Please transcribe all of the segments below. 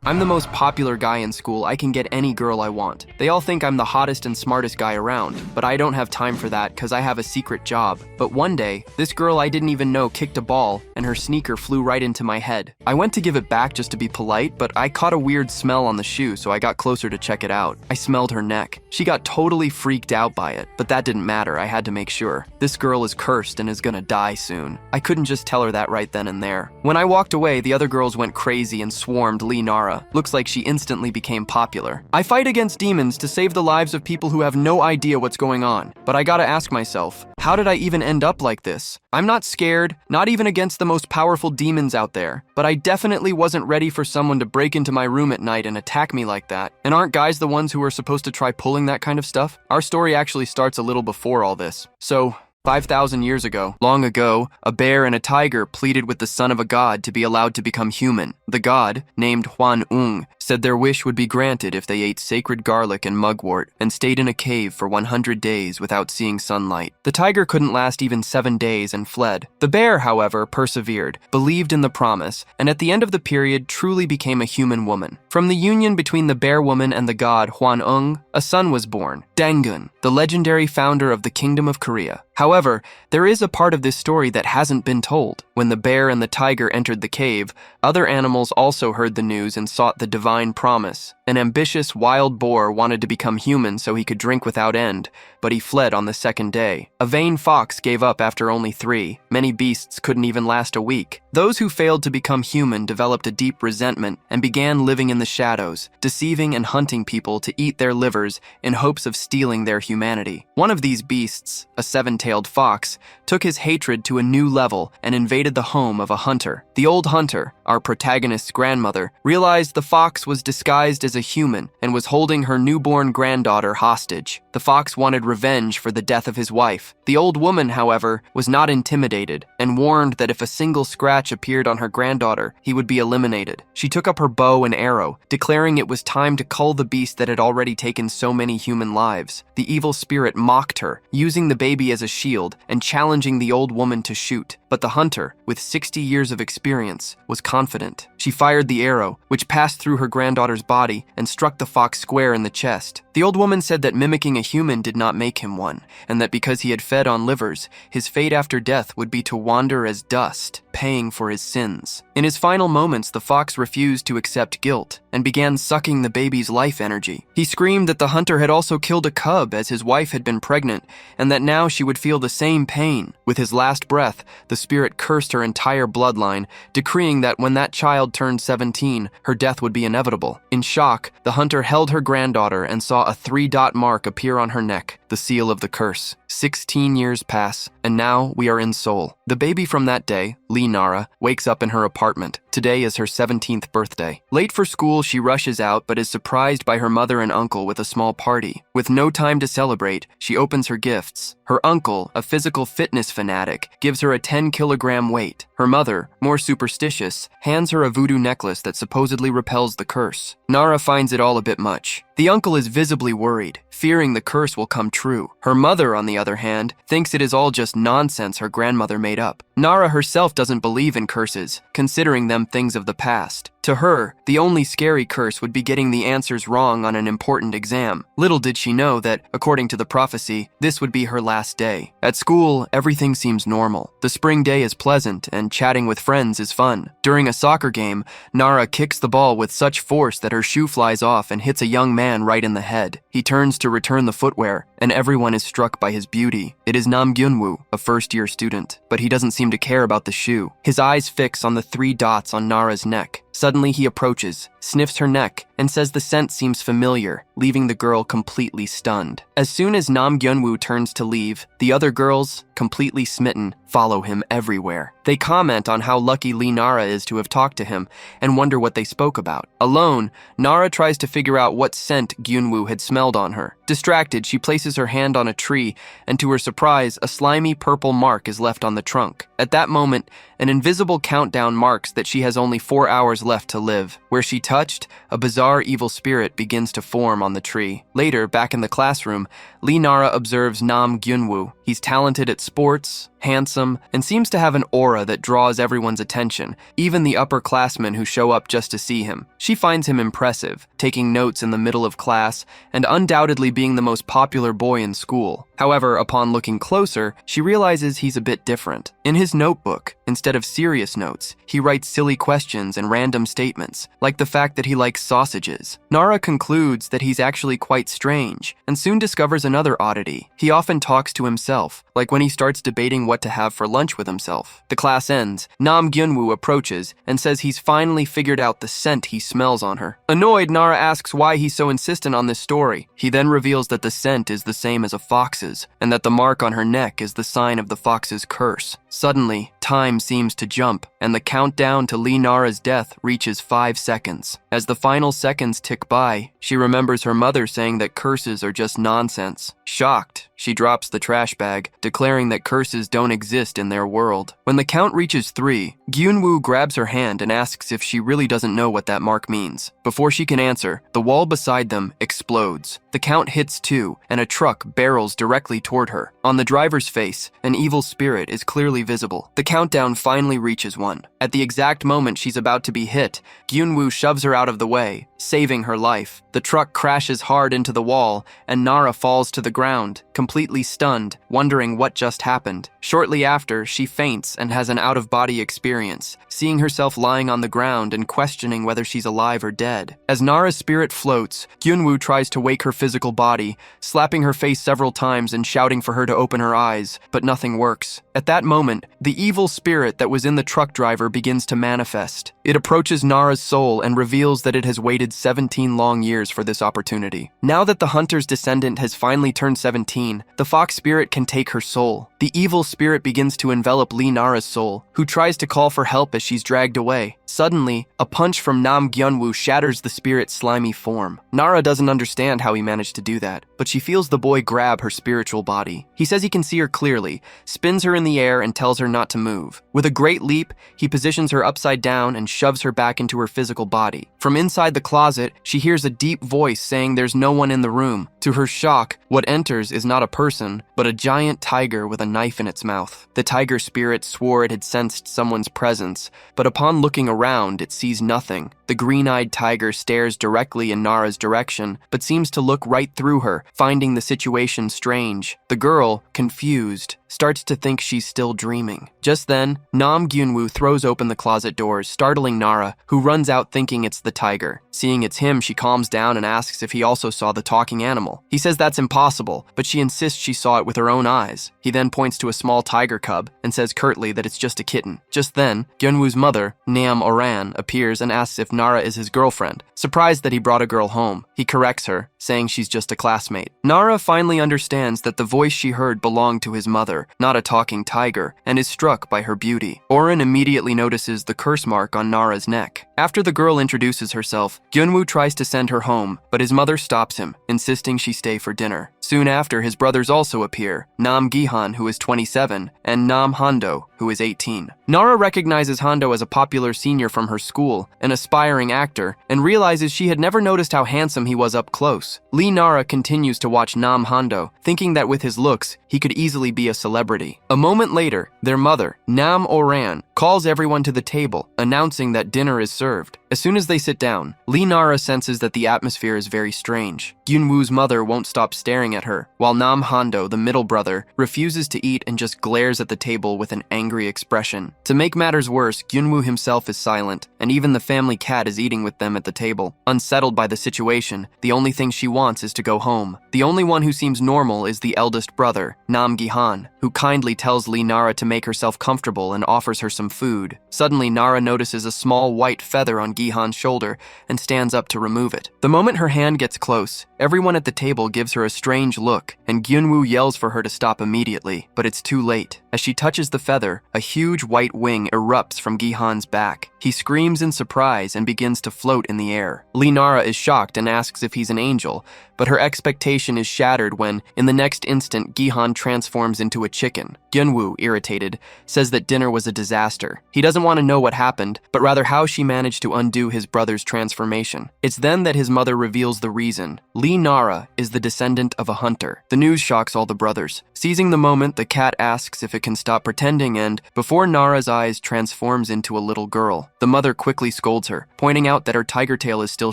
I'm the most popular guy in school. I can get any girl I want. They all think I'm the hottest and smartest guy around, but I don't have time for that because I have a secret job. But one day, this girl I didn't even know kicked a ball and her sneaker flew right into my head. I went to give it back just to be polite, but I caught a weird smell on the shoe, so I got closer to check it out. I smelled her neck. She got totally freaked out by it, but that didn't matter. I had to make sure. This girl is cursed and is gonna die soon. I couldn't just tell her that right then and there. When I walked away, the other girls went crazy and swarmed Nara. Looks like she instantly became popular. I fight against demons to save the lives of people who have no idea what's going on. But I gotta ask myself, how did I even end up like this? I'm not scared, not even against the most powerful demons out there. But I definitely wasn't ready for someone to break into my room at night and attack me like that. And aren't guys the ones who are supposed to try pulling that kind of stuff? Our story actually starts a little before all this. So, 5,000 years ago, long ago, a bear and a tiger pleaded with the son of a god to be allowed to become human. The god, named Hwan, said their wish would be granted if they ate sacred garlic and mugwort and stayed in a cave for 100 days without seeing sunlight. The tiger couldn't last even 7 days and fled. The bear, however, persevered, believed in the promise, and at the end of the period truly became a human woman. From the union between the bear woman and the god Hwan, a son was born, Dangun, the legendary founder of the Kingdom of Korea. However, there is a part of this story that hasn't been told. When the bear and the tiger entered the cave, other animals also heard the news and sought the divine promise. An ambitious wild boar wanted to become human so he could drink without end, but he fled on the second day. A vain fox gave up after only 3. Many beasts couldn't even last a week. Those who failed to become human developed a deep resentment and began living in the shadows, deceiving and hunting people to eat their livers in hopes of stealing their humanity. One of these beasts, a 7-tailed fox, took his hatred to a new level and invaded the home of a hunter. The old hunter, our protagonist's grandmother, realized the fox was disguised as a human and was holding her newborn granddaughter hostage. The fox wanted revenge for the death of his wife. The old woman, however, was not intimidated and warned that if a single scratch appeared on her granddaughter, he would be eliminated. She took up her bow and arrow, declaring it was time to cull the beast that had already taken so many human lives. The evil spirit mocked her, using the baby as a shield and challenging the old woman to shoot. But the hunter, with 60 years of experience, was confident. She fired the arrow, which passed through her granddaughter's body and struck the fox square in the chest. The old woman said that mimicking a human did not make him one, and that because he had fed on livers, his fate after death would be to wander as dust, paying for his sins. In his final moments, the fox refused to accept guilt and began sucking the baby's life energy. He screamed that the hunter had also killed a cub as his wife had been pregnant, and that now she would feel the same pain. With his last breath, the spirit cursed her entire bloodline, decreeing that when that child turned 17, her death would be inevitable. In shock, the hunter held her granddaughter and saw a 3-dot mark appear on her neck, the seal of the curse. 16 years pass, and now we are in Seoul. The baby from that day, Nara, wakes up in her apartment. Today is her 17th birthday. Late for school, she rushes out but is surprised by her mother and uncle with a small party. With no time to celebrate, she opens her gifts. Her uncle, a physical fitness fanatic, gives her a 10-kilogram weight. Her mother, more superstitious, hands her a voodoo necklace that supposedly repels the curse. Nara finds it all a bit much. The uncle is visibly worried, fearing the curse will come true. Her mother, on the other hand, thinks it is all just nonsense her grandmother made up. Nara herself doesn't believe in curses, considering them things of the past. To her, the only scary curse would be getting the answers wrong on an important exam. Little did she know that, according to the prophecy, this would be her last day. At school, everything seems normal. The spring day is pleasant, and chatting with friends is fun. During a soccer game, Nara kicks the ball with such force that her shoe flies off and hits a young man right in the head. He turns to return the footwear, and everyone is struck by his beauty. It is Nam Gyunwoo, a first-year student, but he doesn't seem to care about the shoe. His eyes fix on the 3 dots on Nara's neck. Suddenly he approaches, sniffs her neck, and says the scent seems familiar, leaving the girl completely stunned. As soon as Nam Gyunwoo turns to leave, the other girls, completely smitten, follow him everywhere. They comment on how lucky Nara is to have talked to him and wonder what they spoke about. Alone, Nara tries to figure out what scent Gyunwoo had smelled on her. Distracted, she places her hand on a tree, and to her surprise, a slimy purple mark is left on the trunk. At that moment, an invisible countdown marks that she has only 4 hours left to live. Where she touched, a bizarre evil spirit begins to form on the tree. Later, back in the classroom, Nara observes Nam Gyunwoo. He's talented at sports, handsome, and seems to have an aura that draws everyone's attention, even the upperclassmen who show up just to see him. She finds him impressive, taking notes in the middle of class, and undoubtedly being the most popular boy in school. However, upon looking closer, she realizes he's a bit different. In his notebook, instead of serious notes, he writes silly questions and random statements, like the fact that he likes sausages. Nara concludes that he's actually quite strange, and soon discovers another oddity. He often talks to himself, like when he starts debating what to have for lunch with himself. The class ends. Nam Gyunwoo approaches and says he's finally figured out the scent he smells on her. Annoyed, Nara asks why he's so insistent on this story. He then reveals that the scent is the same as a fox's, and that the mark on her neck is the sign of the fox's curse. Suddenly, time seems to jump, and the countdown to Lee Nara's death reaches 5 seconds. As the final seconds tick by, she remembers her mother saying that curses are just nonsense. Shocked, she drops the trash bag, declaring that curses don't exist in their world. When the count reaches 3, Gyunwoo grabs her hand and asks if she really doesn't know what that mark means. Before she can answer, the wall beside them explodes. The count hits 2, and a truck barrels directly toward her. On the driver's face, an evil spirit is clearly visible. The countdown finally reaches 1. At the exact moment she's about to be hit, Gyunwoo shoves her out of the way, saving her life. The truck crashes hard into the wall, and Nara falls to the ground, completely stunned, wondering what just happened. Shortly after, she faints and has an out-of-body experience, seeing herself lying on the ground and questioning whether she's alive or dead. As Nara's spirit floats, Gyunwoo tries to wake her physical body, slapping her face several times and shouting for her to open her eyes, but nothing works. At that moment, the evil spirit that was in the truck driver begins to manifest. It approaches Nara's soul and reveals that it has waited 17 long years for this opportunity. Now that the hunter's descendant has finally turned 17, the fox spirit can take her soul. The evil spirit begins to envelop Lee Nara's soul, who tries to call for help as she's dragged away. Suddenly, a punch from Nam Gyunwoo shatters the spirit's slimy form. Nara doesn't understand how he managed to do that, but she feels the boy grab her spiritual body. He says he can see her clearly, spins her in the air, and tells her not to move. With a great leap, he positions her upside down and shoves her back into her physical body. From inside the closet, she hears a deep voice saying there's no one in the room. To her shock, what enters is not a person, but a giant tiger with a knife in its mouth. The tiger spirit swore it had sensed someone's presence, but upon looking around, it sees nothing. The green-eyed tiger stares directly in Nara's direction, but seems to look right through her, finding the situation strange. The girl, confused, starts to think she's still dreaming. Just then, Nam Gyunwoo throws open the closet doors, startling Nara, who runs out thinking it's the tiger. Seeing it's him, she calms down and asks if he also saw the talking animal. He says that's impossible, but she insists she saw it with her own eyes. He then points to a small tiger cub and says curtly that it's just a kitten. Just then, Gyunwoo's mother, Nam Oran, appears and asks if Nara is his girlfriend. Surprised that he brought a girl home, he corrects her, saying she's just a classmate. Nara finally understands that the voice she heard belonged to his mother, not a talking tiger, and is struck by her beauty. Oren immediately notices the curse mark on Nara's neck. After the girl introduces herself, Gyunwoo tries to send her home, but his mother stops him, insisting she stay for dinner. Soon after, his brothers also appear, Nam Gihan, who is 27, and Nam Hondo, who is 18. Nara recognizes Hondo as a popular senior from her school, an aspiring actor, and realizes she had never noticed how handsome he was up close. Lee Nara continues to watch Nam Hondo, thinking that with his looks, he could easily be a celebrity. A moment later, their mother, Nam Oran, calls everyone to the table, announcing that dinner is served. As soon as they sit down, Lee Nara senses that the atmosphere is very strange. Gyunwoo's mother won't stop staring at her, while Nam Hondo, the middle brother, refuses to eat and just glares at the table with an angry expression. To make matters worse, Gyunwoo himself is silent, and even the family cat is eating with them at the table. Unsettled by the situation, the only thing she wants is to go home. The only one who seems normal is the eldest brother, Nam Gihan, who kindly tells Lee Nara to make herself comfortable and offers her some food. Suddenly, Nara notices a small white feather on Gihan's shoulder and stands up to remove it. The moment her hand gets close, everyone at the table gives her a strange look, and Gyunwoo yells for her to stop immediately, but it's too late. As she touches the feather, a huge white wing erupts from Gihan's back. He He screams in surprise and begins to float in the air. Nara is shocked and asks if he's an angel, but her expectation is shattered when, in the next instant, Gihan transforms into a chicken. Gyunwoo, irritated, says that dinner was a disaster. He doesn't want to know what happened, but rather how she managed to undo his brother's transformation. It's then that his mother reveals the reason. Nara is the descendant of a hunter. The news shocks all the brothers. Seizing the moment, the cat asks if it can stop pretending and, before Nara's eyes, transforms into a little girl. The mother quickly scolds her, pointing out that her tiger tail is still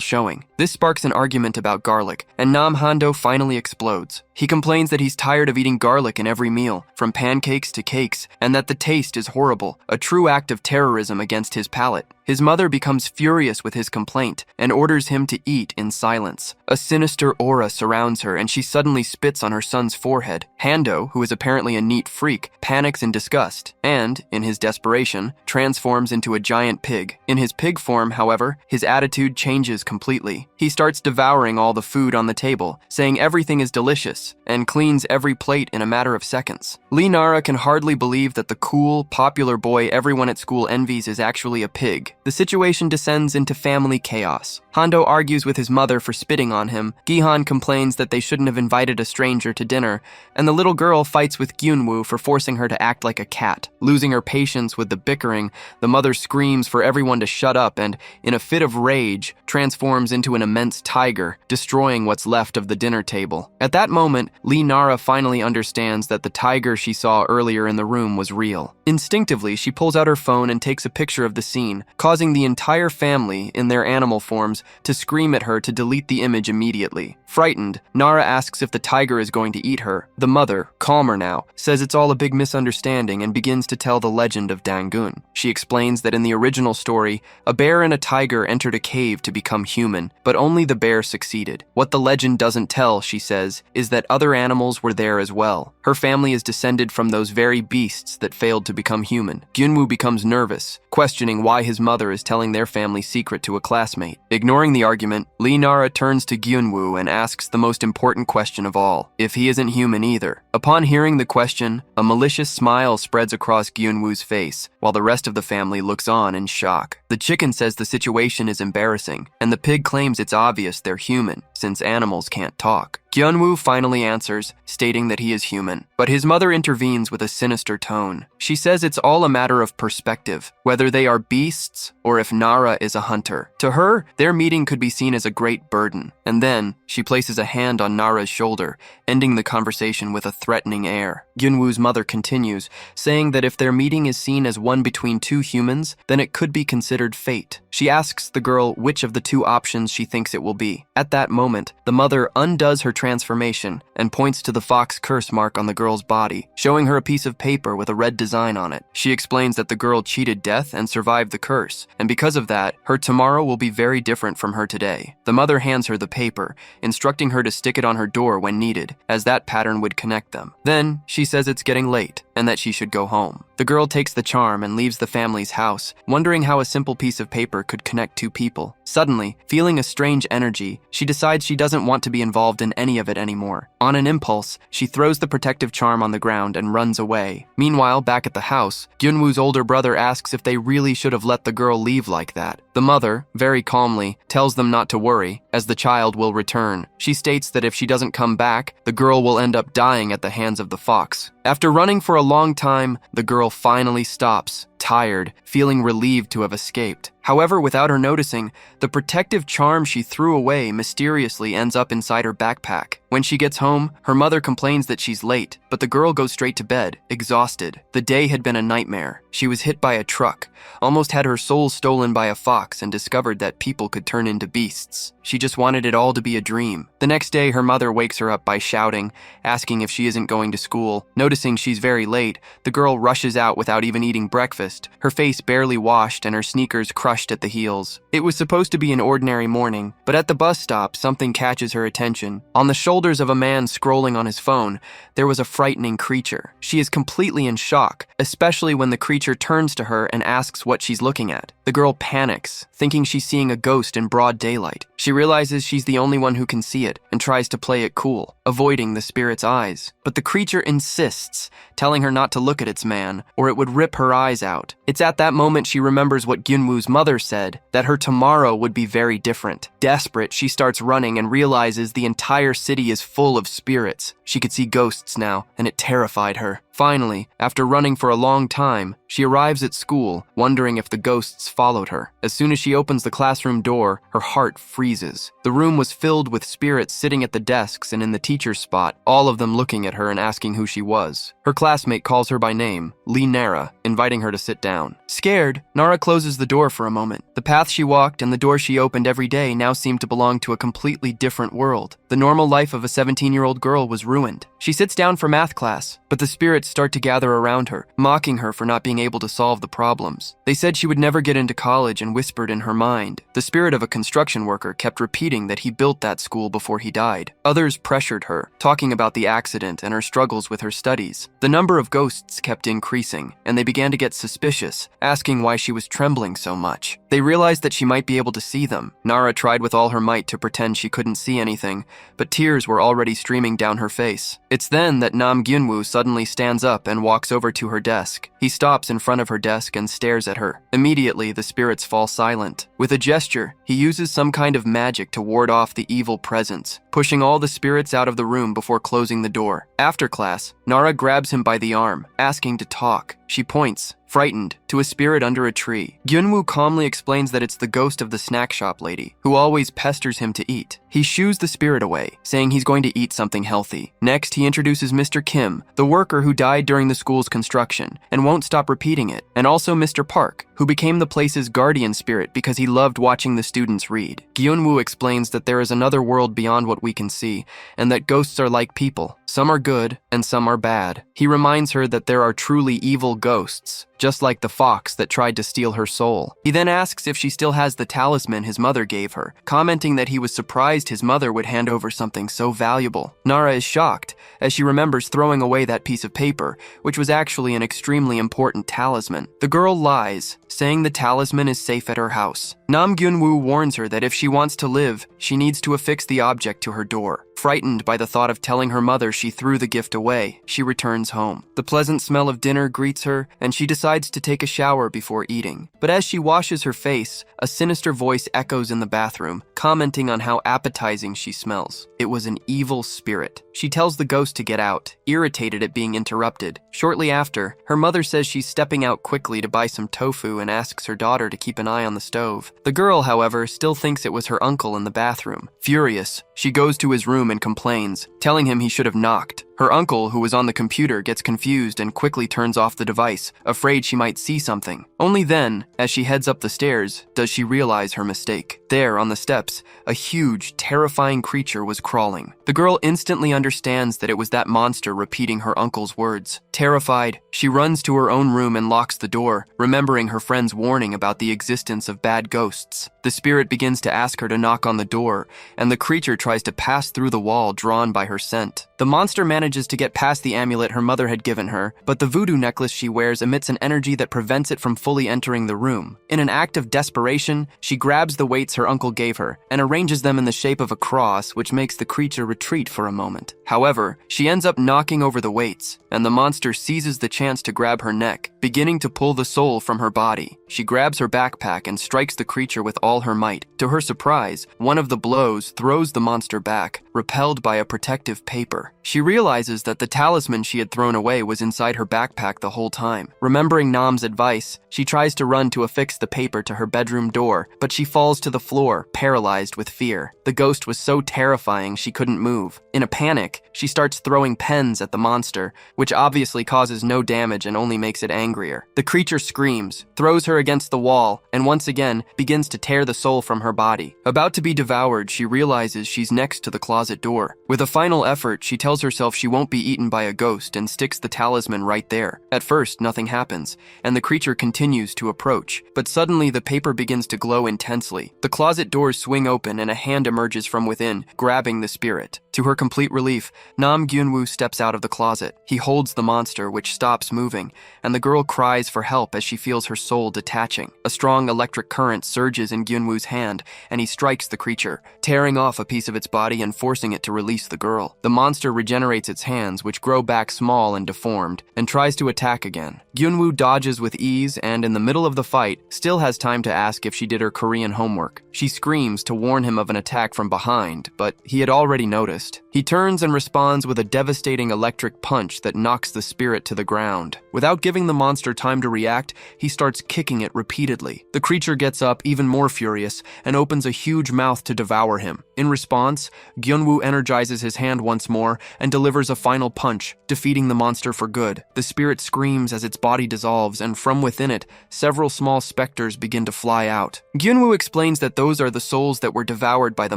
showing. This sparks an argument about garlic, and Hondo finally explodes. He complains that he's tired of eating garlic in every meal, from pancakes to cakes, and that the taste is horrible, a true act of terrorism against his palate. His mother becomes furious with his complaint and orders him to eat in silence. A sinister aura surrounds her and she suddenly spits on her son's forehead. Hondo, who is apparently a neat freak, panics in disgust and, in his desperation, transforms into a giant pig. In his pig form, however, his attitude changes completely. He starts devouring all the food on the table, saying everything is delicious, and cleans every plate in a matter of seconds. Nara can hardly believe that the cool, popular boy everyone at school envies is actually a pig. The situation descends into family chaos. Hondo argues with his mother for spitting on him, Gihan complains that they shouldn't have invited a stranger to dinner, and the little girl fights with Gyunwoo for forcing her to act like a cat. Losing her patience with the bickering, the mother screams for everyone to shut up and, in a fit of rage, transforms into an immense tiger, destroying what's left of the dinner table. At that moment, Nara finally understands that the tiger she saw earlier in the room was real. Instinctively, she pulls out her phone and takes a picture of the scene, causing the entire family, in their animal forms, to scream at her to delete the image immediately. Frightened, Nara asks if the tiger is going to eat her. The mother, calmer now, says it's all a big misunderstanding and begins to tell the legend of Dangun. She explains that in the original story, a bear and a tiger entered a cave to become human, but only the bear succeeded. What the legend doesn't tell, she says, is that other animals were there as well. Her family is descended from those very beasts that failed to become human. Gyunwoo becomes nervous, questioning why his mother is telling their family secret to a classmate. Ignoring the argument, Nara turns to Gyunwoo and asks the most important question of all, if he isn't human either. Upon hearing the question, a malicious smile spreads across Gyunwoo's face, while the rest of the family looks on in shock. The chicken says the situation is embarrassing, and the pig claims it's obvious they're human, since animals can't talk. Gyunwoo finally answers, stating that he is human, but his mother intervenes with a sinister tone. She says it's all a matter of perspective, whether they are beasts or if Nara is a hunter. To her, their meeting could be seen as a great burden, and then she places a hand on Nara's shoulder, ending the conversation with a threatening air. Gyunwoo's mother continues, saying that if their meeting is seen as one between two humans, then it could be considered fate. She asks the girl which of the two options she thinks it will be. At that moment, the mother undoes her transformation and points to the fox curse mark on the girl's body, showing her a piece of paper with a red design on it. She explains that the girl cheated death and survived the curse, and because of that, her tomorrow will be very different from her today. The mother hands her the paper, instructing her to stick it on her door when needed, as that pattern would connect them. Then, she says it's getting late, and that she should go home. The girl takes the charm and leaves the family's house, wondering how a simple piece of paper could connect two people. Suddenly, feeling a strange energy, she decides she doesn't want to be involved in any of it anymore. On an impulse, she throws the protective charm on the ground and runs away. Meanwhile, back at the house, Gyunwoo's older brother asks if they really should have let the girl leave like that. The mother, very calmly, tells them not to worry, as the child will return. She states that if she doesn't come back, the girl will end up dying at the hands of the fox. After running for a long time, the girl finally stops, tired, feeling relieved to have escaped. However, without her noticing, the protective charm she threw away mysteriously ends up inside her backpack. When she gets home, her mother complains that she's late, but the girl goes straight to bed, exhausted. The day had been a nightmare. She was hit by a truck, almost had her soul stolen by a fox, and discovered that people could turn into beasts. She just wanted it all to be a dream. The next day, her mother wakes her up by shouting, asking if she isn't going to school. Noticing she's very late, the girl rushes out without even eating breakfast, her face barely washed and her sneakers crushed at the heels. It was supposed to be an ordinary morning, but at the bus stop, something catches her attention. On the shoulder shoulders of a man scrolling on his phone, there was a frightening creature. She is completely in shock, especially when the creature turns to her and asks what she's looking at. The girl panics, thinking she's seeing a ghost in broad daylight. She realizes she's the only one who can see it and tries to play it cool, avoiding the spirit's eyes. But the creature insists, telling her not to look at its man, or it would rip her eyes out. It's at that moment she remembers what Gyunwoo's mother said, that her tomorrow would be very different. Desperate, she starts running and realizes the entire city is full of spirits. She could see ghosts now, and it terrified her. Finally, after running for a long time, she arrives at school, wondering if the ghosts followed her. As soon as she opens the classroom door, her heart freezes. The room was filled with spirits sitting at the desks and in the teacher's spot, all of them looking at her and asking who she was. Her classmate calls her by name, Nara, inviting her to sit down. Scared, Nara closes the door for a moment. The path she walked and the door she opened every day now seemed to belong to a completely different world. The normal life of a 17-year-old girl was ruined. She sits down for math class, but the spirits start to gather around her, mocking her for not being able to solve the problems. They said she would never get into college and whispered in her mind. The spirit of a construction worker kept repeating that he built that school before he died. Others pressured her, talking about the accident and her struggles with her studies. The number of ghosts kept increasing, and they began to get suspicious, asking why she was trembling so much. They realized that she might be able to see them. Nara tried with all her might to pretend she couldn't see anything, but tears were already streaming down her face. It's then that Nam Gyunwoo suddenly stands up and walks over to her desk. He stops in front of her desk and stares at her. Immediately, the spirits fall silent. With a gesture, he uses some kind of magic to ward off the evil presence, pushing all the spirits out of the room before closing the door. After class, Nara grabs him by the arm, asking to talk. She points, frightened, to a spirit under a tree. Gyunwoo calmly explains that it's the ghost of the snack shop lady, who always pesters him to eat. He shoos the spirit away, saying he's going to eat something healthy. Next, he introduces Mr. Kim, the worker who died during the school's construction, and won't stop repeating it, and also Mr. Park, who became the place's guardian spirit because he loved watching the students read. Gyunwoo explains that there is another world beyond what we can see, and that ghosts are like people. Some are good, and some are bad. He reminds her that there are truly evil ghosts, just like the fox that tried to steal her soul. He then asks if she still has the talisman his mother gave her, commenting that he was surprised his mother would hand over something so valuable. Nara is shocked, as she remembers throwing away that piece of paper, which was actually an extremely important talisman. The girl lies, saying the talisman is safe at her house. Nam Gyunwoo warns her that if she wants to live, she needs to affix the object to her door. Frightened by the thought of telling her mother she threw the gift away, she returns home. The pleasant smell of dinner greets her, and she decides to take a shower before eating. But as she washes her face, a sinister voice echoes in the bathroom, commenting on how appetizing she smells. It was an evil spirit. She tells the ghost to get out, irritated at being interrupted. Shortly after, her mother says she's stepping out quickly to buy some tofu and asks her daughter to keep an eye on the stove. The girl, however, still thinks it was her uncle in the bathroom. Furious, she goes to his room and complains, telling him he should have knocked. Her uncle, who was on the computer, gets confused and quickly turns off the device, afraid she might see something. Only then, as she heads up the stairs, does she realize her mistake. There, on the steps, a huge, terrifying creature was crawling. The girl instantly understands that it was that monster repeating her uncle's words. Terrified, she runs to her own room and locks the door, remembering her friend's warning about the existence of bad ghosts. The spirit begins to ask her to knock on the door, and the creature tries to pass through the wall drawn by her scent. The monster manages to get past the amulet her mother had given her, but the voodoo necklace she wears emits an energy that prevents it from fully entering the room. In an act of desperation, she grabs the weights her uncle gave her and arranges them in the shape of a cross, which makes the creature retreat for a moment. However, she ends up knocking over the weights, and the monster seizes the chance to grab her neck, beginning to pull the soul from her body. She grabs her backpack and strikes the creature with all her might. To her surprise, one of the blows throws the monster back, repelled by a protective paper. She realizes that the talisman she had thrown away was inside her backpack the whole time. Remembering Nam's advice, she tries to run to affix the paper to her bedroom door, but she falls to the floor, paralyzed with fear. The ghost was so terrifying she couldn't move. In a panic, she starts throwing pens at the monster, which obviously causes no damage and only makes it angrier. The creature screams, throws her against the wall, and once again begins to tear tear the soul from her body. About to be devoured, she realizes she's next to the closet door. With a final effort, she tells herself she won't be eaten by a ghost and sticks the talisman right there. At first, nothing happens, and the creature continues to approach. But suddenly, the paper begins to glow intensely. The closet doors swing open and a hand emerges from within, grabbing the spirit. To her complete relief, Nam Gyunwoo steps out of the closet. He holds the monster, which stops moving, and the girl cries for help as she feels her soul detaching. A strong electric current surges in Gyunwoo's hand, and he strikes the creature, tearing off a piece of its body and forcing it to release the girl. The monster regenerates its hands, which grow back small and deformed, and tries to attack again. Gyunwoo dodges with ease and, in the middle of the fight, still has time to ask if she did her Korean homework. She screams to warn him of an attack from behind, but he had already noticed. He turns and responds with a devastating electric punch that knocks the spirit to the ground. Without giving the monster time to react, he starts kicking it repeatedly. The creature gets up even more furious and opens a huge mouth to devour him. In response, Gyunwoo energizes his hand once more and delivers a final punch, defeating the monster for good. The spirit screams as its body dissolves, and from within it, several small specters begin to fly out. Gyunwoo explains that those are the souls that were devoured by the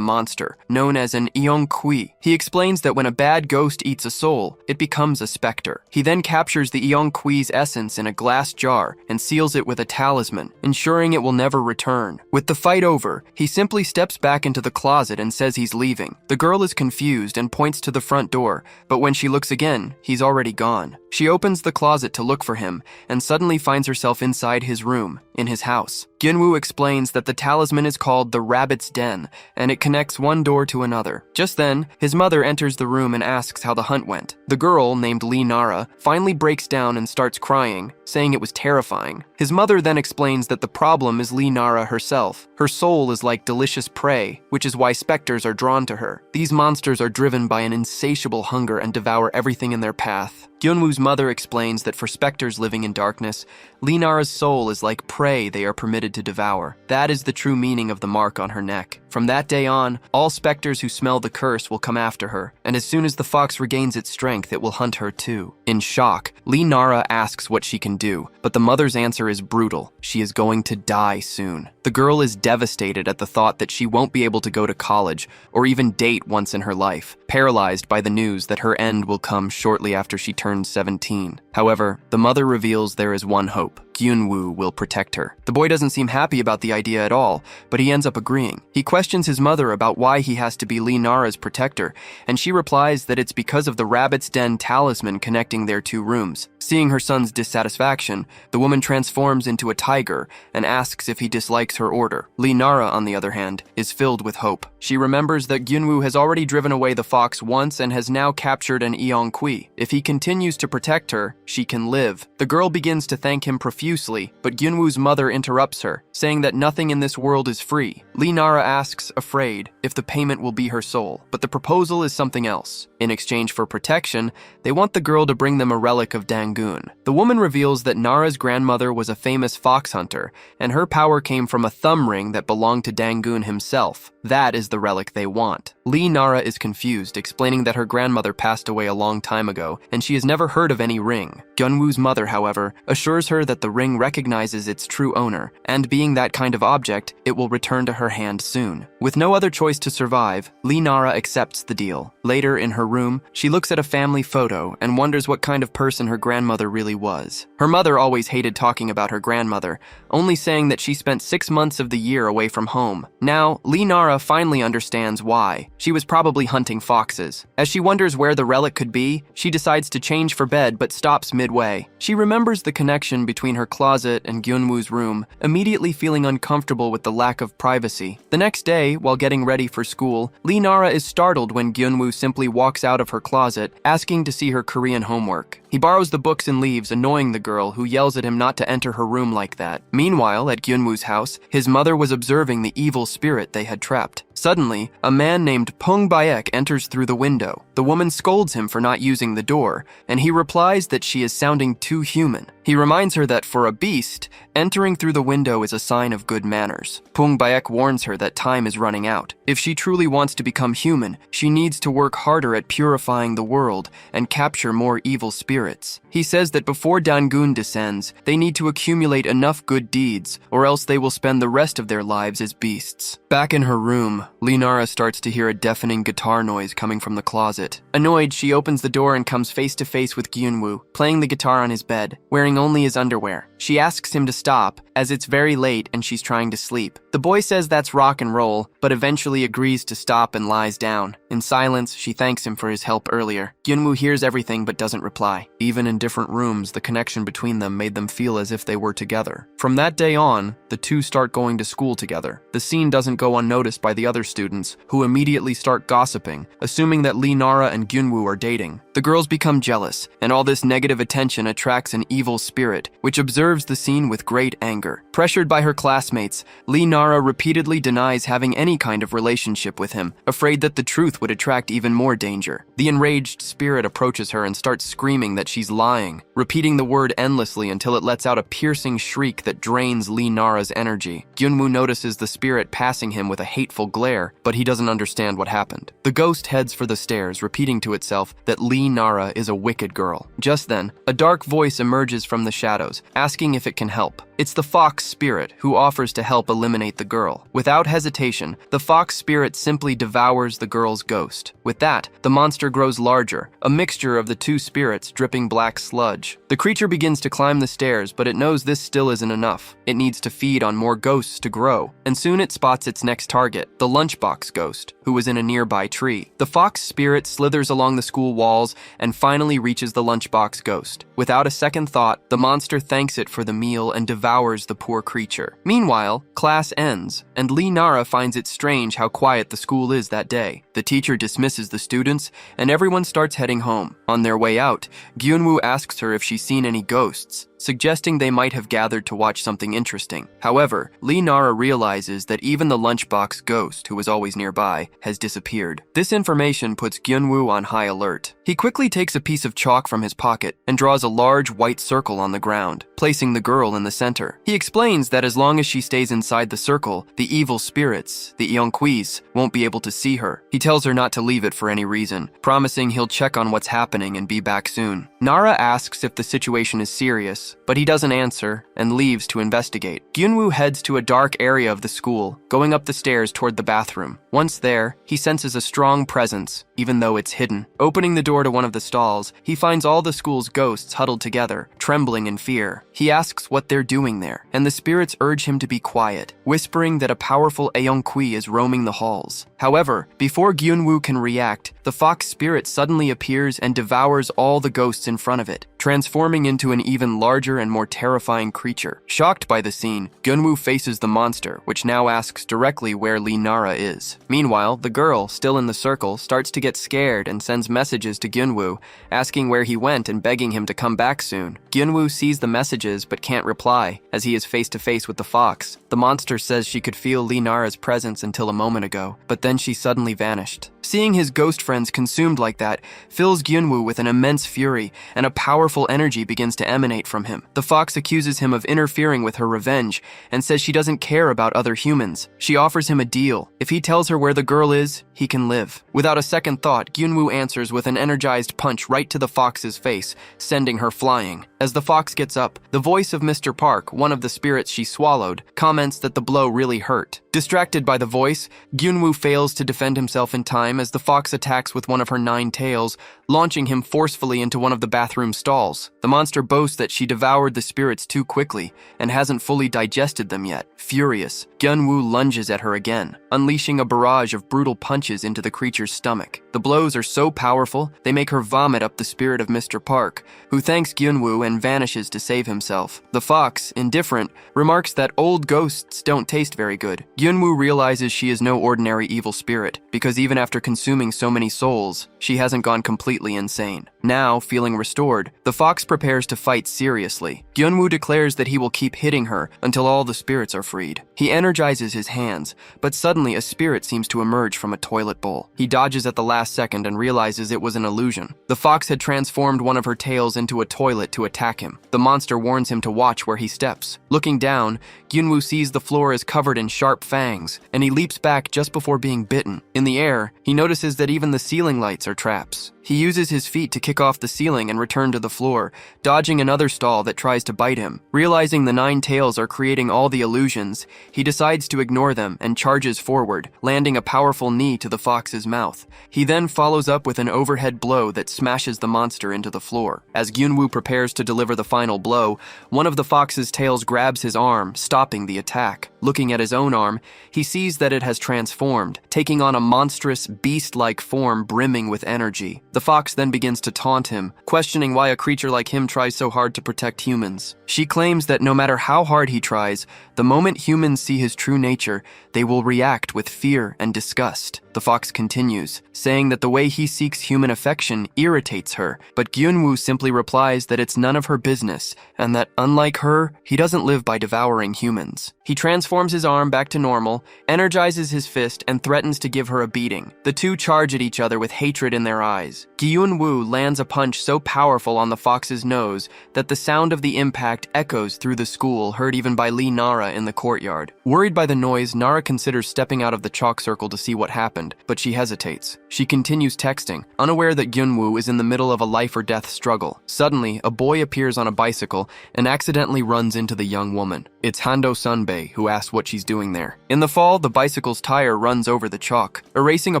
monster, known as an Anqui. He explains that when a bad ghost eats a soul, it becomes a specter. He then captures the Anqui's essence in a glass jar and seals it with a talisman, ensuring it will never return. With the fight over, he simply steps back into the closet and says he's leaving. The girl is confused and points to the front door, but when she looks again, he's already gone. She opens the closet to look for him and suddenly finds herself inside his room, in his house. Gyunwoo explains that the talisman is called the Rabbit's Den, and it connects one door to another. Just then, his mother enters the room and asks how the hunt went. The girl, named Nara, finally breaks down and starts crying, saying it was terrifying. His mother then explains that the problem is Nara herself. Her soul is like delicious prey, which is why specters are drawn to her. These monsters are driven by an insatiable hunger and devour everything in their path. Gyunwoo's mother explains that for specters living in darkness, Nara's soul is like prey they are permitted to devour. That is the true meaning of the mark on her neck. From that day on, all specters who smell the curse will come after her, and as soon as the fox regains its strength, it will hunt her too. In shock, Nara asks what she can do, but the mother's answer is brutal. She is going to die soon. The girl is devastated at the thought that she won't be able to go to college or even date once in her life, paralyzed by the news that her end will come shortly after she turns 17. However, the mother reveals there is one hope. Gyunwoo will protect her. The boy doesn't seem happy about the idea at all, but he ends up agreeing. He questions his mother about why he has to be Nara's protector, and she replies that it's because of the Rabbit's Den talisman connecting their two rooms. Seeing her son's dissatisfaction, the woman transforms into a tiger and asks if he dislikes her order. Nara, on the other hand, is filled with hope. She remembers that Gyunwoo has already driven away the fox once and has now captured an Anqui. If he continues to protect her, she can live. The girl begins to thank him profusely, but Gyunwoo's mother interrupts her, saying that nothing in this world is free. Nara asks, afraid, if the payment will be her soul, but the proposal is something else. In exchange for protection, they want the girl to bring them a relic of Dangun. The woman reveals that Nara's grandmother was a famous fox hunter, and her power came from a thumb ring that belonged to Dangun himself. That is the relic they want. Nara is confused, explaining that her grandmother passed away a long time ago, and she has never heard of any ring. Gyunwoo's mother, however, assures her that the ring recognizes its true owner, and being that kind of object, it will return to her hand soon. With no other choice to survive, Nara accepts the deal. Later, in her room, she looks at a family photo and wonders what kind of person her grandmother really was. Her mother always hated talking about her grandmother, only saying that she spent 6 months of the year away from home. Now, Nara finally understands why. She was probably hunting foxes. As she wonders where the relic could be, she decides to change for bed but stops midway. She remembers the connection between her closet and Gyunwoo's room, immediately feeling uncomfortable with the lack of privacy. The next day, while getting ready for school, Nara is startled when Gyunwoo simply walks out of her closet, asking to see her Korean homework. He borrows the books and leaves, annoying the girl, who yells at him not to enter her room like that. Meanwhile, at Gyunwoo's house, his mother was observing the evil spirit they had trapped. Suddenly, a man named Pong Bayek enters through the window. The woman scolds him for not using the door, and he replies that she is sounding too human. He reminds her that for a beast, entering through the window is a sign of good manners. Pong Bayek warns her that time is running out. If she truly wants to become human, she needs to work harder at purifying the world and capture more evil spirits. He says that before Dangun descends, they need to accumulate enough good deeds, or else they will spend the rest of their lives as beasts. Back in her room, Nara starts to hear a deafening guitar noise coming from the closet. Annoyed, she opens the door and comes face to face with Gyunwoo, playing the guitar on his bed, wearing only his underwear. She asks him to stop, as it's very late and she's trying to sleep. The boy says that's rock and roll, but eventually agrees to stop and lies down. In silence, she thanks him for his help earlier. Gyunwoo hears everything but doesn't reply. Even in different rooms, the connection between them made them feel as if they were together. From that day on, the two start going to school together. The scene doesn't go unnoticed by the other students, who immediately start gossiping, assuming that Nara and Gyunwoo are dating. The girls become jealous, and all this negative attention attracts an evil spirit, which observes the scene with great anger. Pressured by her classmates, Nara repeatedly denies having any kind of relationship with him, afraid that the truth would attract even more danger. The enraged spirit approaches her and starts screaming that she's lying, repeating the word endlessly until it lets out a piercing shriek that drains Nara's energy. Gyunwoo notices the spirit passing him with a hateful glare, but he doesn't understand what happened. The ghost heads for the stairs, repeating to itself that Nara is a wicked girl. Just then, a dark voice emerges from the shadows, asking if it can help. It's the fox spirit, who offers to help eliminate the girl. Without hesitation, the fox spirit simply devours the girl's ghost. With that, the monster grows larger, a mixture of the two spirits dripping black sludge. The creature begins to climb the stairs, but it knows this still isn't enough. It needs to feed on more ghosts to grow, and soon it spots its next target, the lunchbox ghost, who was in a nearby tree. The fox spirit slithers along the school walls and finally reaches the lunchbox ghost. Without a second thought, the monster thanks it for the meal and devours the poor creature. Meanwhile, class ends, and Nara finds it strange how quiet the school is that day. The teacher dismisses the students, and everyone starts heading home. On their way out, Gyunwoo asks her if she's seen any ghosts, suggesting they might have gathered to watch something interesting. However, Nara realizes that even the lunchbox ghost, who was always nearby, has disappeared. This information puts Gyunwoo on high alert. He quickly takes a piece of chalk from his pocket and draws a large white circle on the ground, placing the girl in the center. He explains that as long as she stays inside the circle, the evil spirits, the Anquis, won't be able to see her. He tells her not to leave it for any reason, promising he'll check on what's happening and be back soon. Nara asks if the situation is serious, but he doesn't answer and leaves to investigate. Gyunwoo heads to a dark area of the school, going up the stairs toward the bathroom. Once there, he senses a strong presence, even though it's hidden. Opening the door to one of the stalls, he finds all the school's ghosts huddled together, trembling in fear. He asks what they're doing there, and the spirits urge him to be quiet, whispering that a powerful Aeonqui is roaming the halls. However, before Gyunwoo can react, the fox spirit suddenly appears and devours all the ghosts in front of it, transforming into an even larger and more terrifying creature. Shocked by the scene, Gyunwoo faces the monster, which now asks directly where Nara is. Meanwhile, the girl, still in the circle, starts to get scared and sends messages to Gyunwoo, asking where he went and begging him to come back soon. Gyunwoo sees the messages but can't reply, as he is face to face with the fox. The monster says she could feel Nara's presence until a moment ago, but then she suddenly vanished. Seeing his ghost friends consumed like that fills Gyunwoo with an immense fury, and a powerful energy begins to emanate from him. The fox accuses him of interfering with her revenge and says she doesn't care about other humans. She offers him a deal. If he tells her where the girl is, he can live. Without a second thought, Gyunwoo answers with an energized punch right to the fox's face, sending her flying. As the fox gets up, the voice of Mr. Park, one of the spirits she swallowed, comments that the blow really hurt. Distracted by the voice, Gyunwoo fails to defend himself in time as the fox attacks with one of her 9 tails, launching him forcefully into one of the bathroom stalls. The monster boasts that she devoured the spirits too quickly and hasn't fully digested them yet. Furious, Gyunwoo lunges at her again, unleashing a barrage of brutal punches into the creature's stomach. The blows are so powerful, they make her vomit up the spirit of Mr. Park, who thanks Gyunwoo and vanishes to save himself. The fox, indifferent, remarks that old ghosts don't taste very good. Gyunwoo realizes she is no ordinary evil spirit, because even after consuming so many souls, she hasn't gone completely insane. Now, feeling restored, the fox prepares to fight seriously. Gyunwoo declares that he will keep hitting her until all the spirits are freed. He energizes his hands, but suddenly a spirit seems to emerge from a toilet bowl. He dodges at the last second and realizes it was an illusion. The fox had transformed one of her tails into a toilet to attack him. The monster warns him to watch where he steps. Looking down, Gyunwoo sees the floor is covered in sharp fangs, and he leaps back just before being bitten. In the air, he notices that even the ceiling lights are traps. He uses his feet to kick off the ceiling and return to the floor, dodging another stall that tries to bite him. Realizing the 9 tails are creating all the illusions, he decides to ignore them and charges forward, landing a powerful knee to the fox's mouth. He then follows up with an overhead blow that smashes the monster into the floor. As Gyunwoo prepares to deliver the final blow, one of the fox's tails grabs his arm, stopping the attack. Looking at his own arm, he sees that it has transformed, taking on a monstrous, beast-like form brimming with energy. The fox then begins to taunt him, questioning why a creature like him tries so hard to protect humans. She claims that no matter how hard he tries, the moment humans see his true nature, they will react with fear and disgust. The fox continues, saying that the way he seeks human affection irritates her, but Gyunwoo simply replies that it's none of her business, and that, unlike her, he doesn't live by devouring humans. He transforms his arm back to normal, energizes his fist, and threatens to give her a beating. The two charge at each other with hatred in their eyes. Gyunwoo lands a punch so powerful on the fox's nose that the sound of the impact echoes through the school, heard even by Nara in the courtyard. Worried by the noise, Nara considers stepping out of the chalk circle to see what happened, but she hesitates. She continues texting, unaware that Gyunwoo is in the middle of a life-or-death struggle. Suddenly, a boy appears on a bicycle and accidentally runs into the young woman. It's Hondo Sunbae, who asks what she's doing there. In the fall, the bicycle's tire runs over the chalk, erasing a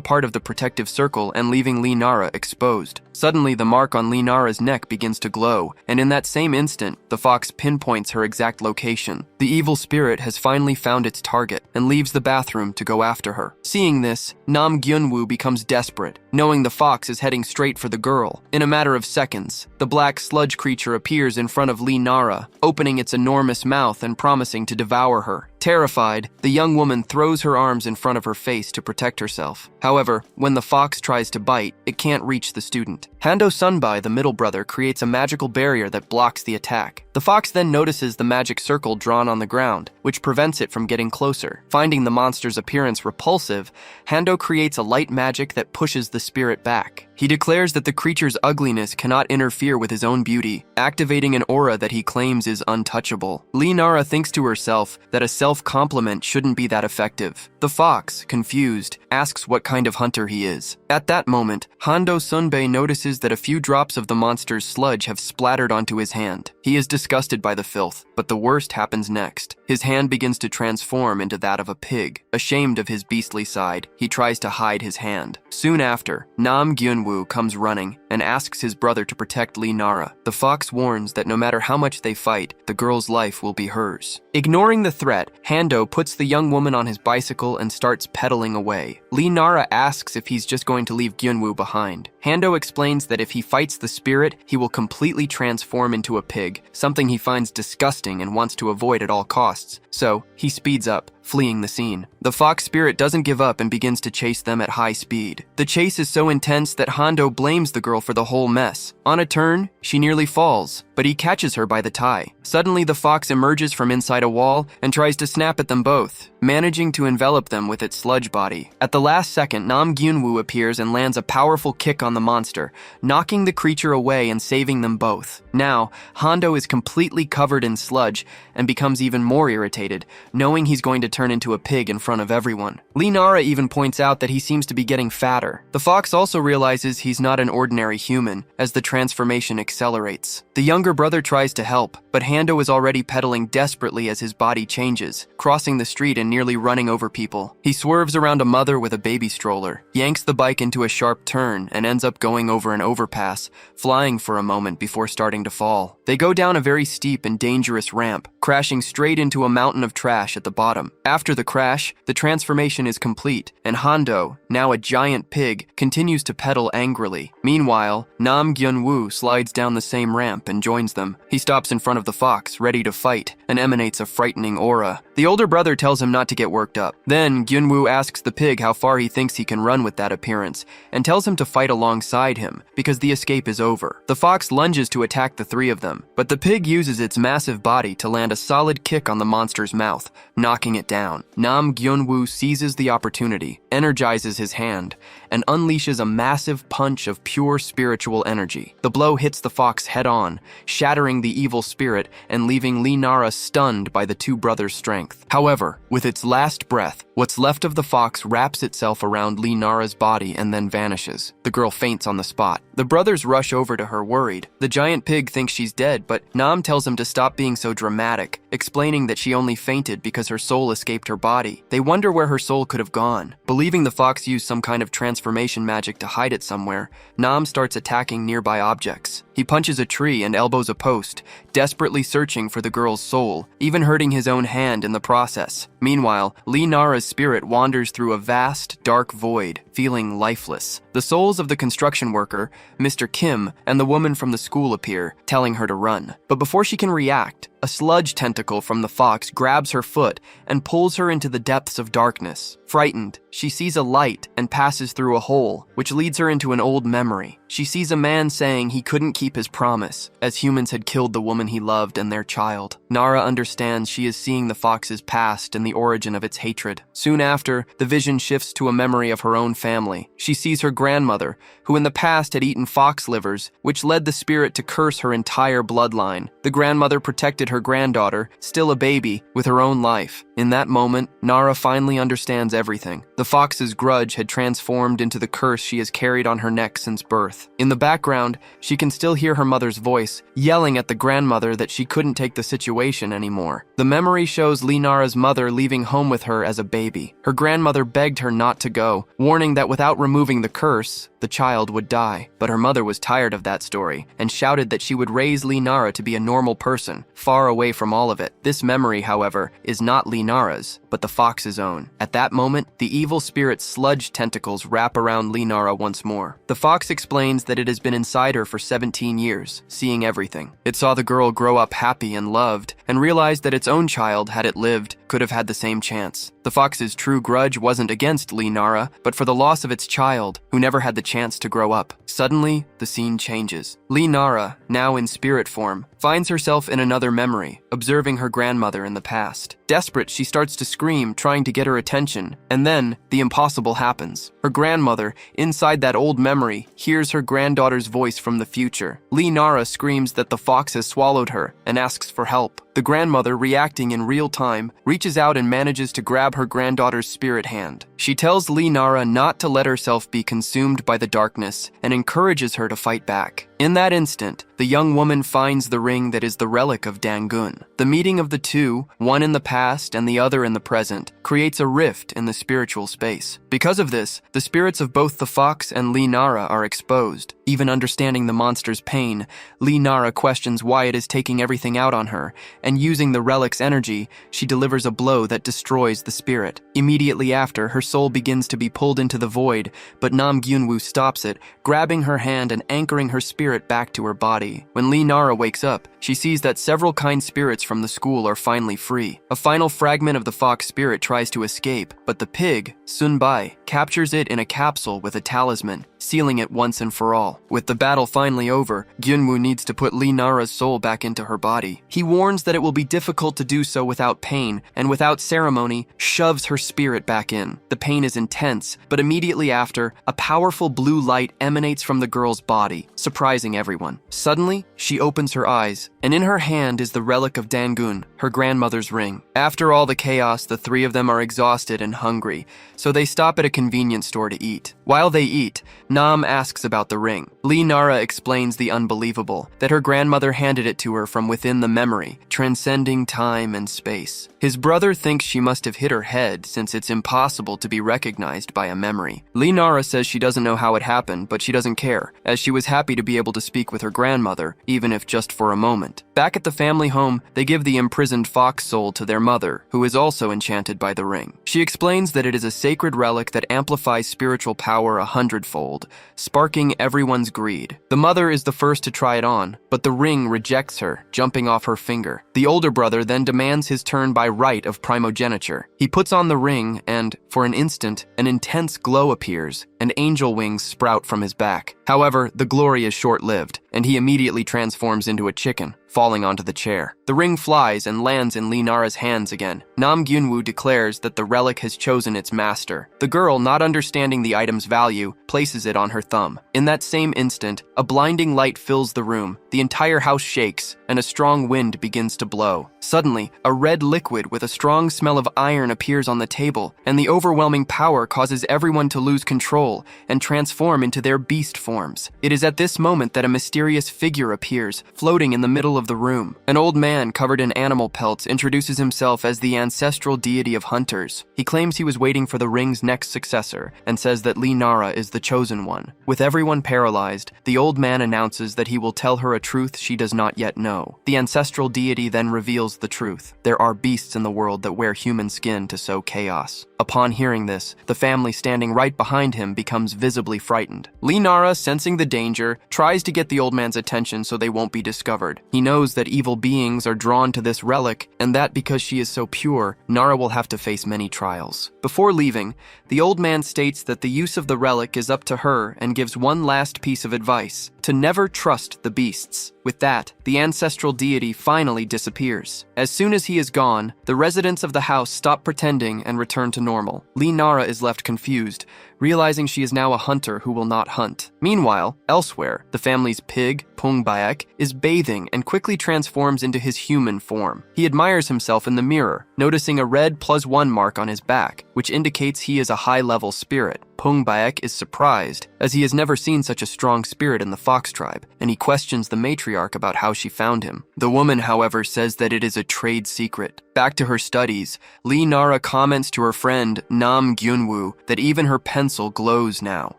part of the protective circle and leaving Nara exposed. Suddenly, the mark on Nara's neck begins to glow, and in that same instant, the fox pinpoints her exact location. The evil spirit has finally found its target and leaves the bathroom to go after her. Seeing this, Gyunwoo becomes desperate, knowing the fox is heading straight for the girl. In a matter of seconds, the black sludge creature appears in front of Nara, opening its enormous mouth and promising to devour her. Terrified, the young woman throws her arms in front of her face to protect herself. However, when the fox tries to bite, it can't reach the student. Hondo Sunbae, the middle brother, creates a magical barrier that blocks the attack. The fox then notices the magic circle drawn on the ground, which prevents it from getting closer. Finding the monster's appearance repulsive, Hondo creates a light magic that pushes the spirit back. He declares that the creature's ugliness cannot interfere with his own beauty, activating an aura that he claims is untouchable. Nara thinks to herself that a self-compliment shouldn't be that effective. The fox, confused, asks what kind of hunter he is. At that moment, Hondo Sunbae notices that a few drops of the monster's sludge have splattered onto his hand. He is disgusted by the filth, but the worst happens next. His hand begins to transform into that of a pig. Ashamed of his beastly side, he tries to hide his hand. Soon after, Gyunwoo comes running and asks his brother to protect Nara. The fox warns that no matter how much they fight, the girl's life will be hers. Ignoring the threat, Hondo puts the young woman on his bicycle and starts pedaling away. Nara asks if he's just going to leave Gyunwoo behind. Hondo explains that if he fights the spirit, he will completely transform into a pig, something he finds disgusting and wants to avoid at all costs. So, he speeds up, fleeing the scene. The fox spirit doesn't give up and begins to chase them at high speed. The chase is so intense that Hondo blames the girl for the whole mess. On a turn, she nearly falls, but he catches her by the tie. Suddenly, the fox emerges from inside a wall and tries to snap at them both, managing to envelop them with its sludge body. At the last second, Gyunwoo appears and lands a powerful kick on the monster, knocking the creature away and saving them both. Now, Hondo is completely covered in sludge and becomes even more irritated, knowing he's going to turn into a pig in front of everyone. Nara even points out that he seems to be getting fatter. The fox also realizes he's not an ordinary human, as the transformation accelerates. The younger brother tries to help, but Hondo is already pedaling desperately as his body changes, crossing the street and nearly running over people. He swerves around a mother with a baby stroller, yanks the bike into a sharp turn, and ends up going over an overpass, flying for a moment before starting to fall. They go down a very steep and dangerous ramp, crashing straight into a mountain of trash at the bottom. After the crash, the transformation is complete, and Hondo, now a giant pig, continues to pedal angrily. Meanwhile, Gyunwoo slides down the same ramp and joins them. He stops in front of the fox, ready to fight, and emanates a frightening aura. The older brother tells him not to get worked up. Then Gyunwoo asks the pig how far he thinks he can run with that appearance and tells him to fight alongside him because the escape is over. The fox lunges to attack the three of them, but the pig uses its massive body to land a solid kick on the monster's mouth, knocking it down. Nam Gyunwoo seizes the opportunity, energizes his hand, and unleashes a massive punch of pure spiritual energy. The blow hits the fox head-on, shattering the evil spirit and leaving Nara stunned by the two brothers' strength. However, with its last breath, what's left of the fox wraps itself around Nara's body and then vanishes. The girl faints on the spot. The brothers rush over to her worried. The giant pig thinks she's dead, but Nam tells him to stop being so dramatic, explaining that she only fainted because her soul escaped her body. They wonder where her soul could have gone. Believing the fox used some kind of transformation magic to hide it somewhere, Nam starts attacking nearby objects. He punches a tree and elbows a post, desperately searching for the girl's soul, even hurting his own hand in the process. Meanwhile, Nara's spirit wanders through a vast, dark void, feeling lifeless. The souls of the construction worker, Mr. Kim, and the woman from the school appear, telling her to run. But before she can react, a sludge tentacle from the fox grabs her foot and pulls her into the depths of darkness. Frightened, she sees a light and passes through a hole, which leads her into an old memory. She sees a man saying he couldn't keep his promise, as humans had killed the woman he loved and their child. Nara understands she is seeing the fox's past and the origin of its hatred. Soon after, the vision shifts to a memory of her own family. She sees her grandmother, who in the past had eaten fox livers, which led the spirit to curse her entire bloodline. The grandmother protected her granddaughter, still a baby, with her own life. In that moment, Nara finally understands everything. The fox's grudge had transformed into the curse she has carried on her neck since birth. In the background, she can still hear her mother's voice, yelling at the grandmother that she couldn't take the situation anymore. The memory shows Nara's mother leaving home with her as a baby. Her grandmother begged her not to go, warning that without removing the curse, the child would die. But her mother was tired of that story and shouted that she would raise Nara to be a normal person, far away from all of it. This memory, however, is not Nara's, but the fox's own. At that moment, the evil spirit's sludge tentacles wrap around Nara once more. The fox explains that it has been inside her for 17 years, seeing everything. It saw the girl grow up happy and loved, and realized that its own child, had it lived, could have had the same chance. The fox's true grudge wasn't against Nara, but for the loss of its child, who never had the chance to grow up. Suddenly, the scene changes. Nara, now in spirit form, finds herself in another memory, observing her grandmother in the past. Desperate, she starts to scream, trying to get her attention, and then the impossible happens. Her grandmother, inside that old memory, hears her granddaughter's voice from the future. Nara screams that the fox has swallowed her and asks for help. The grandmother, reacting in real time, reaches out and manages to grab her granddaughter's spirit hand. She tells Nara not to let herself be consumed by the darkness and encourages her to fight back. In that instant, the young woman finds the ring that is the relic of Dangun. The meeting of the two, one in the past and the other in the present, creates a rift in the spiritual space. Because of this, the spirits of both the fox and Nara are exposed. Even understanding the monster's pain, Nara questions why it is taking everything out on her, and using the relic's energy, she delivers a blow that destroys the spirit. Immediately after, her soul begins to be pulled into the void, but Nam Gyunwoo stops it, grabbing her hand and anchoring her spirit back to her body. When Nara wakes up, she sees that several kind spirits from the school are finally free. A final fragment of the fox spirit tries to escape, but the pig, Sunbai, captures it in a capsule with a talisman, sealing it once and for all. With the battle finally over, Gyunwoo needs to put Nara's soul back into her body. He warns that it will be difficult to do so without pain, and without ceremony, shoves her spirit back in. The pain is intense, but immediately after, a powerful blue light emanates from the girl's body, surprising everyone. Suddenly, she opens her eyes, and in her hand is the relic of Dangun, her grandmother's ring. After all the chaos, the three of them are exhausted and hungry, so they stop at a convenience store to eat. While they eat, Nam asks about the ring. Nara explains the unbelievable, that her grandmother handed it to her from within the memory, transcending time and space. His brother thinks she must have hit her head since it's impossible to be recognized by a memory. Nara says she doesn't know how it happened, but she doesn't care, as she was happy to be able to speak with her grandmother, even if just for a moment. Back at the family home, they give the imprisoned fox soul to their mother, who is also enchanted by the ring. She explains that it is a sacred relic that amplifies spiritual power 100-fold, sparking everyone's greed. The mother is the first to try it on, but the ring rejects her, jumping off her finger. The older brother then demands his turn by right of primogeniture. He puts on the ring and, for an instant, an intense glow appears, and angel wings sprout from his back. However, the glory is short-lived, and he immediately transforms into a chicken, falling onto the chair. The ring flies and lands in Nara's hands again. Nam Gyunwoo declares that the relic has chosen its master. The girl, not understanding the item's value, places it on her thumb. In that same instant, a blinding light fills the room, the entire house shakes, and a strong wind begins to blow. Suddenly, a red liquid with a strong smell of iron appears on the table, and the overwhelming power causes everyone to lose control and transform into their beast forms. It is at this moment that a mysterious figure appears, floating in the middle of the room. An old man covered in animal pelts introduces himself as the ancestral deity of hunters. He claims he was waiting for the ring's next successor and says that Nara is the chosen one. With everyone paralyzed, the old man announces that he will tell her a truth she does not yet know. The ancestral deity then reveals the truth. There are beasts in the world that wear human skin to sow chaos. Upon hearing this, the family standing right behind him becomes visibly frightened. Nara, sensing the danger, tries to get the old man's attention so they won't be discovered. He knows that evil beings are drawn to this relic, and that because she is so pure, Nara will have to face many trials. Before leaving, the old man states that the use of the relic is up to her and gives one last piece of advice: to never trust the beasts. With that, the ancestral deity finally disappears. As soon as he is gone, the residents of the house stop pretending and return to normal. Nara is left confused, realizing she is now a hunter who will not hunt. Meanwhile, elsewhere, the family's pig, Pong Bayek, is bathing and quickly transforms into his human form. He admires himself in the mirror, noticing a red +1 mark on his back, which indicates he is a high-level spirit. Pong Bayek is surprised, as he has never seen such a strong spirit in the fox tribe, and he questions the matriarch about how she found him. The woman, however, says that it is a trade secret. Back to her studies, Nara comments to her friend Nam Gyunwoo that even her pencil glows now.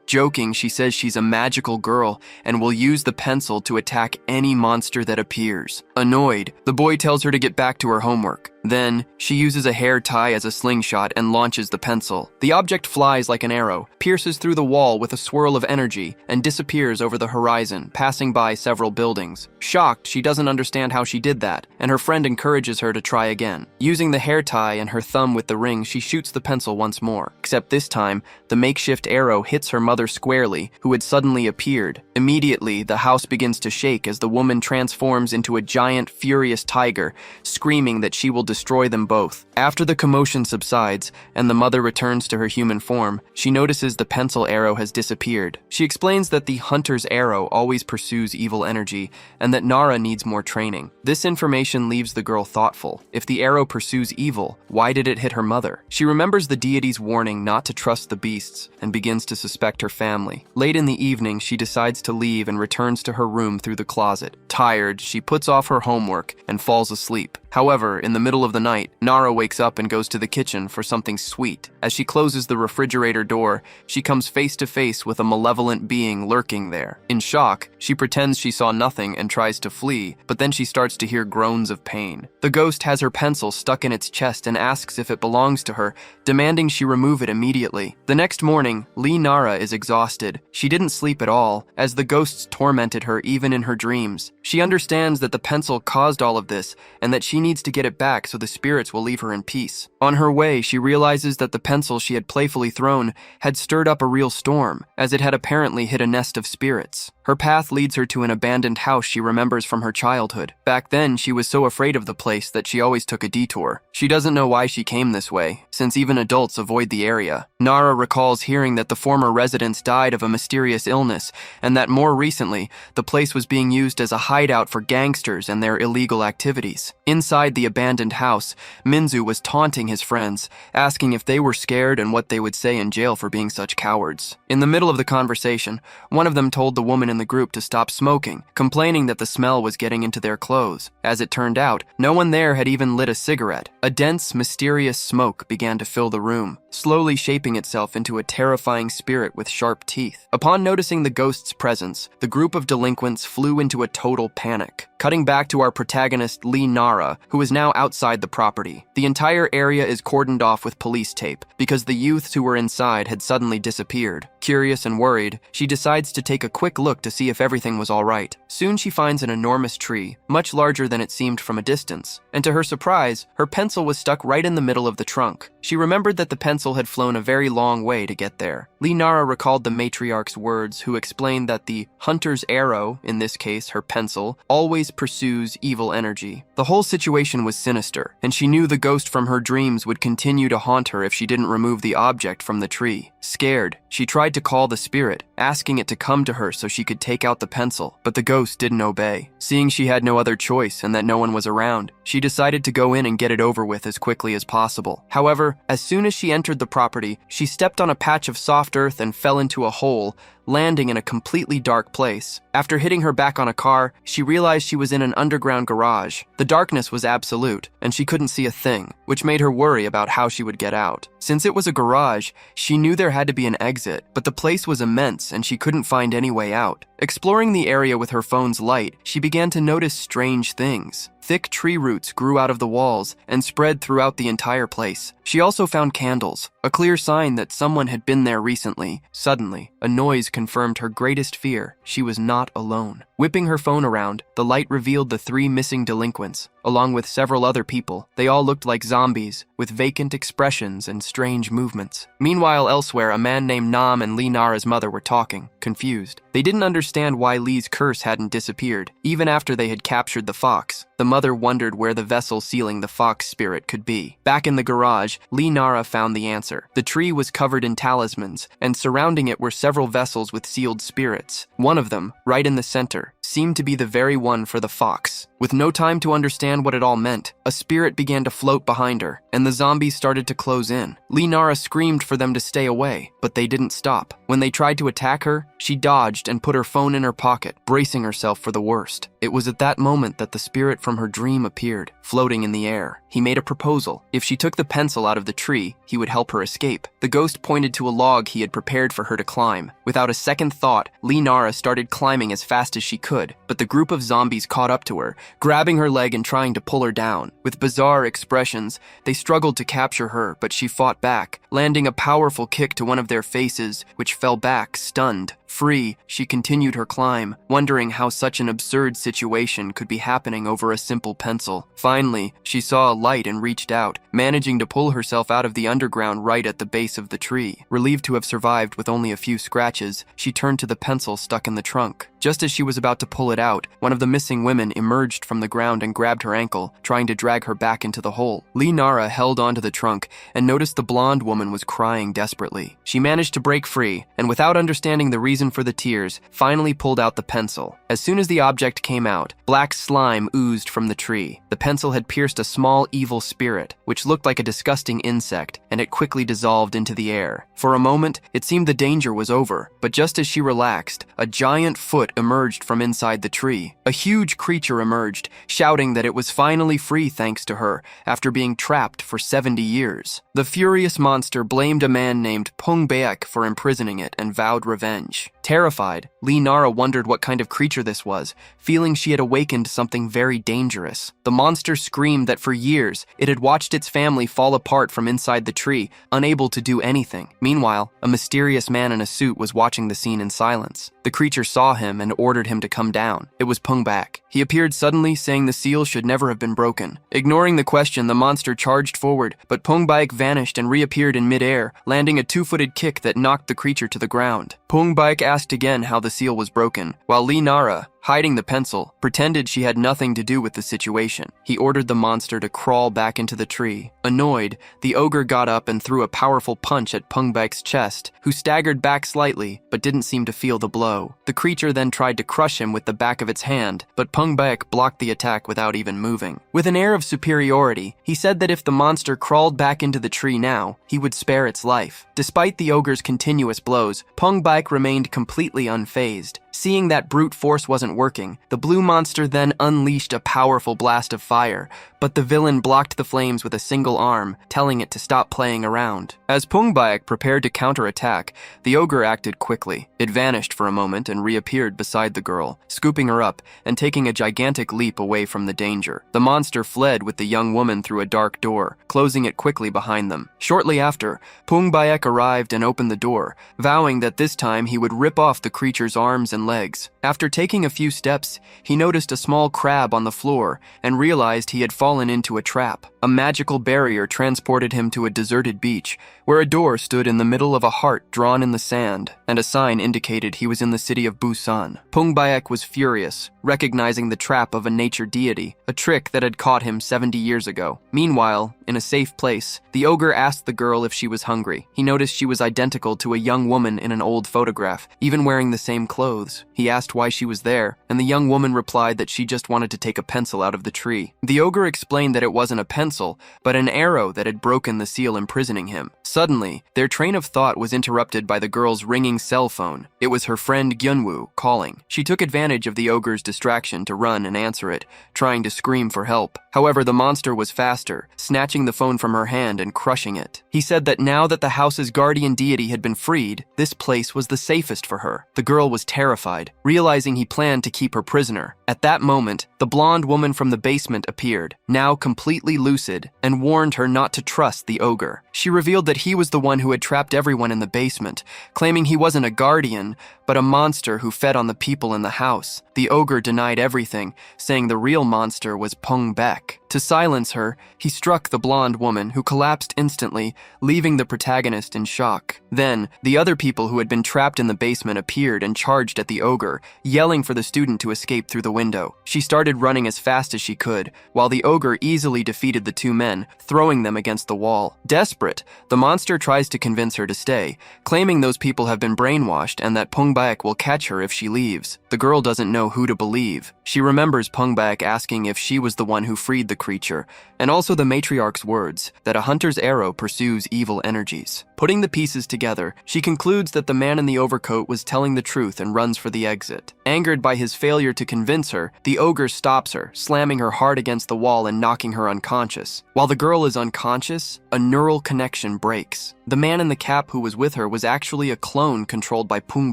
Joking, she says she's a magical girl and will use the pencil to attack any monster that appears. Annoyed, the boy tells her to get back to her homework. Then, she uses a hair tie as a slingshot and launches the pencil. The object flies like an arrow, pierces through the wall with a swirl of energy, and disappears over the horizon, passing by several buildings. Shocked, she doesn't understand how she did that, and her friend encourages her to try again. Using the hair tie and her thumb with the ring, she shoots the pencil once more. Except this time, the makeshift arrow hits her mother squarely, who had suddenly appeared. Immediately, the house begins to shake as the woman transforms into a giant, furious tiger, screaming that she will destroy them both. After the commotion subsides, and the mother returns to her human form, she notices the pencil arrow has disappeared. She explains that the hunter's arrow always pursues evil energy, and that Nara needs more training. This information leaves the girl thoughtful. If the arrow pursues evil, why did it hit her mother? She remembers the deity's warning not to trust the beasts, and begins to suspect her family. Late in the evening, she decides to leave and returns to her room through the closet. Tired, she puts off her homework and falls asleep. However, in the middle of the night, Nara wakes up and goes to the kitchen for something sweet. As she closes the refrigerator door, she comes face to face with a malevolent being lurking there. In shock, she pretends she saw nothing and tries to flee, but then she starts to hear groans of pain. The ghost has her pencil stuck in its chest and asks if it belongs to her, demanding she remove it immediately. The next morning, Nara is exhausted. She didn't sleep at all, as the ghosts tormented her even in her dreams. She understands that the pencil caused all of this, and that she needs to get it back so the spirits will leave her in peace. On her way, she realizes that the pencil she had playfully thrown had stirred up a real storm, as it had apparently hit a nest of spirits. Her path leads her to an abandoned house she remembers from her childhood. Back then, she was so afraid of the place that she always took a detour. She doesn't know why she came this way, since even adults avoid the area. Nara recalls hearing that the former residents died of a mysterious illness, and that more recently, the place was being used as a hideout for gangsters and their illegal activities. Inside the abandoned house, Minzu was taunting his friends, asking if they were scared and what they would say in jail for being such cowards. In the middle of the conversation, one of them told the woman in in the group to stop smoking, complaining that the smell was getting into their clothes. As it turned out, no one there had even lit a cigarette. A dense, mysterious smoke began to fill the room, slowly shaping itself into a terrifying spirit with sharp teeth. Upon noticing the ghost's presence, the group of delinquents flew into a total panic. Cutting back to our protagonist, Nara, who is now outside the property. The entire area is cordoned off with police tape because the youths who were inside had suddenly disappeared. Curious and worried, she decides to take a quick look to see if everything was all right. Soon she finds an enormous tree, much larger than it seemed from a distance, and to her surprise, her pencil was stuck right in the middle of the trunk. She remembered that the pencil had flown a very long way to get there. Nara recalled the Matriarch's words, who explained that the hunter's arrow, in this case her pencil, always pursues evil energy. The whole situation was sinister, and she knew the ghost from her dreams would continue to haunt her if she didn't remove the object from the tree. Scared, she tried to call the spirit, asking it to come to her so she could take out the pencil, but the ghost didn't obey. Seeing she had no other choice and that no one was around, she decided to go in and get it over with as quickly as possible. However, as soon as she entered the property, she stepped on a patch of soft earth and fell into a hole, landing in a completely dark place. After hitting her back on a car, she realized she was in an underground garage. The darkness was absolute, and she couldn't see a thing, which made her worry about how she would get out. Since it was a garage, she knew there had to be an exit, but the place was immense and she couldn't find any way out. Exploring the area with her phone's light, she began to notice strange things. Thick tree roots grew out of the walls and spread throughout the entire place. She also found candles, a clear sign that someone had been there recently. Suddenly, a noise confirmed her greatest fear. She was not alone. Whipping her phone around, the light revealed the 3 missing delinquents, along with several other people. They all looked like zombies, with vacant expressions and strange movements. Meanwhile, elsewhere, a man named Nam and Nara's mother were talking, confused. They didn't understand why Lee's curse hadn't disappeared, even after they had captured the fox. The mother wondered where the vessel sealing the fox spirit could be. Back in the garage, Nara found the answer. The tree was covered in talismans, and surrounding it were several vessels with sealed spirits. One of them, right in the center, seemed to be the very one for the fox. With no time to understand what it all meant, a spirit began to float behind her, and the zombies started to close in. Nara screamed for them to stay away, but they didn't stop. When they tried to attack her, she dodged and put her phone in her pocket, bracing herself for the worst. It was at that moment that the spirit from her dream appeared, floating in the air. He made a proposal. If she took the pencil out of the tree, he would help her escape. The ghost pointed to a log he had prepared for her to climb. Without a second thought, Nara started climbing as fast as she could, but the group of zombies caught up to her, grabbing her leg and trying to pull her down. With bizarre expressions, they struggled to capture her, but she fought back, landing a powerful kick to one of their faces, which fell back, stunned. Free, she continued her climb, wondering how such an absurd situation could be happening over a simple pencil. Finally, she saw a light and reached out, managing to pull herself out of the underground right at the base of the tree. Relieved to have survived with only a few scratches, she turned to the pencil stuck in the trunk. Just as she was about to pull it out, one of the missing women emerged from the ground and grabbed her ankle, trying to drag her back into the hole. Nara held onto the trunk and noticed the blonde woman was crying desperately. She managed to break free, and without understanding the reason for the tears, finally pulled out the pencil. As soon as the object came out, black slime oozed from the tree. The pencil had pierced a small evil spirit, which looked like a disgusting insect, and it quickly dissolved into the air. For a moment, it seemed the danger was over, but just as she relaxed, a giant foot emerged from inside the tree. A huge creature emerged, shouting that it was finally free thanks to her, after being trapped for 70 years. The furious monster blamed a man named Pong Bayek for imprisoning it and vowed revenge. Terrified, Nara wondered what kind of creature this was, feeling she had awakened something very dangerous. The monster screamed that for years, it had watched its family fall apart from inside the tree, unable to do anything. Meanwhile, a mysterious man in a suit was watching the scene in silence. The creature saw him and ordered him to come down. It was Pong Bayek. He appeared suddenly, saying the seal should never have been broken. Ignoring the question, the monster charged forward, but Pong Bayek vanished and reappeared in midair, landing a 2-footed kick that knocked the creature to the ground. Pong Bayek asked again how the seal was broken, while Nara, hiding the pencil, pretended she had nothing to do with the situation. He ordered the monster to crawl back into the tree. Annoyed, the ogre got up and threw a powerful punch at Pong Bayek's chest, who staggered back slightly, but didn't seem to feel the blow. The creature then tried to crush him with the back of its hand, but Pong Bayek blocked the attack without even moving. With an air of superiority, he said that if the monster crawled back into the tree now, he would spare its life. Despite the ogre's continuous blows, Pong Bayek remained completely unfazed. Seeing that brute force wasn't working, the blue monster then unleashed a powerful blast of fire, but the villain blocked the flames with a single arm, telling it to stop playing around. As Pong Bayek prepared to counterattack, the ogre acted quickly. It vanished for a moment and reappeared beside the girl, scooping her up and taking a gigantic leap away from the danger. The monster fled with the young woman through a dark door, closing it quickly behind them. Shortly after, Pong Bayek arrived and opened the door, vowing that this time he would rip off the creature's arms and legs. After taking a few steps, he noticed a small crab on the floor and realized he had fallen into a trap. A magical barrier transported him to a deserted beach, where a door stood in the middle of a heart drawn in the sand, and a sign indicated he was in the city of Busan. Pong Bayek was furious, recognizing the trap of a nature deity, a trick that had caught him 70 years ago. Meanwhile, in a safe place, the ogre asked the girl if she was hungry. He noticed she was identical to a young woman in an old photograph, even wearing the same clothes. He asked why she was there, and the young woman replied that she just wanted to take a pencil out of the tree. The ogre explained that it wasn't a pencil, but an arrow that had broken the seal imprisoning him. Suddenly, their train of thought was interrupted by the girl's ringing cell phone. It was her friend Gyunwoo calling. She took advantage of the ogre's distraction to run and answer it, trying to scream for help. However, the monster was faster, snatching the phone from her hand and crushing it. He said that now that the house's guardian deity had been freed, this place was the safest for her. The girl was terrified, realizing he planned to keep her prisoner. At that moment, the blonde woman from the basement appeared, now completely lucid, and warned her not to trust the ogre. She revealed that he was the one who had trapped everyone in the basement, claiming he wasn't a guardian, but a monster who fed on the people in the house. The ogre denied everything, saying the real monster was Pong Bayek. To silence her, he struck the blonde woman, who collapsed instantly, leaving the protagonist in shock. Then, the other people who had been trapped in the basement appeared and charged at the ogre, yelling for the student to escape through the window. She started running as fast as she could, while the ogre easily defeated the two men, throwing them against the wall. Desperate, the monster tries to convince her to stay, claiming those people have been brainwashed and that Pong Bayek will catch her if she leaves. The girl doesn't know who to believe. She remembers Pong Bayek asking if she was the one who freed the creature, and also the Matriarch's words that a hunter's arrow pursues evil energies. Putting the pieces together, she concludes that the man in the overcoat was telling the truth and runs for the exit. Angered by his failure to convince her, the ogre stops her, slamming her hard against the wall and knocking her unconscious. While the girl is unconscious, a neural connection breaks. The man in the cap who was with her was actually a clone controlled by Pong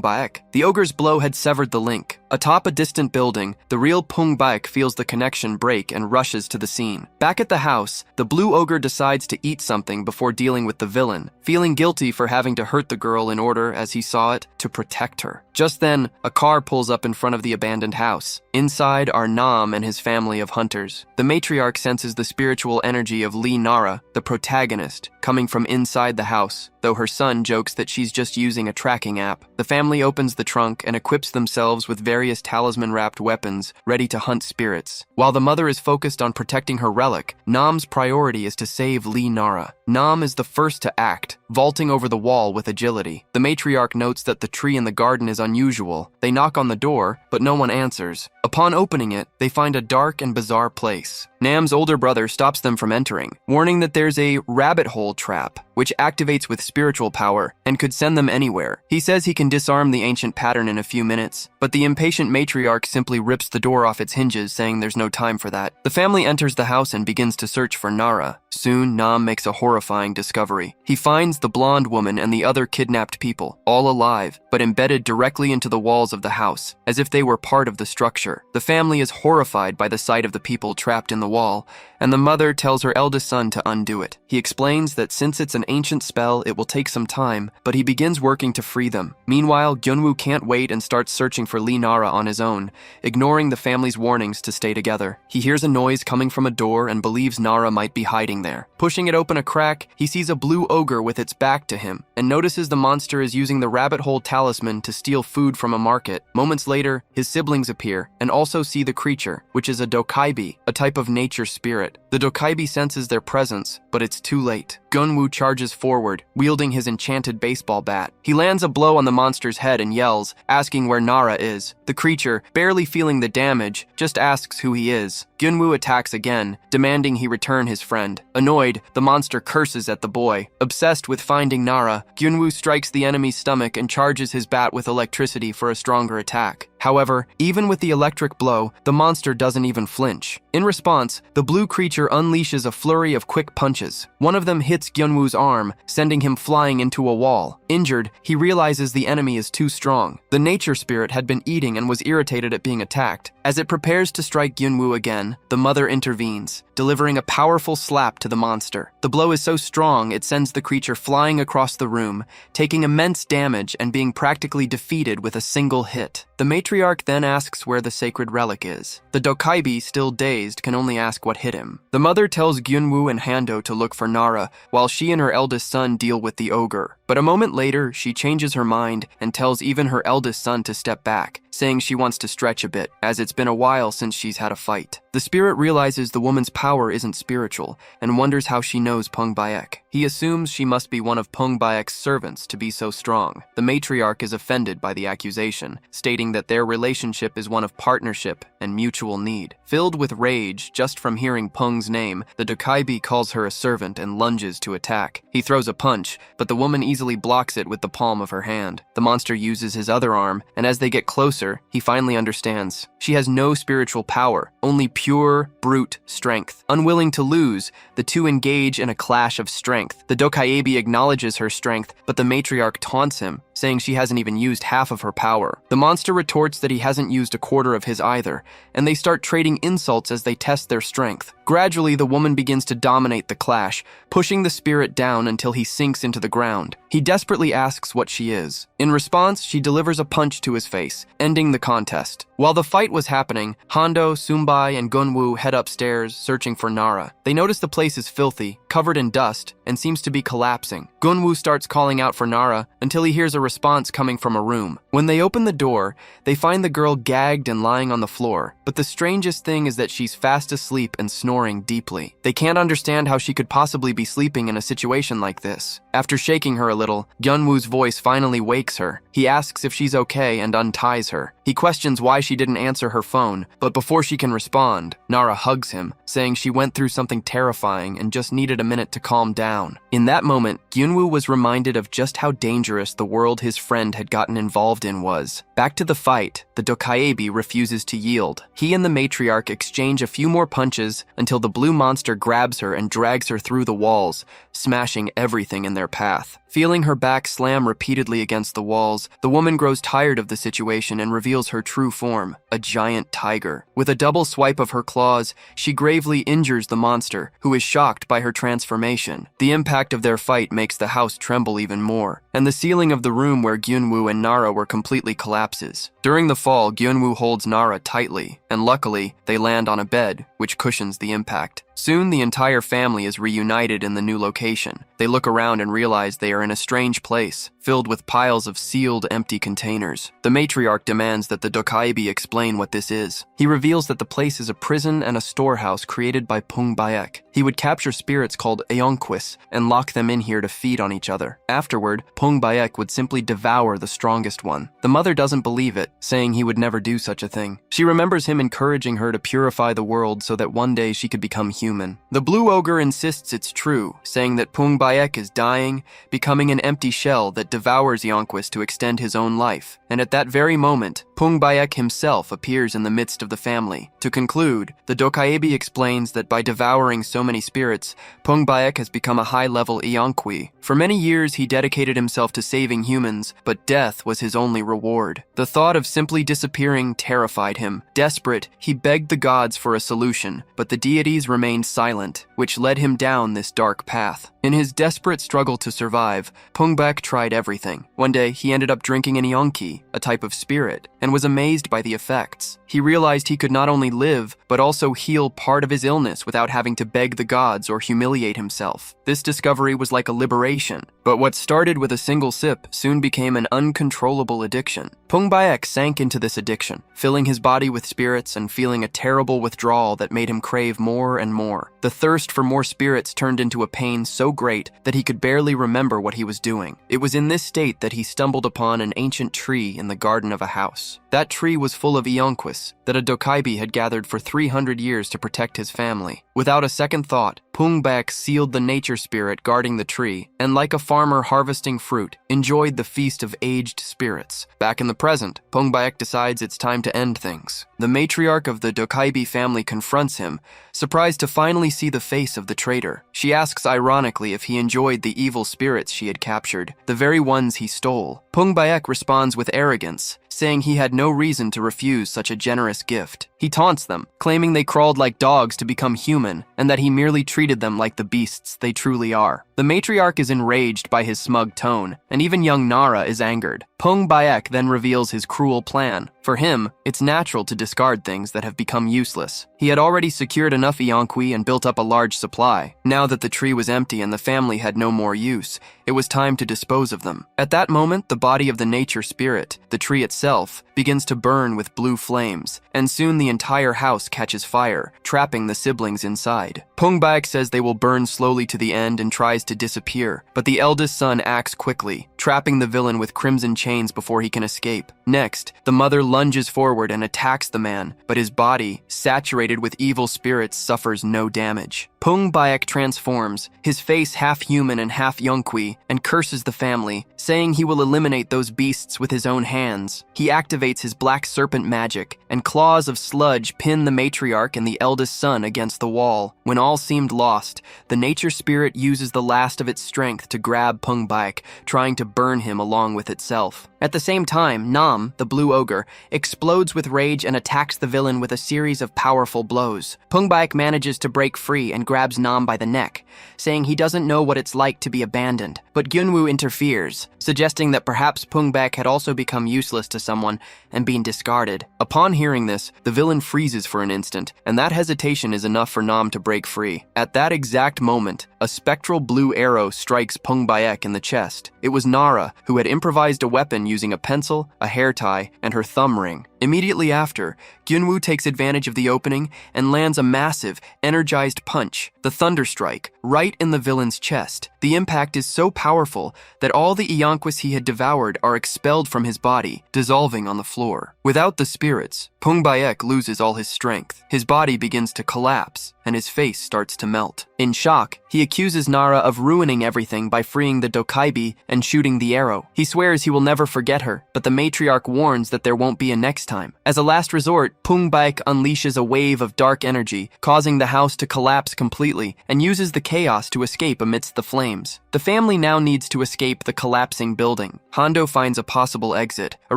Bayek. The ogre's blow had severed the link. Atop a distant building, the real Pong Bayek feels the connection break and rushes to the scene. Back at the house, the blue ogre decides to eat something before dealing with the villain, feeling guilty for having to hurt the girl in order, as he saw it, to protect her. Just then, a car pulls up in front of the abandoned house. Inside are Nam and his family of hunters. The matriarch senses the spiritual energy of Nara, the protagonist, coming from inside the house, though her son jokes that she's just using a tracking app. The family opens the trunk and equips themselves with various talisman-wrapped weapons, ready to hunt spirits. While the mother is focused on protecting her relic, Nam's priority is to save Nara. Nam is the first to act, vaulting over the wall with agility. The matriarch notes that the tree in the garden is unusual. They knock on the door, but no one answers. Upon opening it, they find a dark and bizarre place. Nam's older brother stops them from entering, warning that there's a rabbit hole trap, which activates with spiritual power and could send them anywhere. He says he can disarm the ancient pattern in a few minutes, but the impatient matriarch simply rips the door off its hinges, saying there's no time for that. The family enters the house and begins to search for Nara. Soon, Nam makes a horrifying discovery. He finds the blonde woman and the other kidnapped people, all alive, but embedded directly into the walls of the house, as if they were part of the structure. The family is horrified by the sight of the people trapped in the wall, and the mother tells her eldest son to undo it. He explains that since it's an ancient spell, it will take some time, but he begins working to free them. Meanwhile, Gyunwoo can't wait and starts searching for Nara on his own, ignoring the family's warnings to stay together. He hears a noise coming from a door and believes Nara might be hiding there. Pushing it open a crack, he sees a blue ogre with its back to him, and notices the monster is using the rabbit hole talisman to steal food from a market. Moments later, his siblings appear, and also see the creature, which is a dokaibi, a type of nature spirit. The dokaibi senses their presence, but it's too late. Gyunwoo charges forward, wielding his enchanted baseball bat. He lands a blow on the monster's head and yells, asking where Nara is. The creature, barely feeling the damage, just asks who he is. Gyunwoo attacks again, demanding he return his friend. Annoyed, the monster curses at the boy. Obsessed with finding Nara, Gyunwoo strikes the enemy's stomach and charges his bat with electricity for a stronger attack. However, even with the electric blow, the monster doesn't even flinch. In response, the blue creature unleashes a flurry of quick punches. One of them hits Gyunwoo's arm, sending him flying into a wall. Injured, he realizes the enemy is too strong. The nature spirit had been eating and was irritated at being attacked. As it prepares to strike Gyunwoo again, the mother intervenes, delivering a powerful slap to the monster. The blow is so strong it sends the creature flying across the room, taking immense damage and being practically defeated with a single hit. The Matriarch then asks where the sacred relic is. The Dokaibi, still dazed, can only ask what hit him. The mother tells Gyunwoo and Hondo to look for Nara, while she and her eldest son deal with the ogre. But a moment later, she changes her mind and tells even her eldest son to step back, saying she wants to stretch a bit, as it's been a while since she's had a fight. The spirit realizes the woman's power isn't spiritual, and wonders how she knows Pong Bayek. He assumes she must be one of Pong Bayek's servants to be so strong. The matriarch is offended by the accusation, stating that their relationship is one of partnership and mutual need. Filled with rage just from hearing Peng's name, the Dokaibi calls her a servant and lunges to attack. He throws a punch, but the woman easily blocks it with the palm of her hand. The monster uses his other arm, and as they get closer, he finally understands. She has no spiritual power, only pure, brute strength. Unwilling to lose, the two engage in a clash of strength. The Dokaibi acknowledges her strength, but the matriarch taunts him, saying she hasn't even used half of her power. The monster retorts that he hasn't used a quarter of his either, and they start trading insults as they test their strength. Gradually, the woman begins to dominate the clash, pushing the spirit down until he sinks into the ground. He desperately asks what she is. In response, she delivers a punch to his face, ending the contest. While the fight was happening, Hondo, Sumbai, and Gunwoo head upstairs, searching for Nara. They notice the place is filthy, covered in dust, and seems to be collapsing. Gunwoo starts calling out for Nara until he hears a response coming from a room. When they open the door, they find the girl gagged and lying on the floor, but the strangest thing is that she's fast asleep and snoring deeply. They can't understand how she could possibly be sleeping in a situation like this. After shaking her a little, Gunwoo's voice finally wakes her. He asks if she's okay and unties her. He questions why she didn't answer her phone, but before she can respond, Nara hugs him, saying she went through something terrifying and just needed a minute to calm down. In that moment, Gunwoo was reminded of just how dangerous the world his friend had gotten involved in was. Back to the fight, the Dokaibi refuses to yield. He and the matriarch exchange a few more punches until the blue monster grabs her and drags her through the walls, smashing everything in their path. Feeling her back slam repeatedly against the walls, the woman grows tired of the situation and reveals her true form, a giant tiger. With a double swipe of her claws, she gravely injures the monster, who is shocked by her transformation. The impact of their fight makes the house tremble even more, and the ceiling of the room where Gunwoo and Nara were completely collapses. During the fall, Gunwoo holds Nara tightly, and luckily, they land on a bed, which cushions the impact. Soon, the entire family is reunited in the new location. They look around and realize they are in a strange place, filled with piles of sealed, empty containers. The matriarch demands that the Dokaibi explain what this is. He reveals that the place is a prison and a storehouse created by Pong Bayek. He would capture spirits called Aonquis and lock them in here to feed on each other. Afterward, Pong Bayek would simply devour the strongest one. The mother doesn't believe it, saying he would never do such a thing. She remembers him encouraging her to purify the world so that one day she could become human. The blue ogre insists it's true, saying that Pong Bayek is dying, becoming an empty shell that devours Aonquis to extend his own life. And at that very moment, Pong Bayek himself appears in the midst of the family. To conclude, the Dokaibi explains that by devouring so many spirits, Pong Bayek has become a high-level Aonqui. For many years, he dedicated himself to saving humans, but death was his only reward. The thought of simply disappearing terrified him. Desperate, he begged the gods for a solution, but the deities remained silent, which led him down this dark path. In his desperate struggle to survive, Pong Bayek tried everything. One day, he ended up drinking an Anqui, a type of spirit, and was amazed by the effects. He realized he could not only live, but also heal part of his illness without having to beg the gods or humiliate himself. This discovery was like a liberation, but what started with a single sip soon became an uncontrollable addiction. Pong Bayek sank into this addiction, filling his body with spirits and feeling a terrible withdrawal that made him crave more and more. The thirst for more spirits turned into a pain so great that he could barely remember what he was doing. It was in this state that he stumbled upon an ancient tree in the garden of a house. That tree was full of Ionquis that a Dokaibi had gathered for 300 years to protect his family. Without a second thought, Pong Bayek sealed the nature spirit guarding the tree, and like a farmer harvesting fruit, enjoyed the feast of aged spirits. Back in the present, Pong Bayek decides it's time to end things. The matriarch of the Dokaibi family confronts him, surprised to finally see the face of the traitor. She asks ironically if he enjoyed the evil spirits she had captured, the very ones he stole. Pong Bayek responds with arrogance, saying he had no reason to refuse such a generous gift. He taunts them, claiming they crawled like dogs to become human, and that he merely treated them like the beasts they truly are. The matriarch is enraged by his smug tone, and even young Nara is angered. Pong Bayek then reveals his cruel plan. For him, it's natural to discard things that have become useless. He had already secured enough Ianqui and built up a large supply. Now that the tree was empty and the family had no more use, it was time to dispose of them. At that moment, the body of the nature spirit, the tree itself, begins to burn with blue flames, and soon the entire house catches fire, trapping the siblings inside. Pong Bayek says they will burn slowly to the end and tries to disappear, but the eldest son acts quickly, trapping the villain with crimson chains before he can escape. Next, the mother lunges forward and attacks the man, but his body, saturated with evil spirits, suffers no damage. Pong Bayek transforms, his face half human and half Yonqui, and curses the family, saying he will eliminate those beasts with his own hands. He activates his black serpent magic, and claws of sludge pin the matriarch and the eldest son against the wall. When all seemed lost, the nature spirit uses the last of its strength to grab Pong Bayek, trying to burn him along with itself. At the same time, Nam, the blue ogre, explodes with rage and attacks the villain with a series of powerful blows. Pong Bayek manages to break free and grabs Nam by the neck, saying he doesn't know what it's like to be abandoned. But Gyunwoo interferes, suggesting that perhaps Pong Bayek had also become useless to someone and been discarded. Upon hearing this, the villain freezes for an instant, and that hesitation is enough for Nam to break free. At that exact moment, a spectral blue arrow strikes Pong Bayek in the chest. It was Nara, who had improvised a weapon using a pencil, a hair tie, and her thumb ring. Immediately after, Gyunwoo takes advantage of the opening and lands a massive, energized punch, the Thunder Strike, right in the villain's chest. The impact is so powerful that all the Ianquis he had devoured are expelled from his body, dissolving on the floor. Without the spirits, Pong Bayek loses all his strength. His body begins to collapse, and his face starts to melt. In shock, he accuses Nara of ruining everything by freeing the Dokaibi and shooting the arrow. He swears he will never forget her, but the matriarch warns that there won't be a next time. As a last resort, Pong Bayek unleashes a wave of dark energy, causing the house to collapse completely, and uses the chaos to escape amidst the flames. The family now needs to escape the collapsing building. Hondo finds a possible exit, a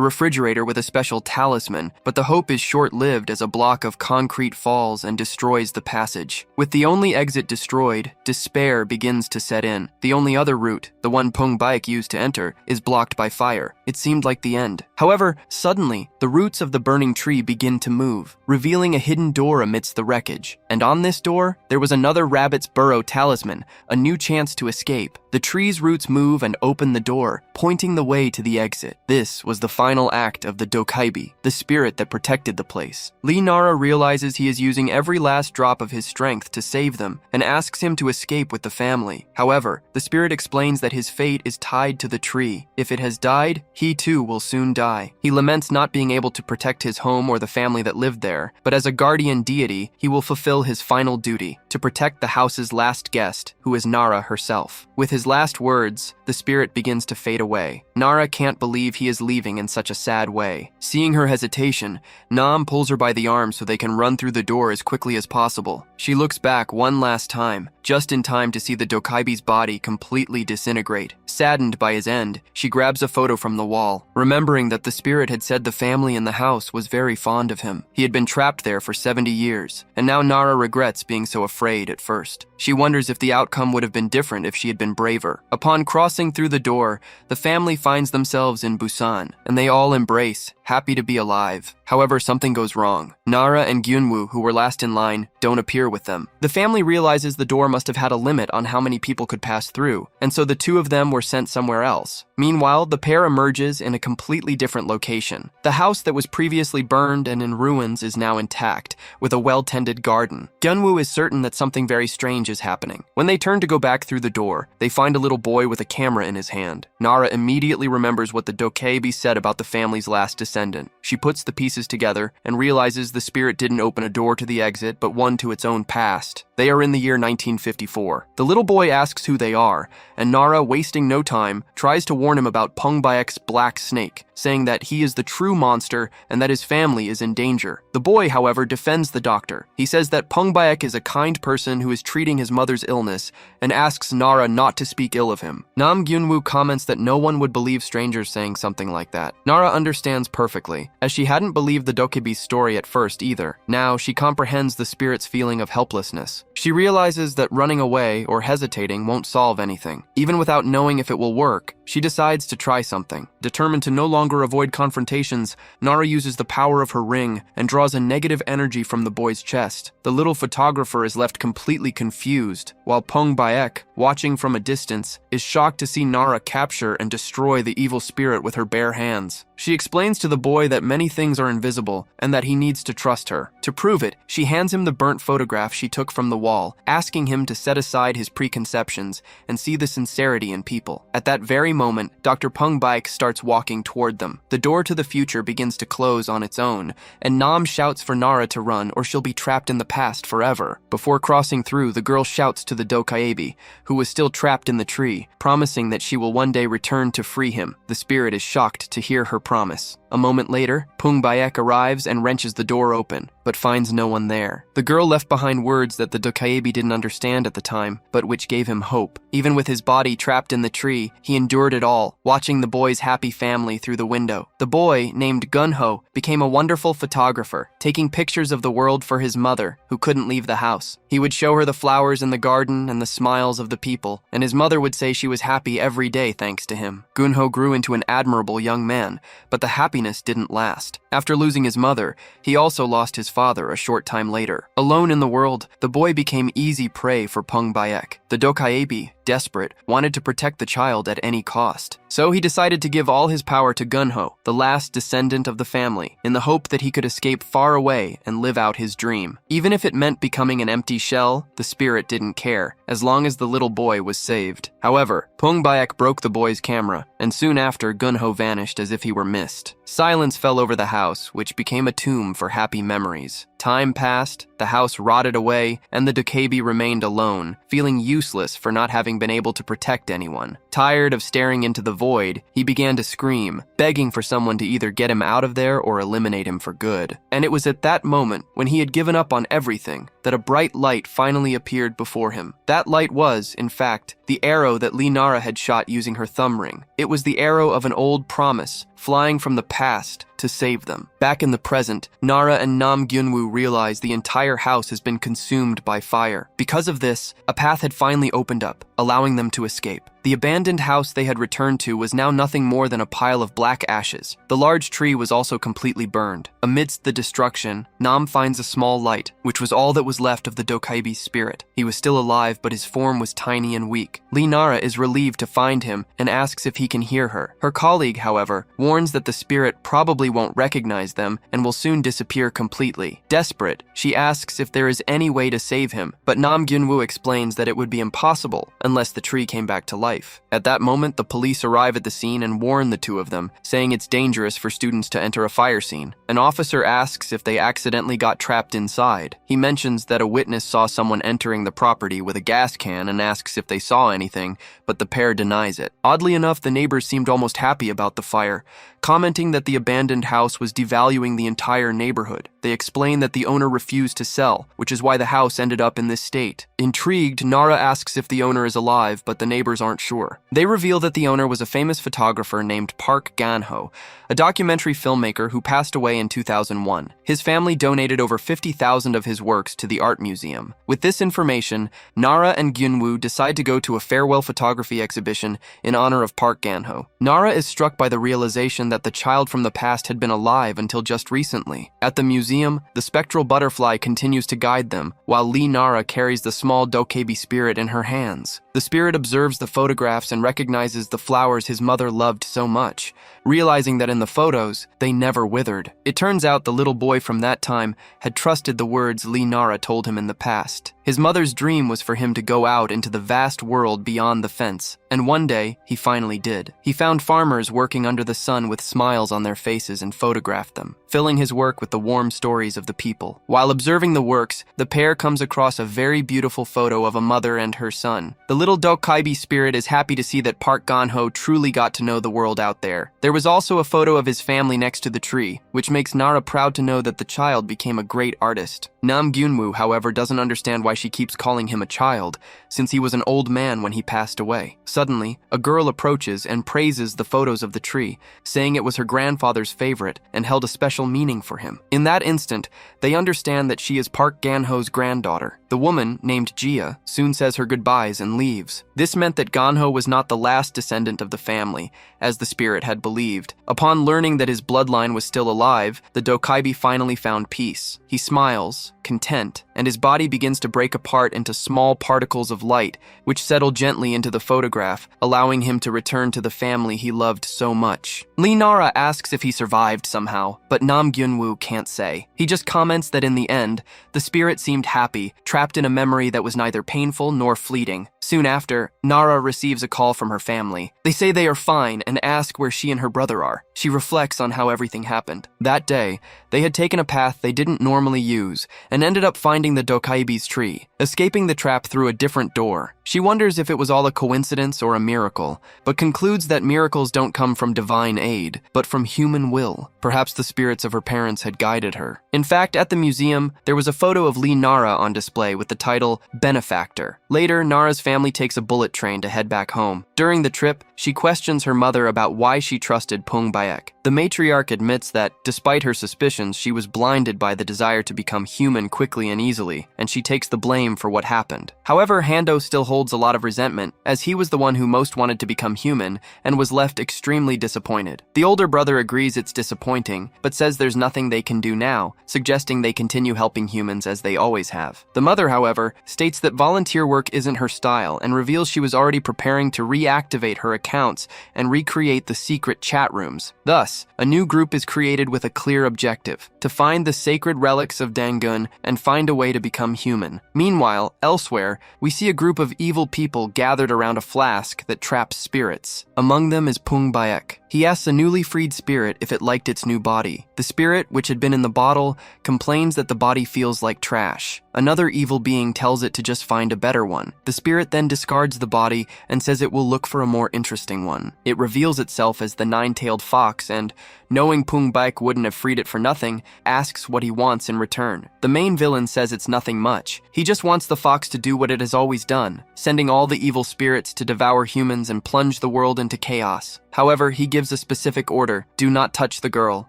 refrigerator with a special talisman, but the hope is short-lived as a block of concrete falls and destroys the passage. With the only exit destroyed, despair begins to set in. The only other route, the one Pong Bayek used to enter, is blocked by fire. It seemed like the end. However, suddenly, the roots of the burning tree begin to move, revealing a hidden door amidst the wreckage. And on this door, there was another rabbit's burrow talisman, a new chance to escape. The tree's roots move and open the door, pointing the way to the exit. This was the final act of the Dokaibi, the spirit that protected the place. Nara realizes he is using every last drop of his strength to save them, and asks him to escape with the family. However, the spirit explains that his fate is tied to the tree. If it has died, he too will soon die. He laments not being able to protect his home or the family that lived there, but as a guardian deity, he will fulfill his final duty, to protect the house's last guest, who is Nara herself. With his last words, the spirit begins to fade away. Nara can't believe he is leaving in such a sad way. Seeing her hesitation, Nam pulls her by the arm so they can run through the door as quickly as possible. She looks back one last time, just in time to see the Dokaibi's body completely disintegrate. Saddened by his end, she grabs a photo from the wall, remembering that the spirit had said the family in the house was very fond of him. He had been trapped there for 70 years, and now Nara regrets being so afraid at first. She wonders if the outcome would have been different if she had been braver. Upon crossing through the door, the family finds themselves in Busan, and they all embrace, happy to be alive. However, something goes wrong. Nara and Gyunwoo, who were last in line, don't appear with them. The family realizes the door must have had a limit on how many people could pass through, and so the two of them were sent somewhere else. Meanwhile, the pair emerges in a completely different location. The house that was previously burned and in ruins is now intact, with a well-tended garden. Gyunwoo is certain that something very strange is happening. When they turn to go back through the door, they find a little boy with a camera in his hand. Nara immediately remembers what the dokebi said about the family's last descendant. She puts the pieces together and realizes the spirit didn't open a door to the exit, but one to its own past. They are in the year 1954. The little boy asks who they are, and Nara, wasting no time, tries to warn him about Pong Bayek's black snake, saying that he is the true monster and that his family is in danger. The boy, however, defends the doctor. He says that Pong Bayek is a kind person who is treating his mother's illness and asks Nara not to speak ill of him. Nam Gyunwoo comments that no one would believe strangers saying something like that. Nara understands perfectly, as she hadn't believed the dokebi's story at first either. Now, she comprehends the spirit's feeling of helplessness. She realizes that running away or hesitating won't solve anything. Even without knowing if it will work, she decides to try something. Determined to no longer avoid confrontations, Nara uses the power of her ring and draws a negative energy from the boy's chest. The little photographer is left completely confused, while Pong Bayek, watching from a distance, is shocked to see Nara capture and destroy the evil spirit with her bare hands. She explains to the boy that many things are invisible and that he needs to trust her. To prove it, she hands him the burnt photograph she took from the wall, asking him to set aside his preconceptions and see the sincerity in people. At that very moment, Dr. Pong Bayek starts walking toward them. The door to the future begins to close on its own, and Nam shouts for Nara to run or she'll be trapped in the past forever. Before crossing through, the girl shouts to the dokebi, who was still trapped in the tree, promising that she will one day return to free him. The spirit is shocked to hear her promise. A moment later, Pong Bayek arrives and wrenches the door open, but finds no one there. The girl left behind words that the dokebi didn't understand at the time, but which gave him hope. Even with his body trapped in the tree, he endured it all, watching the boy's happy family through the window. The boy, named Gunho, became a wonderful photographer, taking pictures of the world for his mother, who couldn't leave the house. He would show her the flowers in the garden and the smiles of the people, and his mother would say she was happy every day thanks to him. Gunho grew into an admirable young man, but the happiness didn't last. After losing his mother, he also lost his father a short time later. Alone in the world, the boy became easy prey for Pong Bayek. The dokebi, desperate, wanted to protect the child at any cost. So he decided to give all his power to Gunho, the last descendant of the family, in the hope that he could escape far away and live out his dream. Even if it meant becoming an empty shell, the spirit didn't care, as long as the little boy was saved. However, Pong Bayek broke the boy's camera, and soon after, Gunho vanished as if he were mist. Silence fell over the house, which became a tomb for happy memories. Time passed, the house rotted away, and the dokebi remained alone, feeling useless for not having been able to protect anyone. Tired of staring into the void, he began to scream, begging for someone to either get him out of there or eliminate him for good. And it was at that moment, when he had given up on everything, that a bright light finally appeared before him. That light was, in fact, the arrow that Nara had shot using her thumb ring. It was the arrow of an old promise, flying from the past to save them. Back in the present, Nara and Nam Gyunwoo realize the entire house has been consumed by fire. Because of this, a path had finally opened up, allowing them to escape. The abandoned house they had returned to was now nothing more than a pile of black ashes. The large tree was also completely burned. Amidst the destruction, Nam finds a small light, which was all that was left of the dokebi's spirit. He was still alive, but his form was tiny and weak. Nara is relieved to find him and asks if he can hear her. Her colleague, however, warns that the spirit probably won't recognize them and will soon disappear completely. Desperate, she asks if there is any way to save him, but Nam Gyunwoo explains that it would be impossible unless the tree came back to life. At that moment, the police arrive at the scene and warn the two of them, saying it's dangerous for students to enter a fire scene. An officer asks if they accidentally got trapped inside. He mentions that a witness saw someone entering the property with a gas can and asks if they saw anything, but the pair denies it. Oddly enough, the neighbors seemed almost happy about the fire, commenting that the abandoned house was devaluing the entire neighborhood. They explain that the owner refused to sell, which is why the house ended up in this state. Intrigued, Nara asks if the owner is alive, but the neighbors aren't sure. They reveal that the owner was a famous photographer named Park Ganho, a documentary filmmaker who passed away in 2001. His family donated over 50,000 of his works to the art museum. With this information, Nara and Gyunwoo decide to go to a farewell photography exhibition in honor of Park Ganho. Nara is struck by the realization understand that the child from the past had been alive until just recently. At the museum, the spectral butterfly continues to guide them, while Nara carries the small dokebi spirit in her hands. The spirit observes the photographs and recognizes the flowers his mother loved so much, realizing that in the photos, they never withered. It turns out the little boy from that time had trusted the words Nara told him in the past. His mother's dream was for him to go out into the vast world beyond the fence, and one day, he finally did. He found farmers working under the sun with smiles on their faces and photographed them, filling his work with the warm stories of the people. While observing the works, the pair comes across a very beautiful photo of a mother and her son. The little dokebi spirit is happy to see that Park Ganho truly got to know the world out there. There was also a photo of his family next to the tree, which makes Nara proud to know that the child became a great artist. Nam Gyunwoo, however, doesn't understand why she keeps calling him a child, since he was an old man when he passed away. Suddenly, a girl approaches and praises the photos of the tree, saying it was her grandfather's favorite and held a special meaning for him. In that instant, they understand that she is Park Ganho's granddaughter. The woman, named Jia, soon says her goodbyes and leaves. This meant that Ganho was not the last descendant of the family, as the spirit had believed. Upon learning that his bloodline was still alive, the dokebi finally found peace. He smiles, content, and his body begins to break apart into small particles of light, which settle gently into the photograph, allowing him to return to the family he loved so much. Nara asks if he survived somehow, but Nam Gyunwoo can't say. He just comments that in the end, the spirit seemed happy, trapped in a memory that was neither painful nor fleeting. Soon after, Nara receives a call from her family. They say they are fine and ask where she and her brother are. She reflects on how everything happened. That day, they had taken a path they didn't normally use and ended up finding the dokebi's tree, escaping the trap through a different door. She wonders if it was all a coincidence or a miracle, but concludes that miracles don't come from divine aid, but from human will. Perhaps the spirits of her parents had guided her. In fact, at the museum, there was a photo of Nara on display with the title Benefactor. Later, Nara's family takes a bullet train to head back home. During the trip, she questions her mother about why she trusted Pong Bayek. The matriarch admits that, despite her suspicions, she was blinded by the desire to become human quickly and easily, and she takes the blame for what happened. However, Hondo still holds a lot of resentment, as he was the one who most wanted to become human and was left extremely disappointed. The older brother agrees it's disappointing, but says there's nothing they can do now, suggesting they continue helping humans as they always have. The mother, however, states that volunteer work isn't her style and reveals she was already preparing to reactivate her accounts and recreate the secret chat rooms. Thus, a new group is created with a clear objective: to find the sacred relics of Dangun and find a way to become human. Meanwhile, elsewhere, we see a group of evil people gathered around a flask that traps spirits. Among them is Pong Bayek. He asks a newly freed spirit if it liked its new body. The spirit, which had been in the bottle, complains that the body feels like trash. Another evil being tells it to just find a better one. The spirit then discards the body and says it will look for a more interesting one. It reveals itself as the nine-tailed fox and, knowing Pong Bayek wouldn't have freed it for nothing, asks what he wants in return. The main villain says it's nothing much. He just wants the fox to do what it has always done, sending all the evil spirits to devour humans and plunge the world into chaos. However, he gives a specific order: do not touch the girl,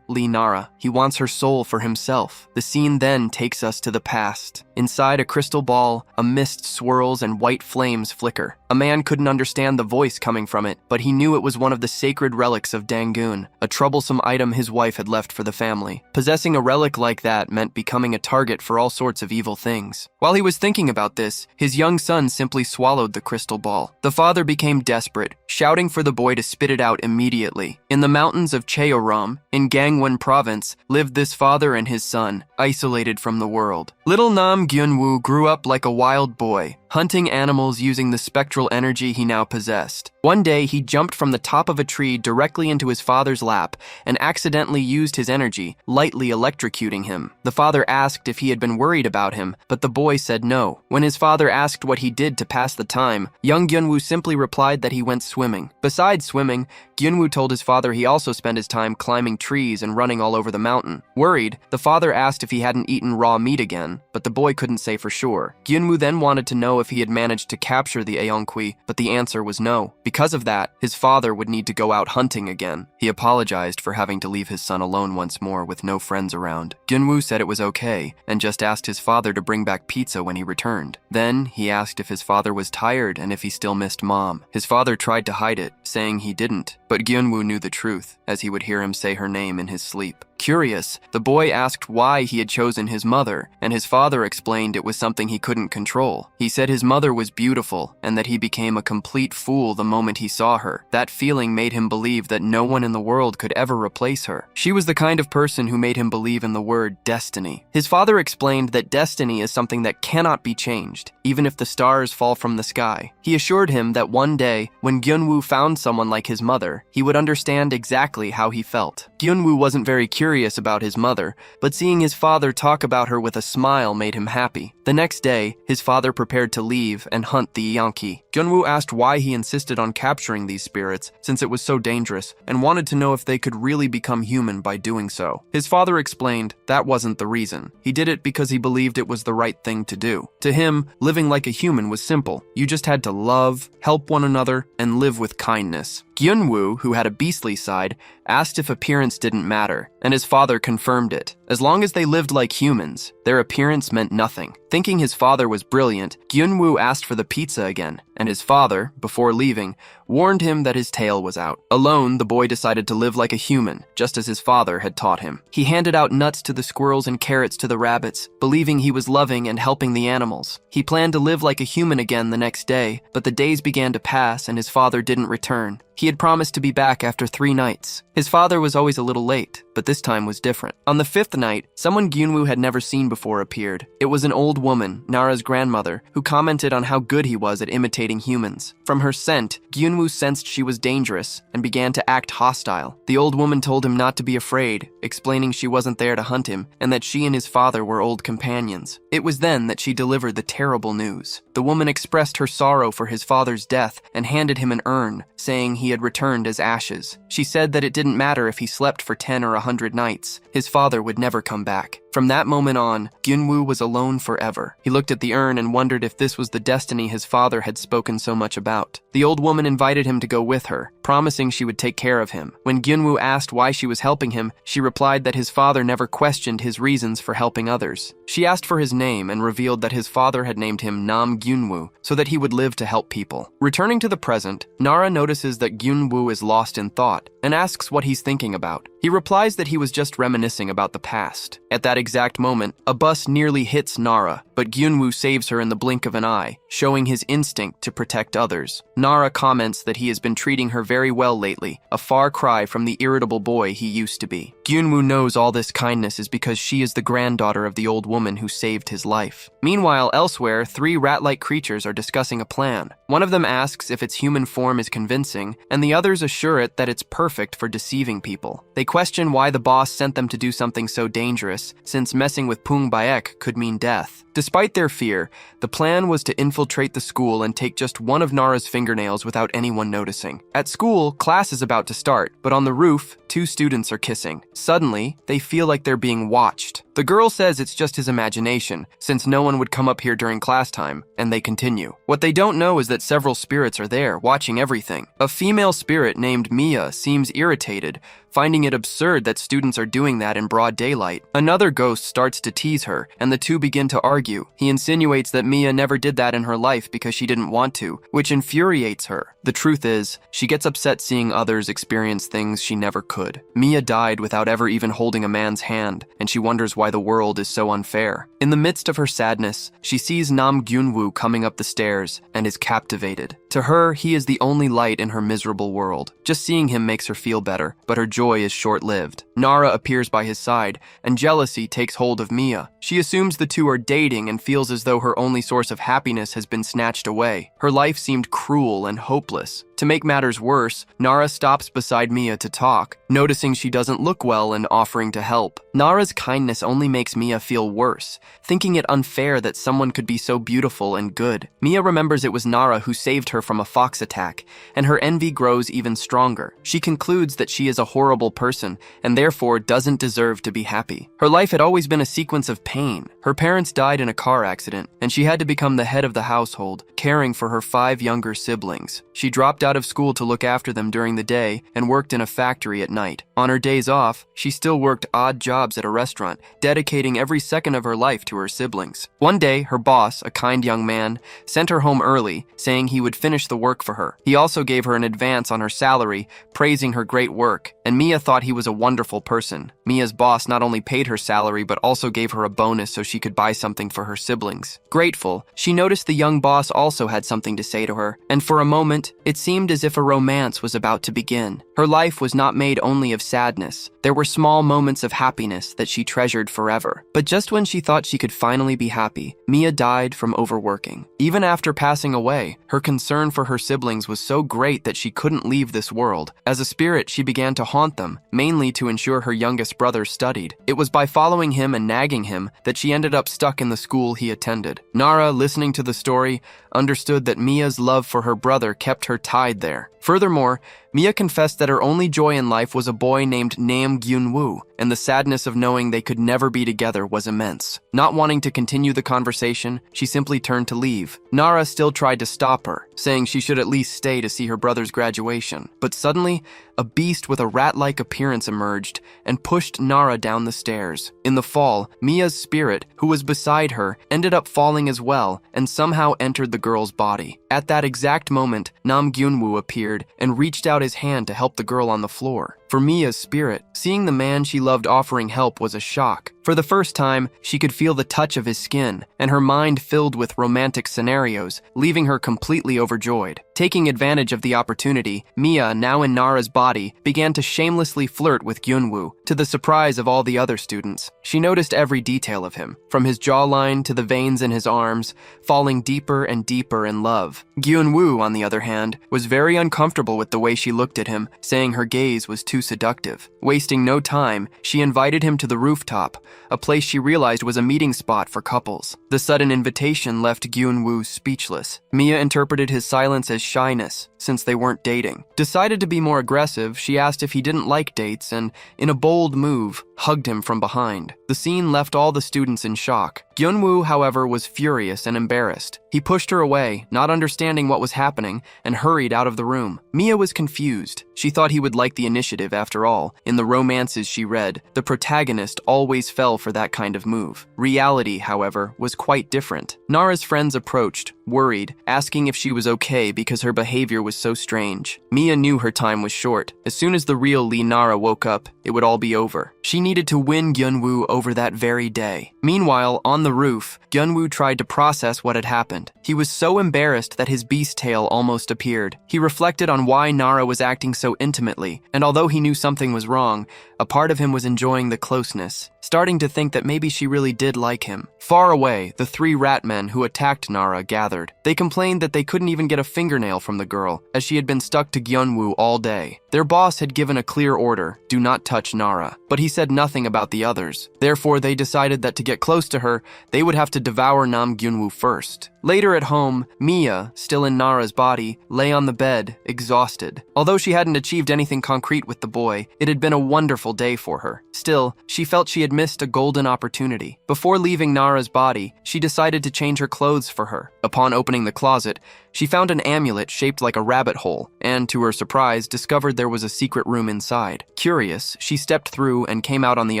Nara. He wants her soul for himself. The scene then takes us to the past. Inside a crystal ball, a mist swirls and white flames flicker. A man couldn't understand the voice coming from it, but he knew it was one of the sacred relics of Dangun, a troublesome item his wife had left for the family. Possessing a relic like that meant becoming a target for all sorts of evil things. While he was thinking about this, his young son simply swallowed the crystal ball. The father became desperate, shouting for the boy to spit it out immediately. In the mountains of Cheoram, in Gangwon province, lived this father and his son, isolated from the world. Little Nam Gyunwoo grew up like a wild boy, hunting animals using the spectral energy he now possessed. One day, he jumped from the top of a tree directly into his father's lap and accidentally used his energy, lightly electrocuting him. The father asked if he had been worried about him, but the boy said no. When his father asked what he did to pass the time, young Gyunwoo simply replied that he went swimming. Besides swimming, Gyunwoo told his father he also spent his time climbing trees and running all over the mountain. Worried, the father asked if he hadn't eaten raw meat again, but the boy couldn't say for sure. Gyunwoo then wanted to know if he had managed to capture the Anqui, but the answer was no. Because of that, his father would need to go out hunting again. He apologized for having to leave his son alone once more with no friends around. Gyunwoo said it was okay, and just asked his father to bring back pizza when he returned. Then, he asked if his father was tired and if he still missed mom. His father tried to hide it, saying he didn't. but Gyunwoo knew the truth, as he would hear him say her name in his sleep. Curious, the boy asked why he had chosen his mother, and his father explained it was something he couldn't control. He said his mother was beautiful, and that he became a complete fool the moment he saw her. That feeling made him believe that no one in the world could ever replace her. She was the kind of person who made him believe in the word destiny. His father explained that destiny is something that cannot be changed, even if the stars fall from the sky. He assured him that one day, when Gyunwoo found someone like his mother, he would understand exactly how he felt. Gyunwoo wasn't very curious about his mother, but seeing his father talk about her with a smile made him happy. The next day, his father prepared to leave and hunt the Anqui. Gyunwoo asked why he insisted on capturing these spirits, since it was so dangerous, and wanted to know if they could really become human by doing so. His father explained that wasn't the reason. He did it because he believed it was the right thing to do. To him, living like a human was simple. You just had to love, help one another, and live with kindness. Gyunwoo, who had a beastly side, asked if appearance didn't matter, and his father confirmed it. As long as they lived like humans, their appearance meant nothing. Thinking his father was brilliant, Gyunwoo asked for the pizza again, and his father, before leaving, warned him that his tail was out. Alone, the boy decided to live like a human, just as his father had taught him. He handed out nuts to the squirrels and carrots to the rabbits, believing he was loving and helping the animals. He planned to live like a human again the next day, but the days began to pass and his father didn't return. He had promised to be back after 3 nights. His father was always a little late, but this time was different. On the 5th night, someone Gyunwoo had never seen before appeared. It was an old woman, Nara's grandmother, who commented on how good he was at imitating humans. From her scent, Gyunwoo sensed she was dangerous and began to act hostile. The old woman told him not to be afraid, explaining she wasn't there to hunt him and that she and his father were old companions. It was then that she delivered the terrible news. The woman expressed her sorrow for his father's death and handed him an urn, saying he had returned as ashes. She said that it didn't matter if he slept for 10 or 100 nights. His father would never come back. From that moment on, Gyunwoo was alone forever. He looked at the urn and wondered if this was the destiny his father had spoken so much about. The old woman invited him to go with her, promising she would take care of him. When Gyunwoo asked why she was helping him, she replied that his father never questioned his reasons for helping others. She asked for his name and revealed that his father had named him Nam Gyunwoo so that he would live to help people. Returning to the present, Nara notices that Gyunwoo is lost in thought and asks what he's thinking about. He replies that he was just reminiscing about the past. At that exact moment, a bus nearly hits Nara, but Gyunwoo saves her in the blink of an eye, showing his instinct to protect others. Nara comments that he has been treating her very well lately, a far cry from the irritable boy he used to be. Gyunwoo knows all this kindness is because she is the granddaughter of the old woman who saved his life. Meanwhile, elsewhere, 3 rat-like creatures are discussing a plan. One of them asks if its human form is convincing, and the others assure it that it's perfect for deceiving people. They question why the boss sent them to do something so dangerous, since messing with Pong Bayek could mean death. Despite their fear, the plan was to infiltrate the school and take just one of Nara's fingernails without anyone noticing. At school, class is about to start, but on the roof, 2 students are kissing. Suddenly, they feel like they're being watched. The girl says it's just his imagination, since no one would come up here during class time, and they continue. What they don't know is that several spirits are there, watching everything. A female spirit named Mia seems irritated, finding it absurd that students are doing that in broad daylight. Another ghost starts to tease her, and the two begin to argue. He insinuates that Mia never did that in her life because she didn't want to, which infuriates her. The truth is, she gets upset seeing others experience things she never could. Mia died without ever even holding a man's hand, and she wonders why the world is so unfair. In the midst of her sadness, she sees Nam Gyunwoo coming up the stairs and is captivated. To her, he is the only light in her miserable world. Just seeing him makes her feel better, but her joy is short-lived. Nara appears by his side, and jealousy takes hold of Mia. She assumes the two are dating and feels as though her only source of happiness has been snatched away. Her life seemed cruel and hopeless. To make matters worse, Nara stops beside Mia to talk, noticing she doesn't look well and offering to help. Nara's kindness only makes Mia feel worse, thinking it unfair that someone could be so beautiful and good. Mia remembers it was Nara who saved her from a fox attack, and her envy grows even stronger. She concludes that she is a horrible horrible person and therefore doesn't deserve to be happy. Her life had always been a sequence of pain. Her parents died in a car accident, and she had to become the head of the household, caring for her 5 younger siblings. She dropped out of school to look after them during the day and worked in a factory at night. On her days off, she still worked odd jobs at a restaurant, dedicating every second of her life to her siblings. One day, her boss, a kind young man, sent her home early, saying he would finish the work for her. He also gave her an advance on her salary, praising her great work, and Mia thought he was a wonderful person. Mia's boss not only paid her salary, but also gave her a bonus so she could buy something for her siblings. Grateful, she noticed the young boss also had something to say to her, and for a moment, it seemed as if a romance was about to begin. Her life was not made only of sadness. There were small moments of happiness that she treasured forever. But just when she thought she could finally be happy, Mia died from overworking. Even after passing away, her concern for her siblings was so great that she couldn't leave this world. As a spirit, she began to haunt them, mainly to ensure her youngest brother studied. It was by following him and nagging him that she ended up stuck in the school he attended. Nara, listening to the story, understood that Mia's love for her brother kept her tied there. Furthermore, Mia confessed that her only joy in life was a boy named Nam Gyun-woo, and the sadness of knowing they could never be together was immense. Not wanting to continue the conversation, she simply turned to leave. Nara still tried to stop her, saying she should at least stay to see her brother's graduation. But suddenly, a beast with a rat-like appearance emerged and pushed Nara down the stairs. In the fall, Mia's spirit, who was beside her, ended up falling as well and somehow entered the girl's body. At that exact moment, Nam Gyun-woo appeared and reached out his hand to help the girl on the floor. For Mia's spirit, seeing the man she loved offering help was a shock. For the first time, she could feel the touch of his skin, and her mind filled with romantic scenarios, leaving her completely overjoyed. Taking advantage of the opportunity, Mia, now in Nara's body, began to shamelessly flirt with Gyun-woo, to the surprise of all the other students. She noticed every detail of him, from his jawline to the veins in his arms, falling deeper and deeper in love. Gyun-woo, on the other hand, was very uncomfortable with the way she looked at him, saying her gaze was too seductive. Wasting no time, she invited him to the rooftop, a place she realized was a meeting spot for couples. The sudden invitation left Gyun-woo speechless. Mia interpreted his silence as shyness, since they weren't dating. Decided to be more aggressive, she asked if he didn't like dates and, in a bold move, hugged him from behind. The scene left all the students in shock. Gyun-woo, however, was furious and embarrassed. He pushed her away, not understanding what was happening, and hurried out of the room. Mia was confused. She thought he would like the initiative after all. In the romances she read, the protagonist always fell for that kind of move. Reality, however, was quite different. Nara's friends approached, worried, asking if she was okay because her behavior was so strange. Mia knew her time was short. As soon as the real Lee Nara woke up, it would all be over. She needed to win Gyun-woo over that very day. Meanwhile, on the roof, Gyun-woo tried to process what had happened. He was so embarrassed that his beast tail almost appeared. He reflected on why Nara was acting so intimately, and although he knew something was wrong, a part of him was enjoying the closeness, starting to think that maybe she really did like him. Far away, the 3 rat men who attacked Nara gathered. They complained that they couldn't even get a fingernail from the girl, as she had been stuck to Gyun-woo all day. Their boss had given a clear order, do not touch Nara, but he said nothing about the others. Therefore, they decided that to get close to her, they would have to devour Nam Gyun-woo first. Later at home, Mia, still in Nara's body, lay on the bed, exhausted. Although she hadn't achieved anything concrete with the boy, it had been a wonderful day for her. Still, she felt she had missed a golden opportunity. Before leaving Nara's body, she decided to change her clothes for her. Upon opening the closet, she found an amulet shaped like a rabbit hole, and to her surprise, discovered there was a secret room inside. Curious, she stepped through and came out on the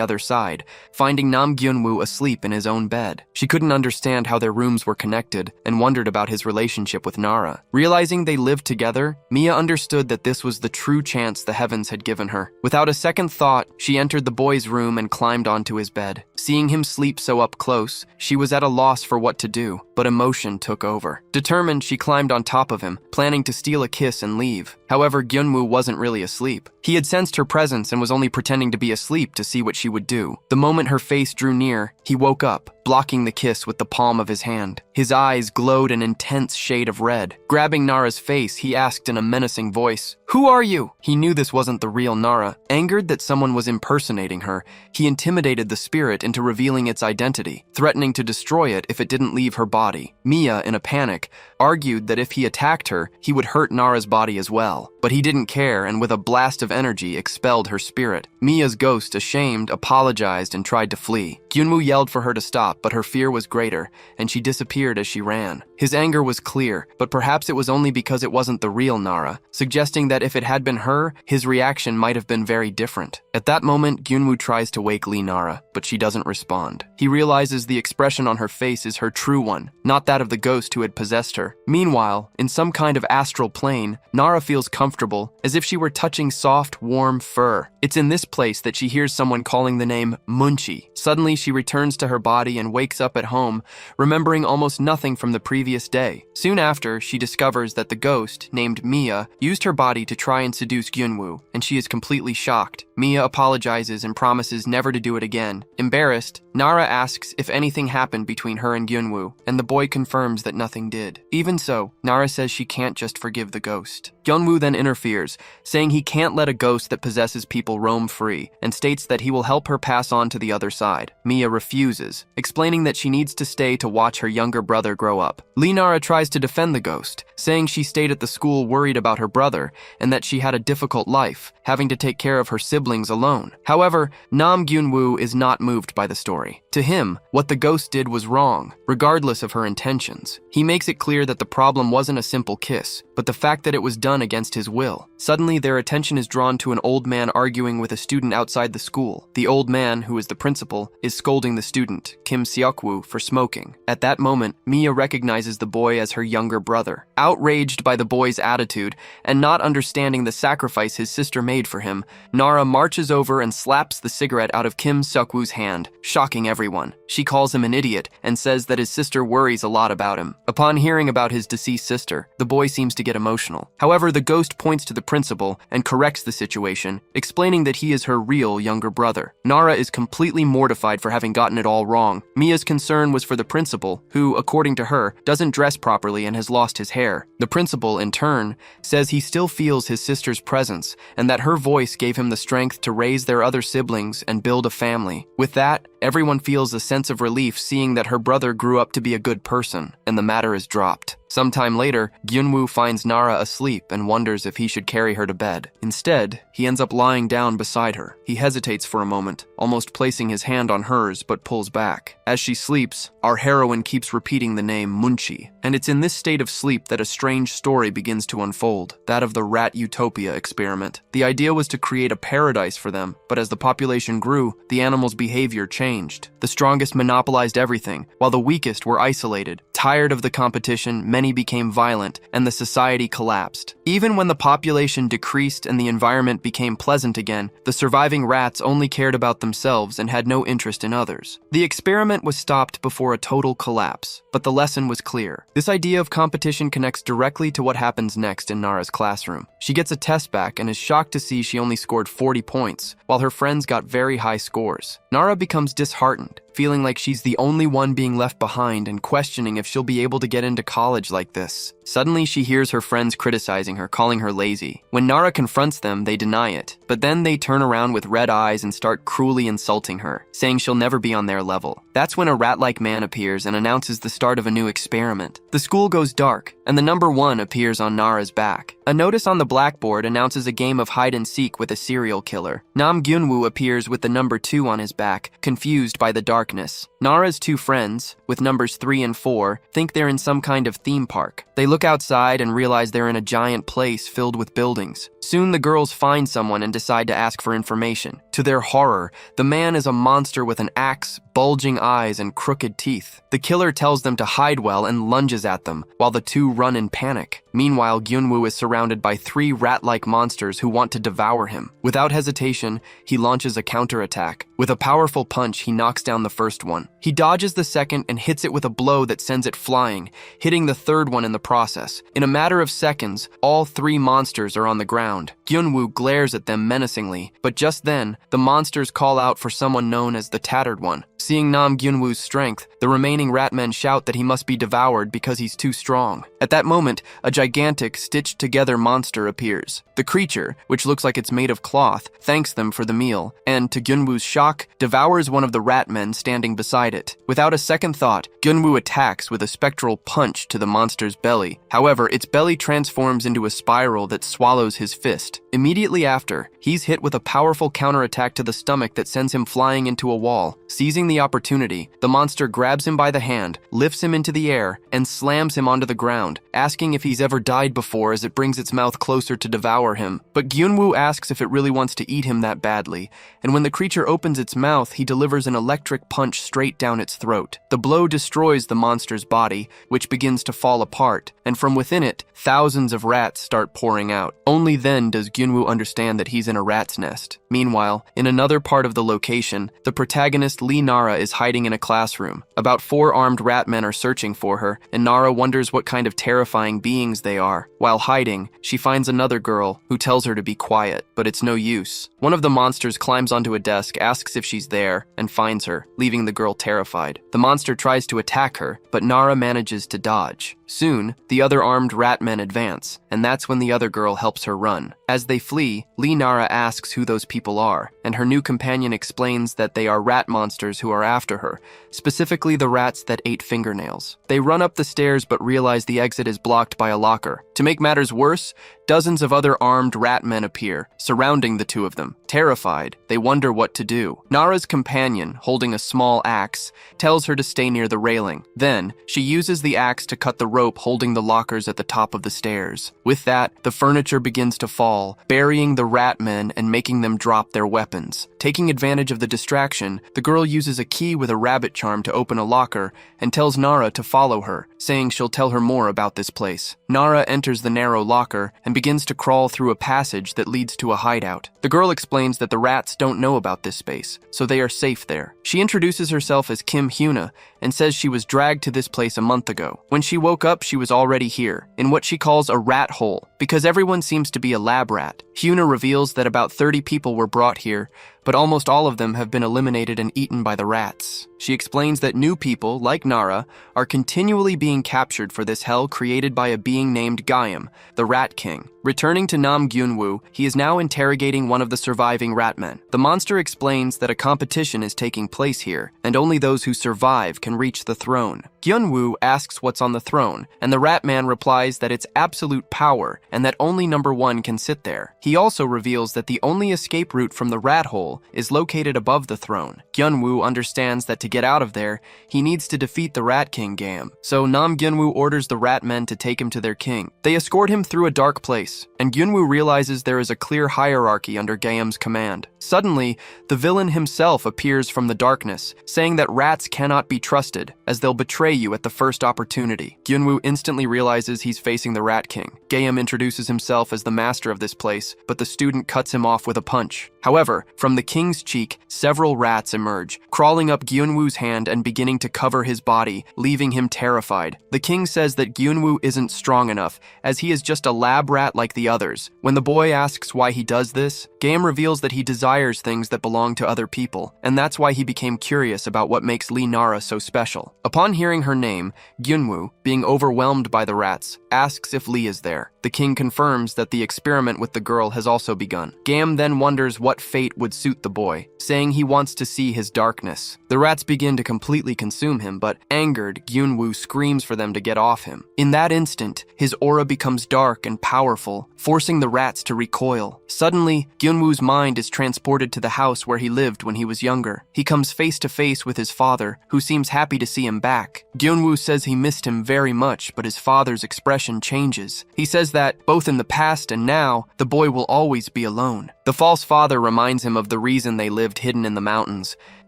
other side, finding Nam Gyun-woo asleep in his own bed. She couldn't understand how their rooms were connected, and wondered about his relationship with Nara. Realizing they lived together, Mia understood that this was the true chance the heavens had given her. Without a second thought, she entered the boy's room and climbed onto his bed. Seeing him sleep so up close, she was at a loss for what to do, but emotion took over. Determined, she climbed on top of him, planning to steal a kiss and leave. However, Gyun-woo wasn't really asleep. He had sensed her presence and was only pretending to be asleep to see what she would do. The moment her face drew near, he woke up, blocking the kiss with the palm of his hand. His eyes glowed an intense shade of red. Grabbing Nara's face, he asked in a menacing voice, "Who are you?" He knew this wasn't the real Nara. Angered that someone was impersonating her, he intimidated the spirit into revealing its identity, threatening to destroy it if it didn't leave her body. Mia, in a panic, argued that if he attacked her, he would hurt Nara's body as well. But he didn't care and with a blast of energy expelled her spirit. Mia's ghost, ashamed, apologized and tried to flee. Gyunwoo yelled for her to stop, but her fear was greater, and she disappeared as she ran. His anger was clear, but perhaps it was only because it wasn't the real Nara, suggesting that if it had been her, his reaction might have been very different. At that moment, Gyunwoo tries to wake Nara, but she doesn't respond. He realizes the expression on her face is her true one, not that of the ghost who had possessed her. Meanwhile, in some kind of astral plane, Nara feels comfortable, as if she were touching soft, warm fur. It's in this place that she hears someone calling the name Munchi. Suddenly, she returns to her body and wakes up at home, remembering almost nothing from the previous day. Soon after, she discovers that the ghost, named Mia, used her body to try and seduce Gyunwoo, and she is completely shocked. Mia apologizes and promises never to do it again. Embarrassed, Nara asks if anything happened between her and Gyunwoo, and the boy confirms that nothing did. Even so, Nara says she can't just forgive the ghost. Gyunwoo then interferes, saying he can't let a ghost that possesses people roam free, and states that he will help her pass on to the other side. Mia refuses, explaining that she needs to stay to watch her younger brother grow up. Nara tries to defend the ghost, saying she stayed at the school worried about her brother, and that she had a difficult life, having to take care of her siblings alone. However, Nam Gyunwoo is not moved by the story. To him, what the ghost did was wrong, regardless of her intentions. He makes it clear that the problem wasn't a simple kiss, but the fact that it was done against his will. Suddenly, their attention is drawn to an old man arguing with a student outside the school. The old man, who is the principal, is scolding the student, Kim Seok-woo, for smoking. At that moment, Mia recognizes the boy as her younger brother. Outraged by the boy's attitude, and not understanding the sacrifice his sister made for him, Nara marches over and slaps the cigarette out of Kim Seok-woo's hand, shocking everyone. She calls him an idiot and says that his sister worries a lot about him. Upon hearing about his deceased sister, the boy seems to get emotional. However, the ghost points to the principal and corrects the situation, explaining that he is her real younger brother. Nara is completely mortified for having gotten it all wrong. Mia's concern was for the principal, who, according to her, doesn't dress properly and has lost his hair. The principal, in turn, says he still feels his sister's presence and that her voice gave him the strength to raise their other siblings and build a family. With that, everyone feels a sense of relief seeing that her brother grew up to be a good person, and the matter is dropped. Sometime later, Gyunwoo finds Nara asleep and wonders if he should carry her to bed. Instead, he ends up lying down beside her. He hesitates for a moment, almost placing his hand on hers, but pulls back. As she sleeps, our heroine keeps repeating the name Munchi, and it's in this state of sleep that a strange story begins to unfold, that of the rat utopia experiment. The idea was to create a paradise for them, but as the population grew, the animals' behavior changed. The strongest monopolized everything, while the weakest were isolated. Tired of the competition, many became violent, and the society collapsed. Even when the population decreased and the environment became pleasant again, the surviving rats only cared about themselves and had no interest in others. The experiment was stopped before a total collapse, but the lesson was clear. This idea of competition connects directly to what happens next in Nara's classroom. She gets a test back and is shocked to see she only scored 40 points, while her friends got very high scores. Nara becomes disheartened, feeling like she's the only one being left behind and questioning if she'll be able to get into college like this. Suddenly, she hears her friends criticizing her, calling her lazy. When Nara confronts them, they deny it, but then they turn around with red eyes and start cruelly insulting her, saying she'll never be on their level. That's when a rat-like man appears and announces the start of a new experiment. The school goes dark, and the number 1 appears on Nara's back. A notice on the blackboard announces a game of hide-and-seek with a serial killer. Nam Gyunwoo appears with the number 2 on his back, confused by the darkness. Nara's 2 friends, with numbers 3 and 4, think they're in some kind of theme park. They look outside and realize they're in a giant place filled with buildings. Soon the girls find someone and decide to ask for information. To their horror, the man is a monster with an axe, bulging eyes, and crooked teeth. The killer tells them to hide well and lunges at them, while the 2 run in panic. Meanwhile, Gyunwoo is surrounded by 3 rat-like monsters who want to devour him. Without hesitation, he launches a counterattack. With a powerful punch, he knocks down the first one. He dodges the second and hits it with a blow that sends it flying, hitting the third one in the process. In a matter of seconds, all 3 monsters are on the ground. Gyunwoo glares at them menacingly, but just then, the monsters call out for someone known as the Tattered One. Seeing Nam Gyunwoo's strength, the remaining ratmen shout that he must be devoured because he's too strong. At that moment, a gigantic, stitched-together monster appears. The creature, which looks like it's made of cloth, thanks them for the meal, and, to Gyunwoo's shock, devours one of the ratmen standing beside it. Without a second thought, Gyunwoo attacks with a spectral punch to the monster's belly. belly. However, its belly transforms into a spiral that swallows his fist. Immediately after, he's hit with a powerful counterattack to the stomach that sends him flying into a wall. Seizing the opportunity, the monster grabs him by the hand, lifts him into the air, and slams him onto the ground, asking if he's ever died before as it brings its mouth closer to devour him. But Gyunwoo asks if it really wants to eat him that badly, and when the creature opens its mouth, he delivers an electric punch straight down its throat. The blow destroys the monster's body, which begins to fall apart, and from within it, thousands of rats start pouring out. Only then does Gyunwoo understand that he's in a rat's nest. Meanwhile, in another part of the location, the protagonist Nara is hiding in a classroom. About 4 armed rat men are searching for her, and Nara wonders what kind of terrifying beings they are. While hiding, she finds another girl who tells her to be quiet, but it's no use. One of the monsters climbs onto a desk, asks if she's there, and finds her, leaving the girl terrified. The monster tries to attack her, but Nara manages to dodge. Soon, the other armed rat men advance, and that's when the other girl helps her run. As they flee, Nara asks who those people are, and her new companion explains that they are rat monsters who are after her, specifically the rats that ate fingernails. They run up the stairs but realize the exit is blocked by a locker. To make matters worse, dozens of other armed rat men appear, surrounding the two of them. Terrified, they wonder what to do. Nara's companion, holding a small axe, tells her to stay near the railing. Then, she uses the axe to cut the rope holding the lockers at the top of the stairs. With that, the furniture begins to fall, burying the rat men and making them drop their weapons. Taking advantage of the distraction, the girl uses a key with a rabbit charm to open a locker and tells Nara to follow her, saying she'll tell her more about this place. Nara enters the narrow locker and begins to crawl through a passage that leads to a hideout. The girl explains that the rats don't know about this space, so they are safe there. She introduces herself as Kim Huna and says she was dragged to this place a month ago. When she woke up, she was already here, in what she calls a rat hole, because everyone seems to be a lab rat. Huna reveals that about 30 people were brought here, but almost all of them have been eliminated and eaten by the rats. She explains that new people, like Nara, are continually being captured for this hell created by a being named Gaiam, the Rat King. Returning to Nam Gyunwoo, he is now interrogating one of the surviving ratmen. The monster explains that a competition is taking place here, and only those who survive can reach the throne. Gyunwoo asks what's on the throne, and the Ratman replies that it's absolute power, and that only number 1 can sit there. He also reveals that the only escape route from the rat hole is located above the throne. Gyunwoo understands that to get out of there, he needs to defeat the Rat King Gaiam. So Nam Gyunwoo orders the Ratmen to take him to their king. They escort him through a dark place, and Gyunwoo realizes there is a clear hierarchy under Gaiam's command. Suddenly, the villain himself appears from the darkness, saying that rats cannot be trusted, as they'll betray you at the first opportunity. Gyunwoo instantly realizes he's facing the Rat King. Gaiam introduces himself as the master of this place, but the student cuts him off with a punch. However, from the king's cheek, several rats emerge, crawling up Gyunwoo's hand and beginning to cover his body, leaving him terrified. The king says that Gyunwoo isn't strong enough, as he is just a lab rat like the others. When the boy asks why he does this, Gaiam reveals that he desires things that belong to other people, and that's why he became curious about what makes Nara so special. Upon hearing her name, Gyunwoo, being overwhelmed by the rats, asks if Lee is there. The king confirms that the experiment with the girl has also begun. Gaiam then wonders what fate would suit the boy, saying he wants to see his darkness. The rats begin to completely consume him, but angered, Gyunwoo screams for them to get off him. In that instant, his aura becomes dark and powerful, forcing the rats to recoil. Suddenly, Gyunwoo's mind is transported to the house where he lived when he was younger. He comes face to face with his father, who seems happy to see him back. Gyunwoo says he missed him very much, but his father's expression changes. He says that, both in the past and now, the boy will always be alone. The false father reminds him of the reason they lived hidden in the mountains,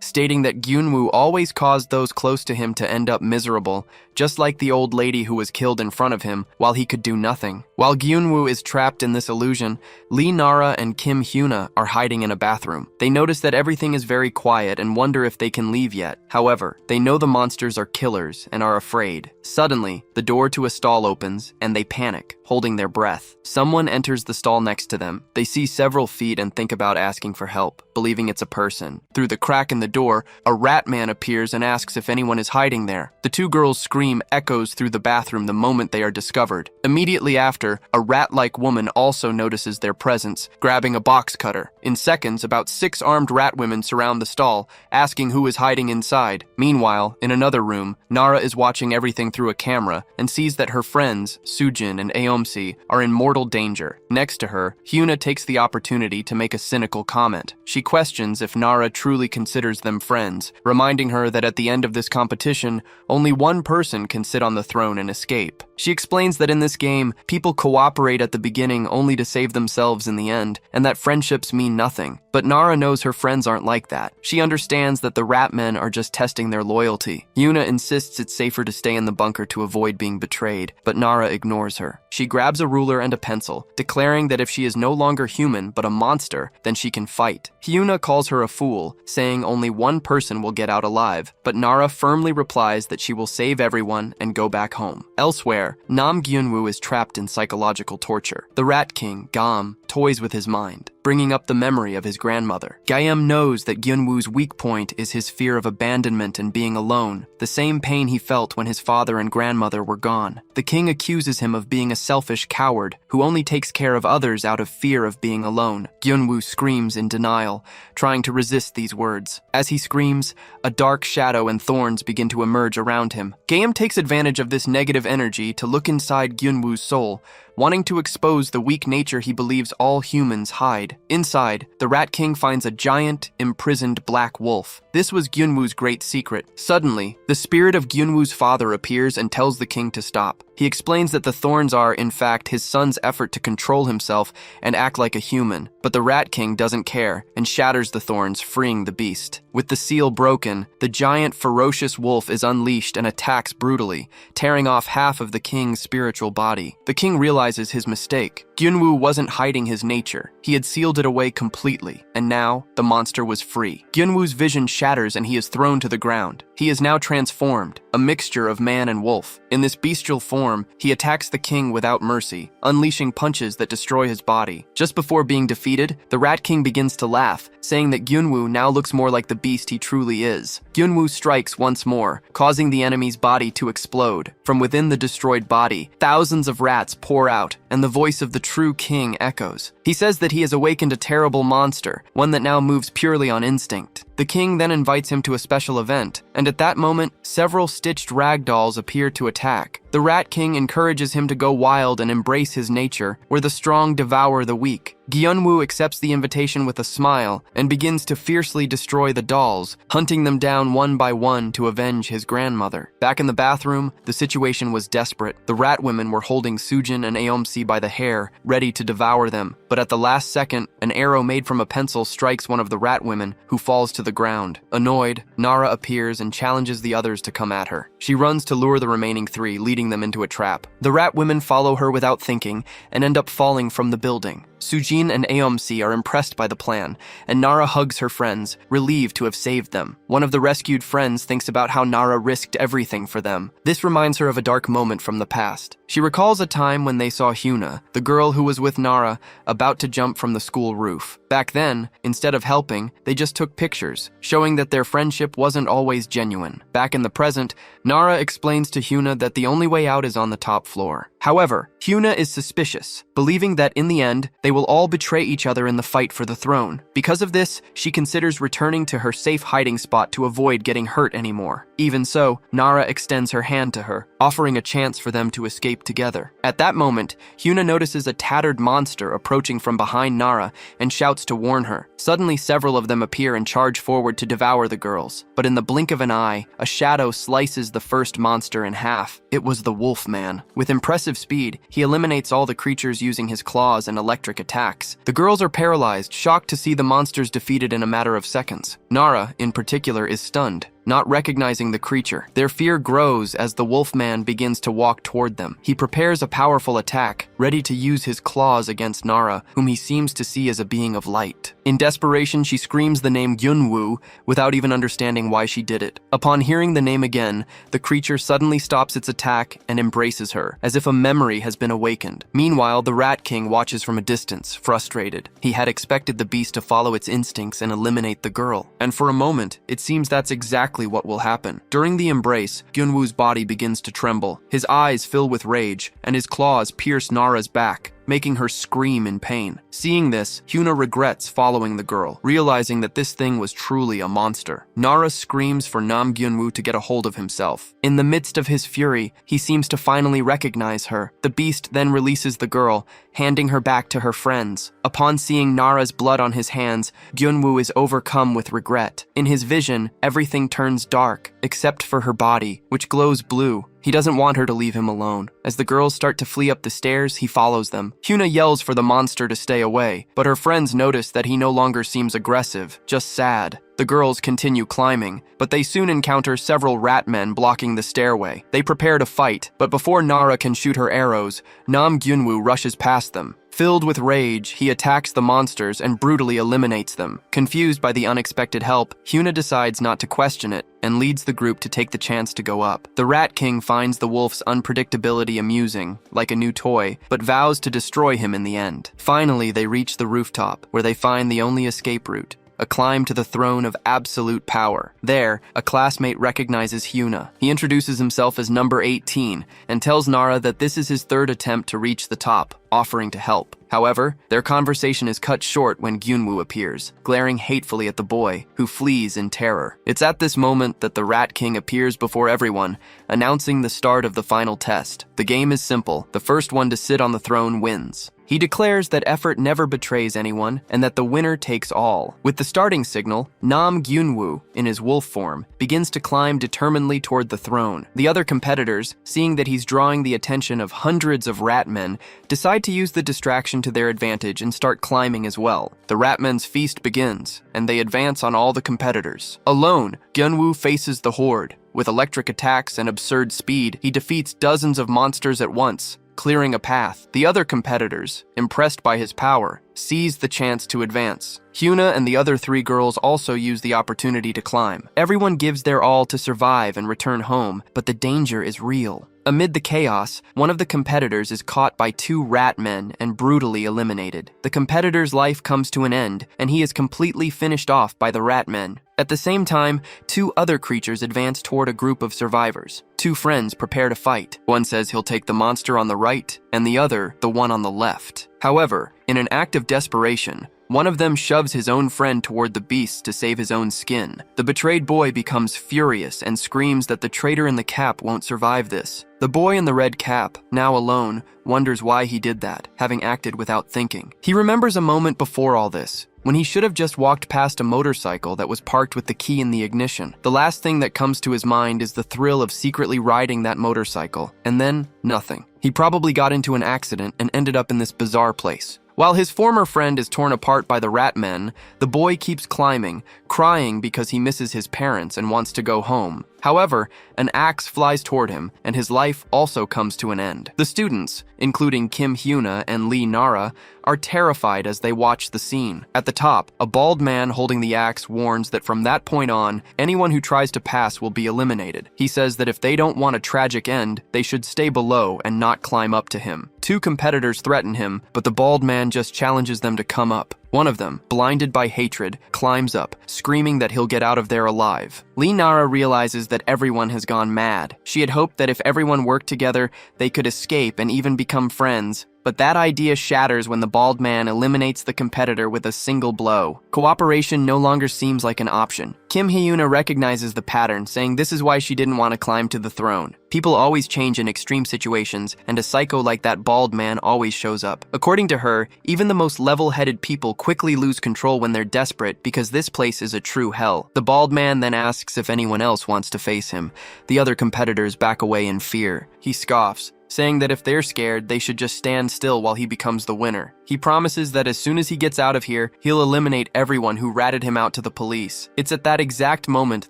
stating that Gyunwoo always caused those close to him to end up miserable, just like the old lady who was killed in front of him while he could do nothing. While Gyunwoo is trapped in this illusion, Nara and Kim Huna are hiding in a bathroom. They notice that everything is very quiet and wonder if they can leave yet. However, they know the monsters are killers and are afraid. Suddenly, the door to a stall opens and they panic, holding their breath. Someone enters the stall next to them. They see several feet and think about asking for help, believing it's a person. Through the crack in the door, a rat man appears and asks if anyone is hiding there. The two girls' scream echoes through the bathroom the moment they are discovered. Immediately after, a rat-like woman also notices their presence, grabbing a box cutter. In seconds, about 6 armed rat women surround the stall, asking who is hiding inside. Meanwhile, in another room, Nara is watching everything through a camera and sees that her friends, Sujin and Aomsi, are in mortal danger. Next to her, Huna takes the opportunity to make a cynical comment. She questions if Nara truly considers them friends, reminding her that at the end of this competition, only one person can sit on the throne and escape. She explains that in this game, people cooperate at the beginning only to save themselves in the end, and that friendships mean nothing. But Nara knows her friends aren't like that. She understands that the rat men are just testing their loyalty. Yuna insists it's safer to stay in the bunker to avoid being betrayed, but Nara ignores her. She grabs a ruler and a pencil, declaring that if she is no longer human but a monster, then she can fight. Hyuna calls her a fool, saying only one person will get out alive, but Nara firmly replies that she will save everyone and go back home. Elsewhere, Nam Gyunwoo is trapped in psychological torture. The Rat King, Gam, toys with his mind, bringing up the memory of his grandmother. Gaem knows that Gyunwoo's weak point is his fear of abandonment and being alone, the same pain he felt when his father and grandmother were gone. The king accuses him of being a selfish coward who only takes care of others out of fear of being alone. Gyunwoo screams in denial, trying to resist these words. As he screams, a dark shadow and thorns begin to emerge around him. Gaem takes advantage of this negative energy to look inside Gyunwoo's soul, wanting to expose the weak nature he believes all humans hide. Inside, the Rat King finds a giant, imprisoned black wolf. This was Gyunwoo's great secret. Suddenly, the spirit of Gyunwoo's father appears and tells the king to stop. He explains that the thorns are, in fact, his son's effort to control himself and act like a human, but the Rat King doesn't care and shatters the thorns, freeing the beast. With the seal broken, the giant, ferocious wolf is unleashed and attacks brutally, tearing off half of the king's spiritual body. The king realizes his mistake. Gyunwoo wasn't hiding his nature. He had sealed it away completely, and now the monster was free. Gyunwoo's vision shatters and he is thrown to the ground. He is now transformed, a mixture of man and wolf. In this bestial form, he attacks the king without mercy, unleashing punches that destroy his body. Just before being defeated, the Rat King begins to laugh, saying that Gyunwoo now looks more like the beast he truly is. Gyunwoo strikes once more, causing the enemy's body to explode. From within the destroyed body, thousands of rats pour out, and the voice of the true king echoes. He says that he has awakened a terrible monster, one that now moves purely on instinct. The king then invites him to a special event, and at that moment, several stitched rag dolls appear to attack. The Rat King encourages him to go wild and embrace his nature, where the strong devour the weak. Gyunwoo accepts the invitation with a smile and begins to fiercely destroy the dolls, hunting them down one by one to avenge his grandmother. Back in the bathroom, the situation was desperate. The rat women were holding Sujin and Aomsi by the hair, ready to devour them. But at the last second, an arrow made from a pencil strikes one of the rat women, who falls to the ground. Annoyed, Nara appears and challenges the others to come at her. She runs to lure the remaining 3, leading them into a trap. The rat women follow her without thinking and end up falling from the building. Sujin and Aomsi are impressed by the plan, and Nara hugs her friends, relieved to have saved them. One of the rescued friends thinks about how Nara risked everything for them. This reminds her of a dark moment from the past. She recalls a time when they saw Huna, the girl who was with Nara, about to jump from the school roof. Back then, instead of helping, they just took pictures, showing that their friendship wasn't always genuine. Back in the present, Nara explains to Huna that the only way out is on the top floor. However, Huna is suspicious, believing that in the end, they will all betray each other in the fight for the throne. Because of this, she considers returning to her safe hiding spot to avoid getting hurt anymore. Even so, Nara extends her hand to her, offering a chance for them to escape together. At that moment, Huna notices a tattered monster approaching from behind Nara and shouts to warn her. Suddenly, several of them appear and charge forward to devour the girls. But in the blink of an eye, a shadow slices the first monster in half. It was the Wolf Man. With impressive speed, he eliminates all the creatures using his claws and electric attacks. The girls are paralyzed, shocked to see the monsters defeated in a matter of seconds. Nara, in particular, is stunned. not recognizing the creature. Their fear grows as the wolfman begins to walk toward them. He prepares a powerful attack, ready to use his claws against Nara, whom he seems to see as a being of light. In desperation, she screams the name Gyunwoo without even understanding why she did it. Upon hearing the name again, the creature suddenly stops its attack and embraces her, as if a memory has been awakened. Meanwhile, the Rat King watches from a distance, frustrated. He had expected the beast to follow its instincts and eliminate the girl. And for a moment, it seems that's exactly what will happen. During the embrace, Gyunwoo's body begins to tremble. His eyes fill with rage, and his claws pierce Nara's back, making her scream in pain. Seeing this, Huna regrets following the girl, realizing that this thing was truly a monster. Nara screams for Nam Gyunwoo to get a hold of himself. In the midst of his fury, he seems to finally recognize her. The beast then releases the girl, handing her back to her friends. Upon seeing Nara's blood on his hands, Gyunwoo is overcome with regret. In his vision, everything turns dark, except for her body, which glows blue. He doesn't want her to leave him alone. As the girls start to flee up the stairs, he follows them. Huna yells for the monster to stay away, but her friends notice that he no longer seems aggressive, just sad. The girls continue climbing, but they soon encounter several rat men blocking the stairway. They prepare to fight, but before Nara can shoot her arrows, Nam Gyunwoo rushes past them. Filled with rage, he attacks the monsters and brutally eliminates them. Confused by the unexpected help, Huna decides not to question it and leads the group to take the chance to go up. The Rat King finds the wolf's unpredictability amusing, like a new toy, but vows to destroy him in the end. Finally, they reach the rooftop, where they find the only escape route: a climb to the throne of absolute power. There, a classmate recognizes Huna. He introduces himself as number 18 and tells Nara that this is his third attempt to reach the top, offering to help. However, their conversation is cut short when Gyunwoo appears, glaring hatefully at the boy, who flees in terror. It's at this moment that the Rat King appears before everyone, announcing the start of the final test. The game is simple. The first one to sit on the throne wins. He declares that effort never betrays anyone and that the winner takes all. With the starting signal, Nam Gyunwoo, in his wolf form, begins to climb determinedly toward the throne. The other competitors, seeing that he's drawing the attention of hundreds of rat men, decide to use the distraction to their advantage and start climbing as well. The rat men's feast begins, and they advance on all the competitors. Alone, Gyunwoo faces the horde. With electric attacks and absurd speed, he defeats dozens of monsters at once, clearing a path. The other competitors, impressed by his power, seize the chance to advance. Huna and the other three girls also use the opportunity to climb. Everyone gives their all to survive and return home, but the danger is real. Amid the chaos, one of the competitors is caught by two rat men and brutally eliminated. The competitor's life comes to an end, and he is completely finished off by the rat men. At the same time, two other creatures advance toward a group of survivors. Two friends prepare to fight. One says he'll take the monster on the right, and the other the one on the left. However, in an act of desperation, one of them shoves his own friend toward the beast to save his own skin. The betrayed boy becomes furious and screams that the traitor in the cap won't survive this. The boy in the red cap, now alone, wonders why he did that, having acted without thinking. He remembers a moment before all this, when he should have just walked past a motorcycle that was parked with the key in the ignition. The last thing that comes to his mind is the thrill of secretly riding that motorcycle, and then nothing. He probably got into an accident and ended up in this bizarre place. While his former friend is torn apart by the rat men, the boy keeps climbing, crying because he misses his parents and wants to go home. However, an axe flies toward him, and his life also comes to an end. The students, including Kim Huna and Lee Nara, are terrified as they watch the scene. At the top, a bald man holding the axe warns that from that point on, anyone who tries to pass will be eliminated. He says that if they don't want a tragic end, they should stay below and not climb up to him. Two competitors threaten him, but the bald man just challenges them to come up. One of them, blinded by hatred, climbs up, screaming that he'll get out of there alive. Lee Nara realizes that everyone has gone mad. She had hoped that if everyone worked together, they could escape and even become friends. But that idea shatters when the bald man eliminates the competitor with a single blow. Cooperation no longer seems like an option. Kim Hyuna recognizes the pattern, saying this is why she didn't want to climb to the throne. People always change in extreme situations, and a psycho like that bald man always shows up. According to her, even the most level-headed people quickly lose control when they're desperate because this place is a true hell. The bald man then asks if anyone else wants to face him. The other competitors back away in fear. He scoffs, saying that if they're scared, they should just stand still while he becomes the winner. He promises that as soon as he gets out of here, he'll eliminate everyone who ratted him out to the police. It's at that exact moment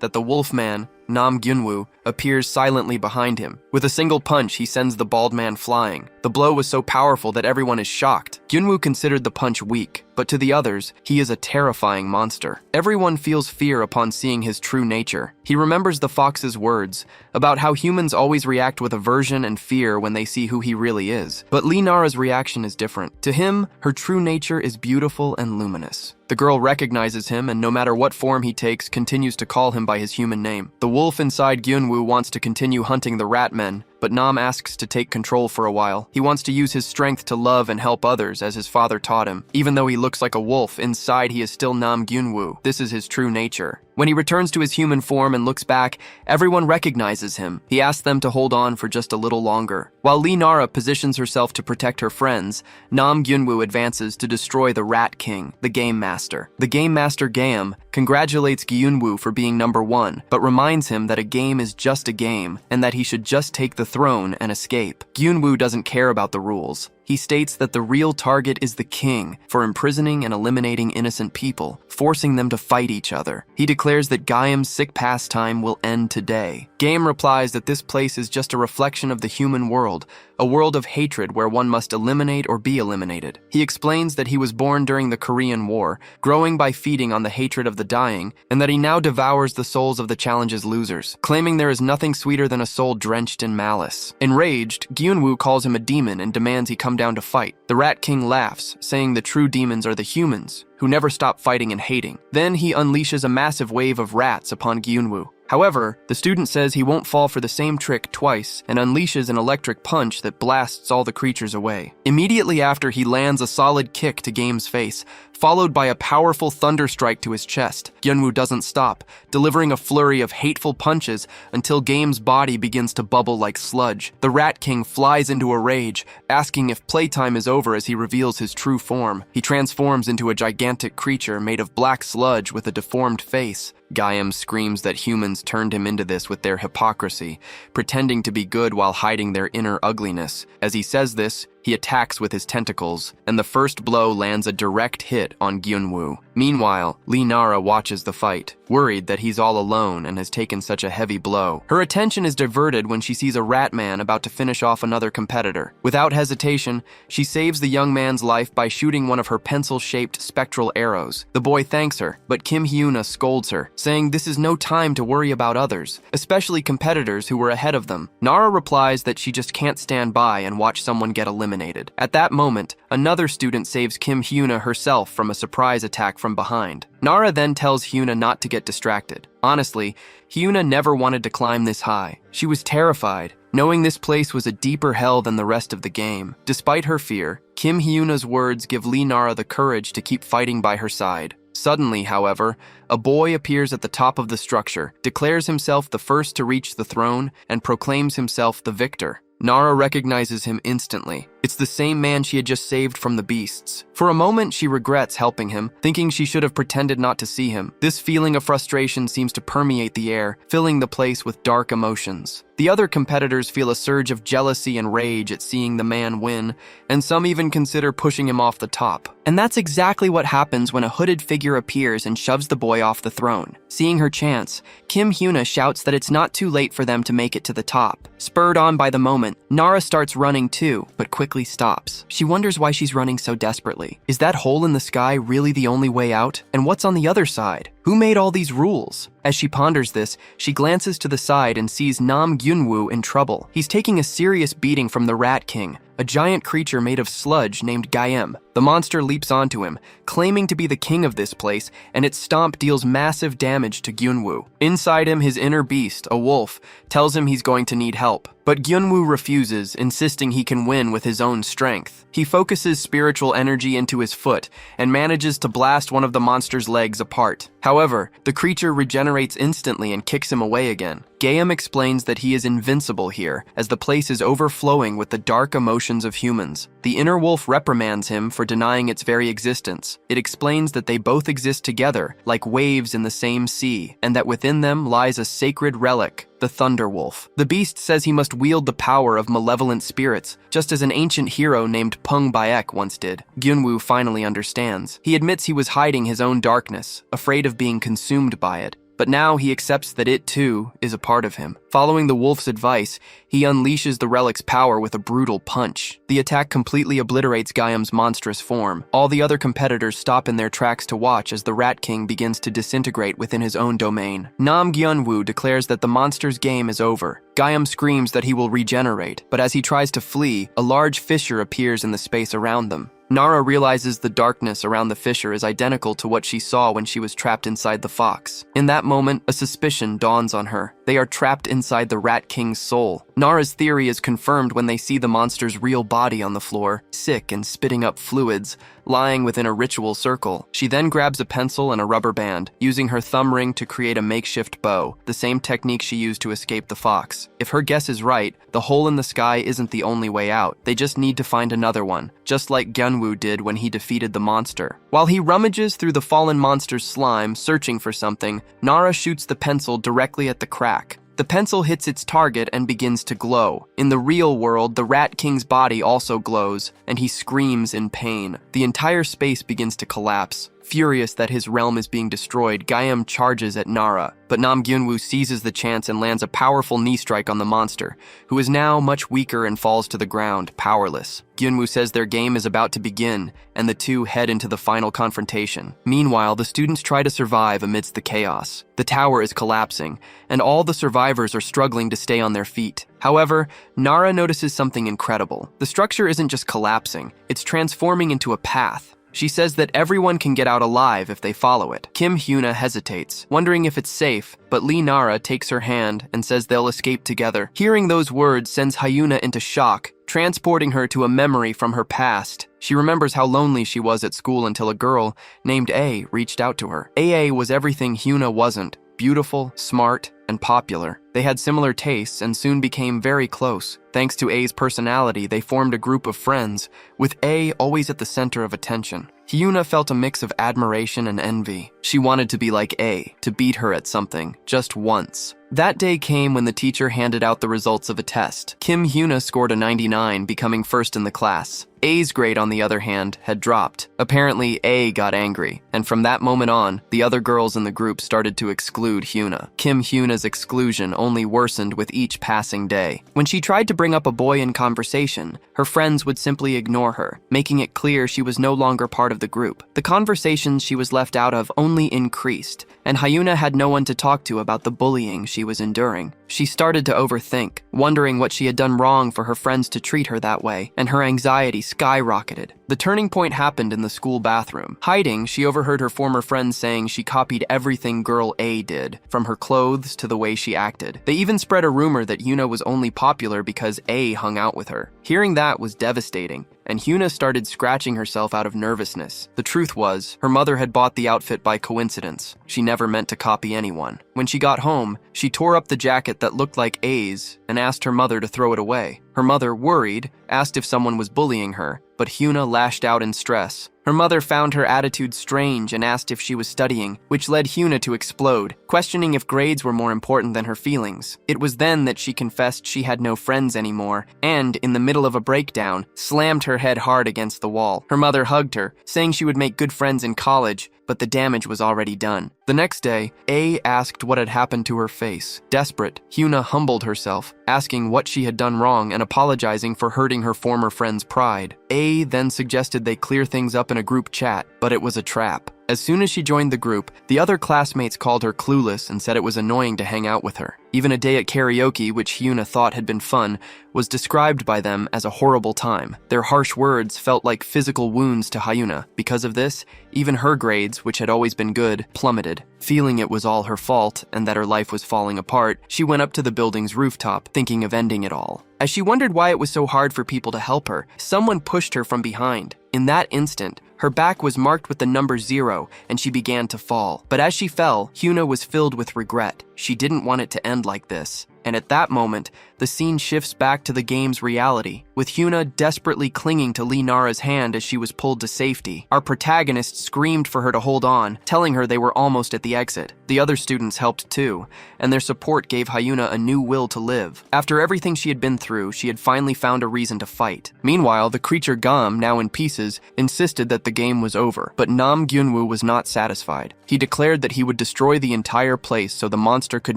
that the Wolfman, Nam Gyunwoo, appears silently behind him. With a single punch, he sends the bald man flying. The blow was so powerful that everyone is shocked. Gyunwoo considered the punch weak, but to the others, he is a terrifying monster. Everyone feels fear upon seeing his true nature. He remembers the fox's words about how humans always react with aversion and fear when they see who he really is. But Nara's reaction is different. To him, her true nature is beautiful and luminous. The girl recognizes him and no matter what form he takes, continues to call him by his human name. The wolf inside Gyunwoo wants to continue hunting the rat men, but Nam asks to take control for a while. He wants to use his strength to love and help others as his father taught him. Even though he looks like a wolf, inside he is still Nam Gyunwoo. This is his true nature. When he returns to his human form and looks back, everyone recognizes him. He asks them to hold on for just a little longer. While Nara positions herself to protect her friends, Nam Gyunwoo advances to destroy the Rat King, the Game Master. The Game Master Gaem congratulates Gyunwoo for being number 1, but reminds him that a game is just a game and that he should just take the throne and escape. Gyunwoo doesn't care about the rules. He states that the real target is the king for imprisoning and eliminating innocent people, forcing them to fight each other. He declares that Gaem's sick pastime will end today. Gaem replies that this place is just a reflection of the human world, a world of hatred where one must eliminate or be eliminated. He explains that he was born during the Korean War, growing by feeding on the hatred of the dying, and that he now devours the souls of the challenge's losers, claiming there is nothing sweeter than a soul drenched in malice. Enraged, Gyunwoo calls him a demon and demands he come down to fight. The Rat King laughs, saying the true demons are the humans, who never stop fighting and hating. Then he unleashes a massive wave of rats upon Gyunwoo. However, the student says he won't fall for the same trick twice and unleashes an electric punch that blasts all the creatures away. Immediately after, he lands a solid kick to Gaem's face, followed by a powerful thunder strike to his chest. Gyunwoo doesn't stop, delivering a flurry of hateful punches until Gaem's body begins to bubble like sludge. The Rat King flies into a rage, asking if playtime is over as he reveals his true form. He transforms into a gigantic creature made of black sludge with a deformed face. Gaem screams that humans turned him into this with their hypocrisy, pretending to be good while hiding their inner ugliness. As he says this, he attacks with his tentacles, and the first blow lands a direct hit on Gyunwoo. Meanwhile, Nara watches the fight, worried that he's all alone and has taken such a heavy blow. Her attention is diverted when she sees a rat man about to finish off another competitor. Without hesitation, she saves the young man's life by shooting one of her pencil-shaped spectral arrows. The boy thanks her, but Kim Hyuna scolds her, saying this is no time to worry about others, especially competitors who were ahead of them. Nara replies that she just can't stand by and watch someone get eliminated. At that moment, another student saves Kim Hyuna herself from a surprise attack from behind. Nara then tells Hyuna not to get distracted. Honestly, Hyuna never wanted to climb this high. She was terrified, knowing this place was a deeper hell than the rest of the game. Despite her fear, Kim Hyuna's words give Nara the courage to keep fighting by her side. Suddenly, however, a boy appears at the top of the structure, declares himself the first to reach the throne, and proclaims himself the victor. Nara recognizes him instantly. It's the same man she had just saved from the beasts. For a moment, she regrets helping him, thinking she should have pretended not to see him. This feeling of frustration seems to permeate the air, filling the place with dark emotions. The other competitors feel a surge of jealousy and rage at seeing the man win, and some even consider pushing him off the top. And that's exactly what happens when a hooded figure appears and shoves the boy off the throne. Seeing her chance, Kim Hyuna shouts that it's not too late for them to make it to the top. Spurred on by the moment, Nara starts running too, but quickly stops. She wonders why she's running so desperately. Is that hole in the sky really the only way out? And what's on the other side? Who made all these rules? As she ponders this, she glances to the side and sees Nam Gyunwoo in trouble. He's taking a serious beating from the Rat King, a giant creature made of sludge named Gaem. The monster leaps onto him, claiming to be the king of this place, and its stomp deals massive damage to Gyunwoo. Inside him, his inner beast, a wolf, tells him he's going to need help. But Gyunwoo refuses, insisting he can win with his own strength. He focuses spiritual energy into his foot and manages to blast one of the monster's legs apart. However, the creature regenerates instantly and kicks him away again. Gaem explains that he is invincible here, as the place is overflowing with the dark emotions of humans. The inner wolf reprimands him for denying its very existence. It explains that they both exist together, like waves in the same sea, and that within them lies a sacred relic, the Thunder Wolf. The beast says he must wield the power of malevolent spirits, just as an ancient hero named Pong Bayek once did. Gyunwoo finally understands. He admits he was hiding his own darkness, afraid of being consumed by it. But now he accepts that it, too, is a part of him. Following the wolf's advice, he unleashes the relic's power with a brutal punch. The attack completely obliterates Gaiam's monstrous form. All the other competitors stop in their tracks to watch as the Rat King begins to disintegrate within his own domain. Nam Gyunwoo declares that the monster's game is over. Gaiam screams that he will regenerate, but as he tries to flee, a large fissure appears in the space around them. Nara realizes the darkness around the fissure is identical to what she saw when she was trapped inside the fox. In that moment, a suspicion dawns on her. They are trapped inside the Rat King's soul. Nara's theory is confirmed when they see the monster's real body on the floor, sick and spitting up fluids, lying within a ritual circle. She then grabs a pencil and a rubber band, using her thumb ring to create a makeshift bow, the same technique she used to escape the fox. If her guess is right, the hole in the sky isn't the only way out. They just need to find another one, just like Gyunwoo did when he defeated the monster. While he rummages through the fallen monster's slime, searching for something, Nara shoots the pencil directly at the crack. The pencil hits its target and begins to glow. In the real world, the Rat King's body also glows, and he screams in pain. The entire space begins to collapse. Furious that his realm is being destroyed, Gaiam charges at Nara, but Nam Gyunwoo seizes the chance and lands a powerful knee strike on the monster, who is now much weaker and falls to the ground, powerless. Gyunwoo says their game is about to begin, and the two head into the final confrontation. Meanwhile, the students try to survive amidst the chaos. The tower is collapsing, and all the survivors are struggling to stay on their feet. However, Nara notices something incredible. The structure isn't just collapsing, it's transforming into a path. She says that everyone can get out alive if they follow it. Kim Huna hesitates, wondering if it's safe, but Lee Nara takes her hand and says they'll escape together. Hearing those words sends Hyuna into shock, transporting her to a memory from her past. She remembers how lonely she was at school until a girl named A reached out to her. AA was everything Huna wasn't: beautiful, smart, and popular. They had similar tastes and soon became very close. Thanks to A's personality, they formed a group of friends, with A always at the center of attention. Hyuna felt a mix of admiration and envy. She wanted to be like A, to beat her at something, just once. That day came when the teacher handed out the results of a test. Kim Huna scored a 99, becoming first in the class. A's grade, on the other hand, had dropped. Apparently, A got angry, and from that moment on, the other girls in the group started to exclude Huna. Kim Huna's exclusion only worsened with each passing day. When she tried to bring up a boy in conversation, her friends would simply ignore her, making it clear she was no longer part of the group. The conversations she was left out of only increased, and Hyuna had no one to talk to about the bullying she was enduring. She started to overthink, wondering what she had done wrong for her friends to treat her that way, and her anxiety skyrocketed. The turning point happened in the school bathroom. Hiding, she overheard her former friends saying she copied everything girl A did, from her clothes to the way she acted. They even spread a rumor that Huna was only popular because A hung out with her. Hearing that was devastating, and Huna started scratching herself out of nervousness. The truth was, her mother had bought the outfit by coincidence. She never meant to copy anyone. When she got home, she tore up the jacket that looked like A's and asked her mother to throw it away. Her mother, worried, asked if someone was bullying her, but Huna lashed out in stress. Her mother found her attitude strange and asked if she was studying, which led Huna to explode, questioning if grades were more important than her feelings. It was then that she confessed she had no friends anymore and, in the middle of a breakdown, slammed her head hard against the wall. Her mother hugged her, saying she would make good friends in college, but the damage was already done. The next day, A asked what had happened to her face. Desperate, Huna humbled herself, asking what she had done wrong and apologizing for hurting her former friend's pride. A then suggested they clear things up in a group chat, but it was a trap. As soon as she joined the group, the other classmates called her clueless and said it was annoying to hang out with her. Even a day at karaoke, which Huna thought had been fun, was described by them as a horrible time. Their harsh words felt like physical wounds to Hyuna. Because of this, even her grades, which had always been good, plummeted. Feeling it was all her fault and that her life was falling apart, she went up to the building's rooftop, thinking of ending it all. As she wondered why it was so hard for people to help her, someone pushed her from behind. In that instant, her back was marked with the number 0, and she began to fall. But as she fell, Huna was filled with regret. She didn't want it to end like this. And at that moment, the scene shifts back to the game's reality, with Huna desperately clinging to Nara's hand as she was pulled to safety. Our protagonist screamed for her to hold on, telling her they were almost at the exit. The other students helped too, and their support gave Hyuna a new will to live. After everything she had been through, she had finally found a reason to fight. Meanwhile, the creature Gum, now in pieces, insisted that the game was over, but Nam Gyunwoo was not satisfied. He declared that he would destroy the entire place so the monster could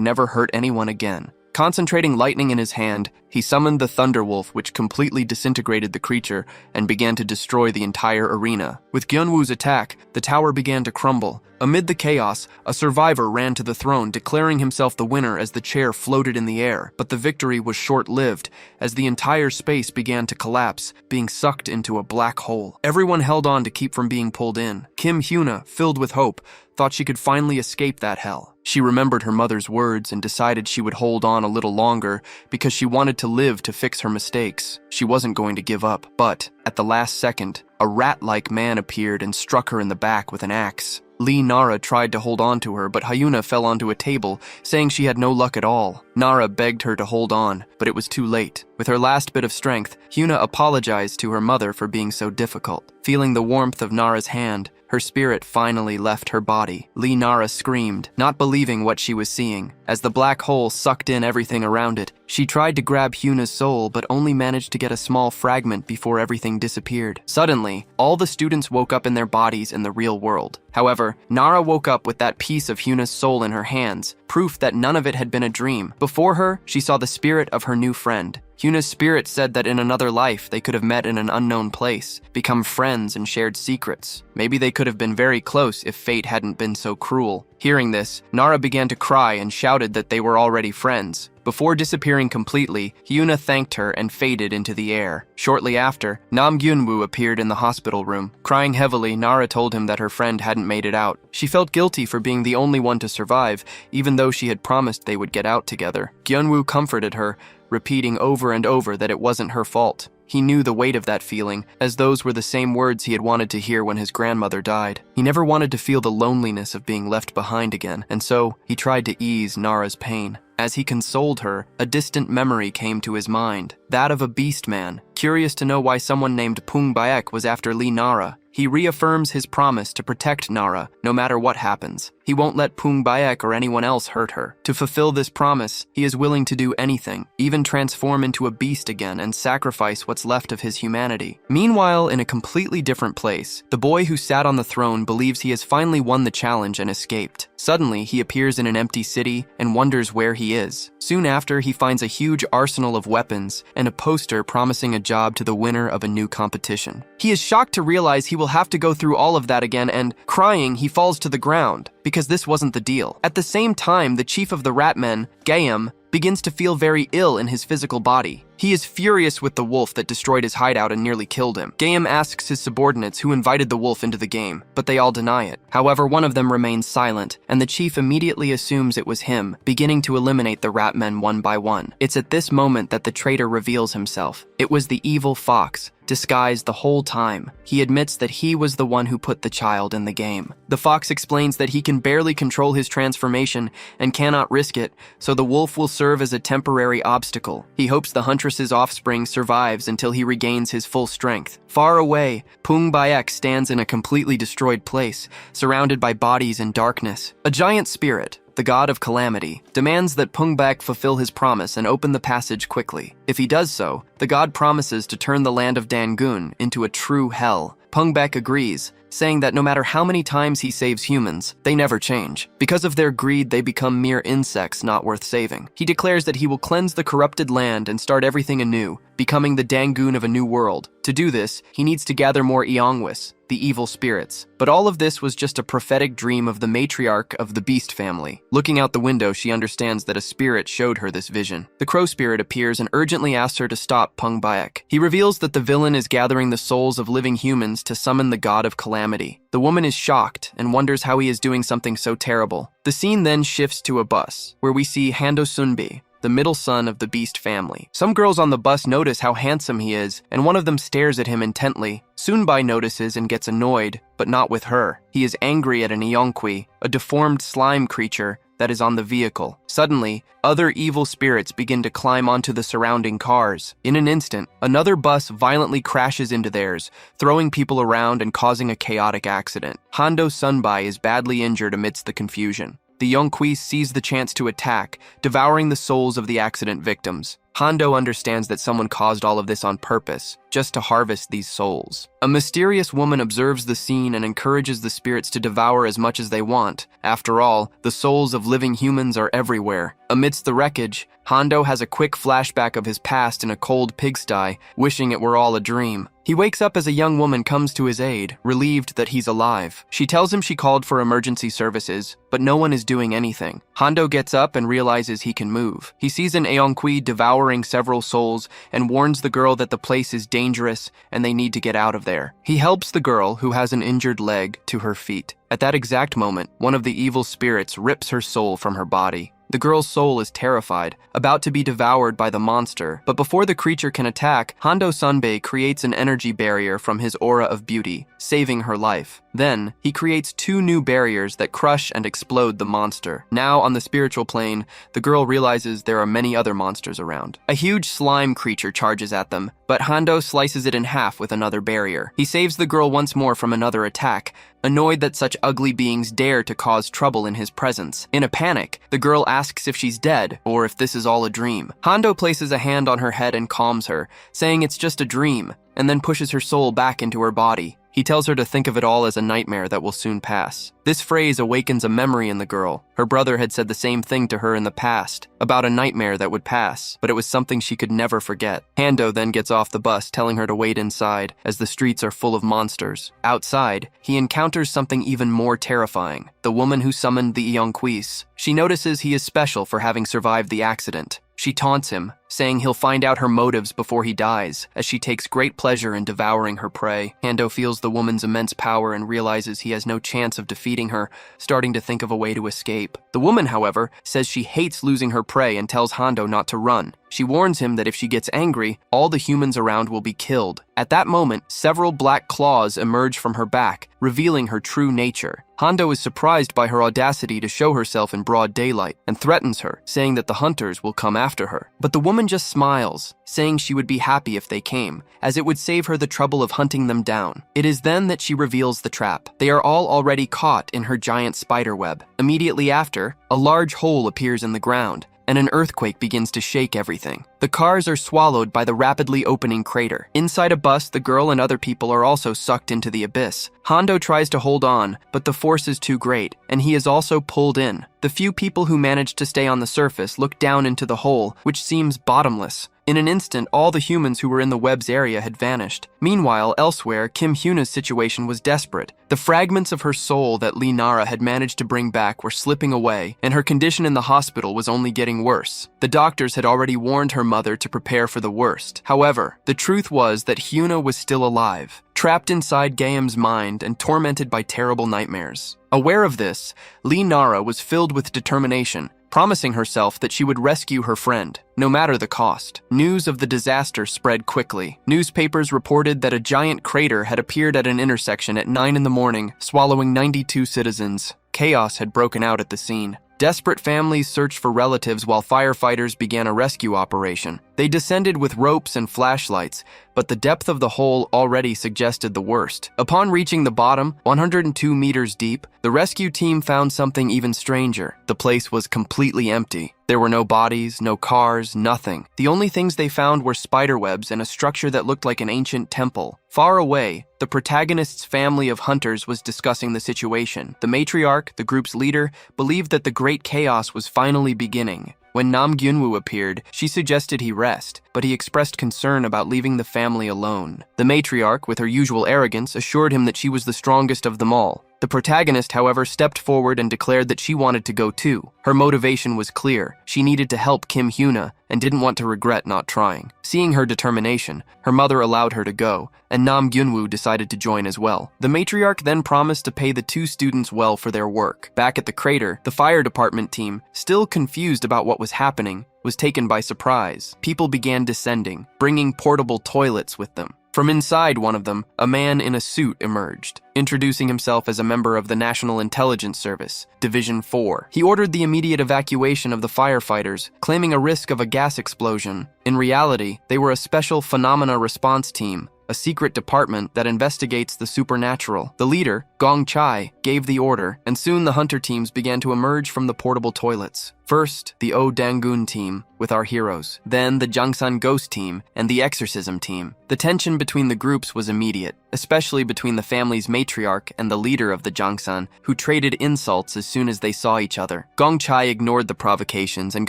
never hurt anyone again. Concentrating lightning in his hand, he summoned the Thunderwolf, which completely disintegrated the creature and began to destroy the entire arena. With Gyunwoo's attack, the tower began to crumble. Amid the chaos, a survivor ran to the throne, declaring himself the winner as the chair floated in the air. But the victory was short-lived, as the entire space began to collapse, being sucked into a black hole. Everyone held on to keep from being pulled in. Kim Huna, filled with hope, thought she could finally escape that hell. She remembered her mother's words and decided she would hold on a little longer because she wanted to live to fix her mistakes. She wasn't going to give up, but at the last second, a rat-like man appeared and struck her in the back with an axe. Nara tried to hold on to her, but Hyuna fell onto a table, saying she had no luck at all. Nara begged her to hold on, but it was too late. With her last bit of strength, Huna apologized to her mother for being so difficult. Feeling the warmth of Nara's hand, her spirit finally left her body. Nara screamed, not believing what she was seeing. As the black hole sucked in everything around it, she tried to grab Huna's soul but only managed to get a small fragment before everything disappeared. Suddenly, all the students woke up in their bodies in the real world. However, Nara woke up with that piece of Huna's soul in her hands, proof that none of it had been a dream. Before her, she saw the spirit of her new friend. Huna's spirit said that in another life they could have met in an unknown place, become friends and shared secrets. Maybe they could have been very close if fate hadn't been so cruel. Hearing this, Nara began to cry and shouted that they were already friends. Before disappearing completely, Huna thanked her and faded into the air. Shortly after, Nam Gyunwoo appeared in the hospital room. Crying heavily, Nara told him that her friend hadn't made it out. She felt guilty for being the only one to survive, even though she had promised they would get out together. Gyunwoo comforted her, repeating over and over that it wasn't her fault. He knew the weight of that feeling, as those were the same words he had wanted to hear when his grandmother died. He never wanted to feel the loneliness of being left behind again, and so he tried to ease Nara's pain. As he consoled her, a distant memory came to his mind, that of a beast man. Curious to know why someone named Pong Bayek was after Nara, he reaffirms his promise to protect Nara no matter what happens. He won't let Pong Bayek or anyone else hurt her. To fulfill this promise, he is willing to do anything, even transform into a beast again and sacrifice what's left of his humanity. Meanwhile, in a completely different place, the boy who sat on the throne believes he has finally won the challenge and escaped. Suddenly, he appears in an empty city and wonders where he is. Soon after, he finds a huge arsenal of weapons and a poster promising a job to the winner of a new competition. He is shocked to realize he will have to go through all of that again and, crying, he falls to the ground, because this wasn't the deal. At the same time, the chief of the Ratmen, Gayam, begins to feel very ill in his physical body. He is furious with the wolf that destroyed his hideout and nearly killed him. Gayam asks his subordinates who invited the wolf into the game, but they all deny it. However, one of them remains silent, and the chief immediately assumes it was him, beginning to eliminate the Ratmen one by one. It's at this moment that the traitor reveals himself. It was the evil fox, disguised the whole time. He admits that he was the one who put the child in the game. The fox explains that he can barely control his transformation and cannot risk it, so the wolf will serve as a temporary obstacle. He hopes the huntress's offspring survives until he regains his full strength. Far away, Pong Bayek stands in a completely destroyed place, surrounded by bodies and darkness. A giant spirit, the god of calamity, demands that Pong Bayek fulfill his promise and open the passage quickly. If he does so, the god promises to turn the land of Dangun into a true hell. Pong Bayek agrees, saying that no matter how many times he saves humans, they never change. Because of their greed, they become mere insects not worth saving. He declares that he will cleanse the corrupted land and start everything anew, becoming the Dangun of a new world. To do this, he needs to gather more Eongwis, the evil spirits. But all of this was just a prophetic dream of the matriarch of the beast family. Looking out the window, she understands that a spirit showed her this vision. The crow spirit appears and urgently asks her to stop Pong Bayek. He reveals that the villain is gathering the souls of living humans to summon the god of calamity. The woman is shocked and wonders how he is doing something so terrible. The scene then shifts to a bus, where we see Hondo Sunbi, the middle son of the beast family. Some girls on the bus notice how handsome he is, and one of them stares at him intently. Sunbai notices and gets annoyed, but not with her. He is angry at an Anqui, a deformed slime creature, that is on the vehicle. Suddenly, other evil spirits begin to climb onto the surrounding cars. In an instant, another bus violently crashes into theirs, throwing people around and causing a chaotic accident. Hondo Sunbai is badly injured amidst the confusion. The Anqui sees the chance to attack, devouring the souls of the accident victims. Hondo understands that someone caused all of this on purpose, just to harvest these souls. A mysterious woman observes the scene and encourages the spirits to devour as much as they want. After all, the souls of living humans are everywhere. Amidst the wreckage, Hondo has a quick flashback of his past in a cold pigsty, wishing it were all a dream. He wakes up as a young woman comes to his aid, relieved that he's alive. She tells him she called for emergency services, but no one is doing anything. Hondo gets up and realizes he can move. He sees an Aonqui devouring several souls and warns the girl that the place is dangerous and they need to get out of there. He helps the girl, who has an injured leg, to her feet. At that exact moment, one of the evil spirits rips her soul from her body. The girl's soul is terrified, about to be devoured by the monster, but before the creature can attack, Hondo Sunbae creates an energy barrier from his aura of beauty, saving her life. Then, he creates 2 new barriers that crush and explode the monster. Now, on the spiritual plane, the girl realizes there are many other monsters around. A huge slime creature charges at them, but Hondo slices it in half with another barrier. He saves the girl once more from another attack, annoyed that such ugly beings dare to cause trouble in his presence. In a panic, the girl asks if she's dead, or if this is all a dream. Hondo places a hand on her head and calms her, saying it's just a dream, and then pushes her soul back into her body. He tells her to think of it all as a nightmare that will soon pass. This phrase awakens a memory in the girl. Her brother had said the same thing to her in the past, about a nightmare that would pass, but it was something she could never forget. Hondo then gets off the bus, telling her to wait inside, as the streets are full of monsters. Outside, he encounters something even more terrifying, the woman who summoned the Eonquis. She notices he is special for having survived the accident. She taunts him, saying he'll find out her motives before he dies, as she takes great pleasure in devouring her prey. Hondo feels the woman's immense power and realizes he has no chance of defeating her, starting to think of a way to escape. The woman, however, says she hates losing her prey and tells Hondo not to run. She warns him that if she gets angry, all the humans around will be killed. At that moment, several black claws emerge from her back, revealing her true nature. Hondo is surprised by her audacity to show herself in broad daylight and threatens her, saying that the hunters will come after her. But the woman just smiles, saying she would be happy if they came, as it would save her the trouble of hunting them down. It is then that she reveals the trap. They are all already caught in her giant spider web. Immediately after, a large hole appears in the ground, and an earthquake begins to shake everything. The cars are swallowed by the rapidly opening crater. Inside a bus, the girl and other people are also sucked into the abyss. Hondo tries to hold on, but the force is too great, and he is also pulled in. The few people who manage to stay on the surface look down into the hole, which seems bottomless. In an instant, all the humans who were in the web's area had vanished. Meanwhile, elsewhere, Kim Huna's situation was desperate. The fragments of her soul that Nara had managed to bring back were slipping away, and her condition in the hospital was only getting worse. The doctors had already warned her mother to prepare for the worst. However, the truth was that Huna was still alive, trapped inside Gayam's mind and tormented by terrible nightmares. Aware of this, Nara was filled with determination, promising herself that she would rescue her friend, no matter the cost. News of the disaster spread quickly. Newspapers reported that a giant crater had appeared at an intersection at 9 in the morning, swallowing 92 citizens. Chaos had broken out at the scene. Desperate families searched for relatives while firefighters began a rescue operation. They descended with ropes and flashlights, but the depth of the hole already suggested the worst. Upon reaching the bottom, 102 meters deep, the rescue team found something even stranger. The place was completely empty. There were no bodies, no cars, nothing. The only things they found were spiderwebs and a structure that looked like an ancient temple. Far away, the protagonist's family of hunters was discussing the situation. The matriarch, the group's leader, believed that the great chaos was finally beginning. When Nam Gyunwoo appeared, she suggested he rest, but he expressed concern about leaving the family alone. The matriarch, with her usual arrogance, assured him that she was the strongest of them all. The protagonist, however, stepped forward and declared that she wanted to go too. Her motivation was clear. She needed to help Kim Huna and didn't want to regret not trying. Seeing her determination, her mother allowed her to go, and Nam Gyunwoo decided to join as well. The matriarch then promised to pay the 2 students well for their work. Back at the crater, the fire department team, still confused about what was happening, was taken by surprise. People began descending, bringing portable toilets with them. From inside one of them, a man in a suit emerged, introducing himself as a member of the National Intelligence Service, Division 4. He ordered the immediate evacuation of the firefighters, claiming a risk of a gas explosion. In reality, they were a special phenomena response team, a secret department that investigates the supernatural. The leader, Gong Chai, gave the order, and soon the hunter teams began to emerge from the portable toilets. First, the Dangun team, with our heroes. Then the Jangsan Ghost team and the Exorcism team. The tension between the groups was immediate, especially between the family's matriarch and the leader of the Jangsan, who traded insults as soon as they saw each other. Gong Chai ignored the provocations and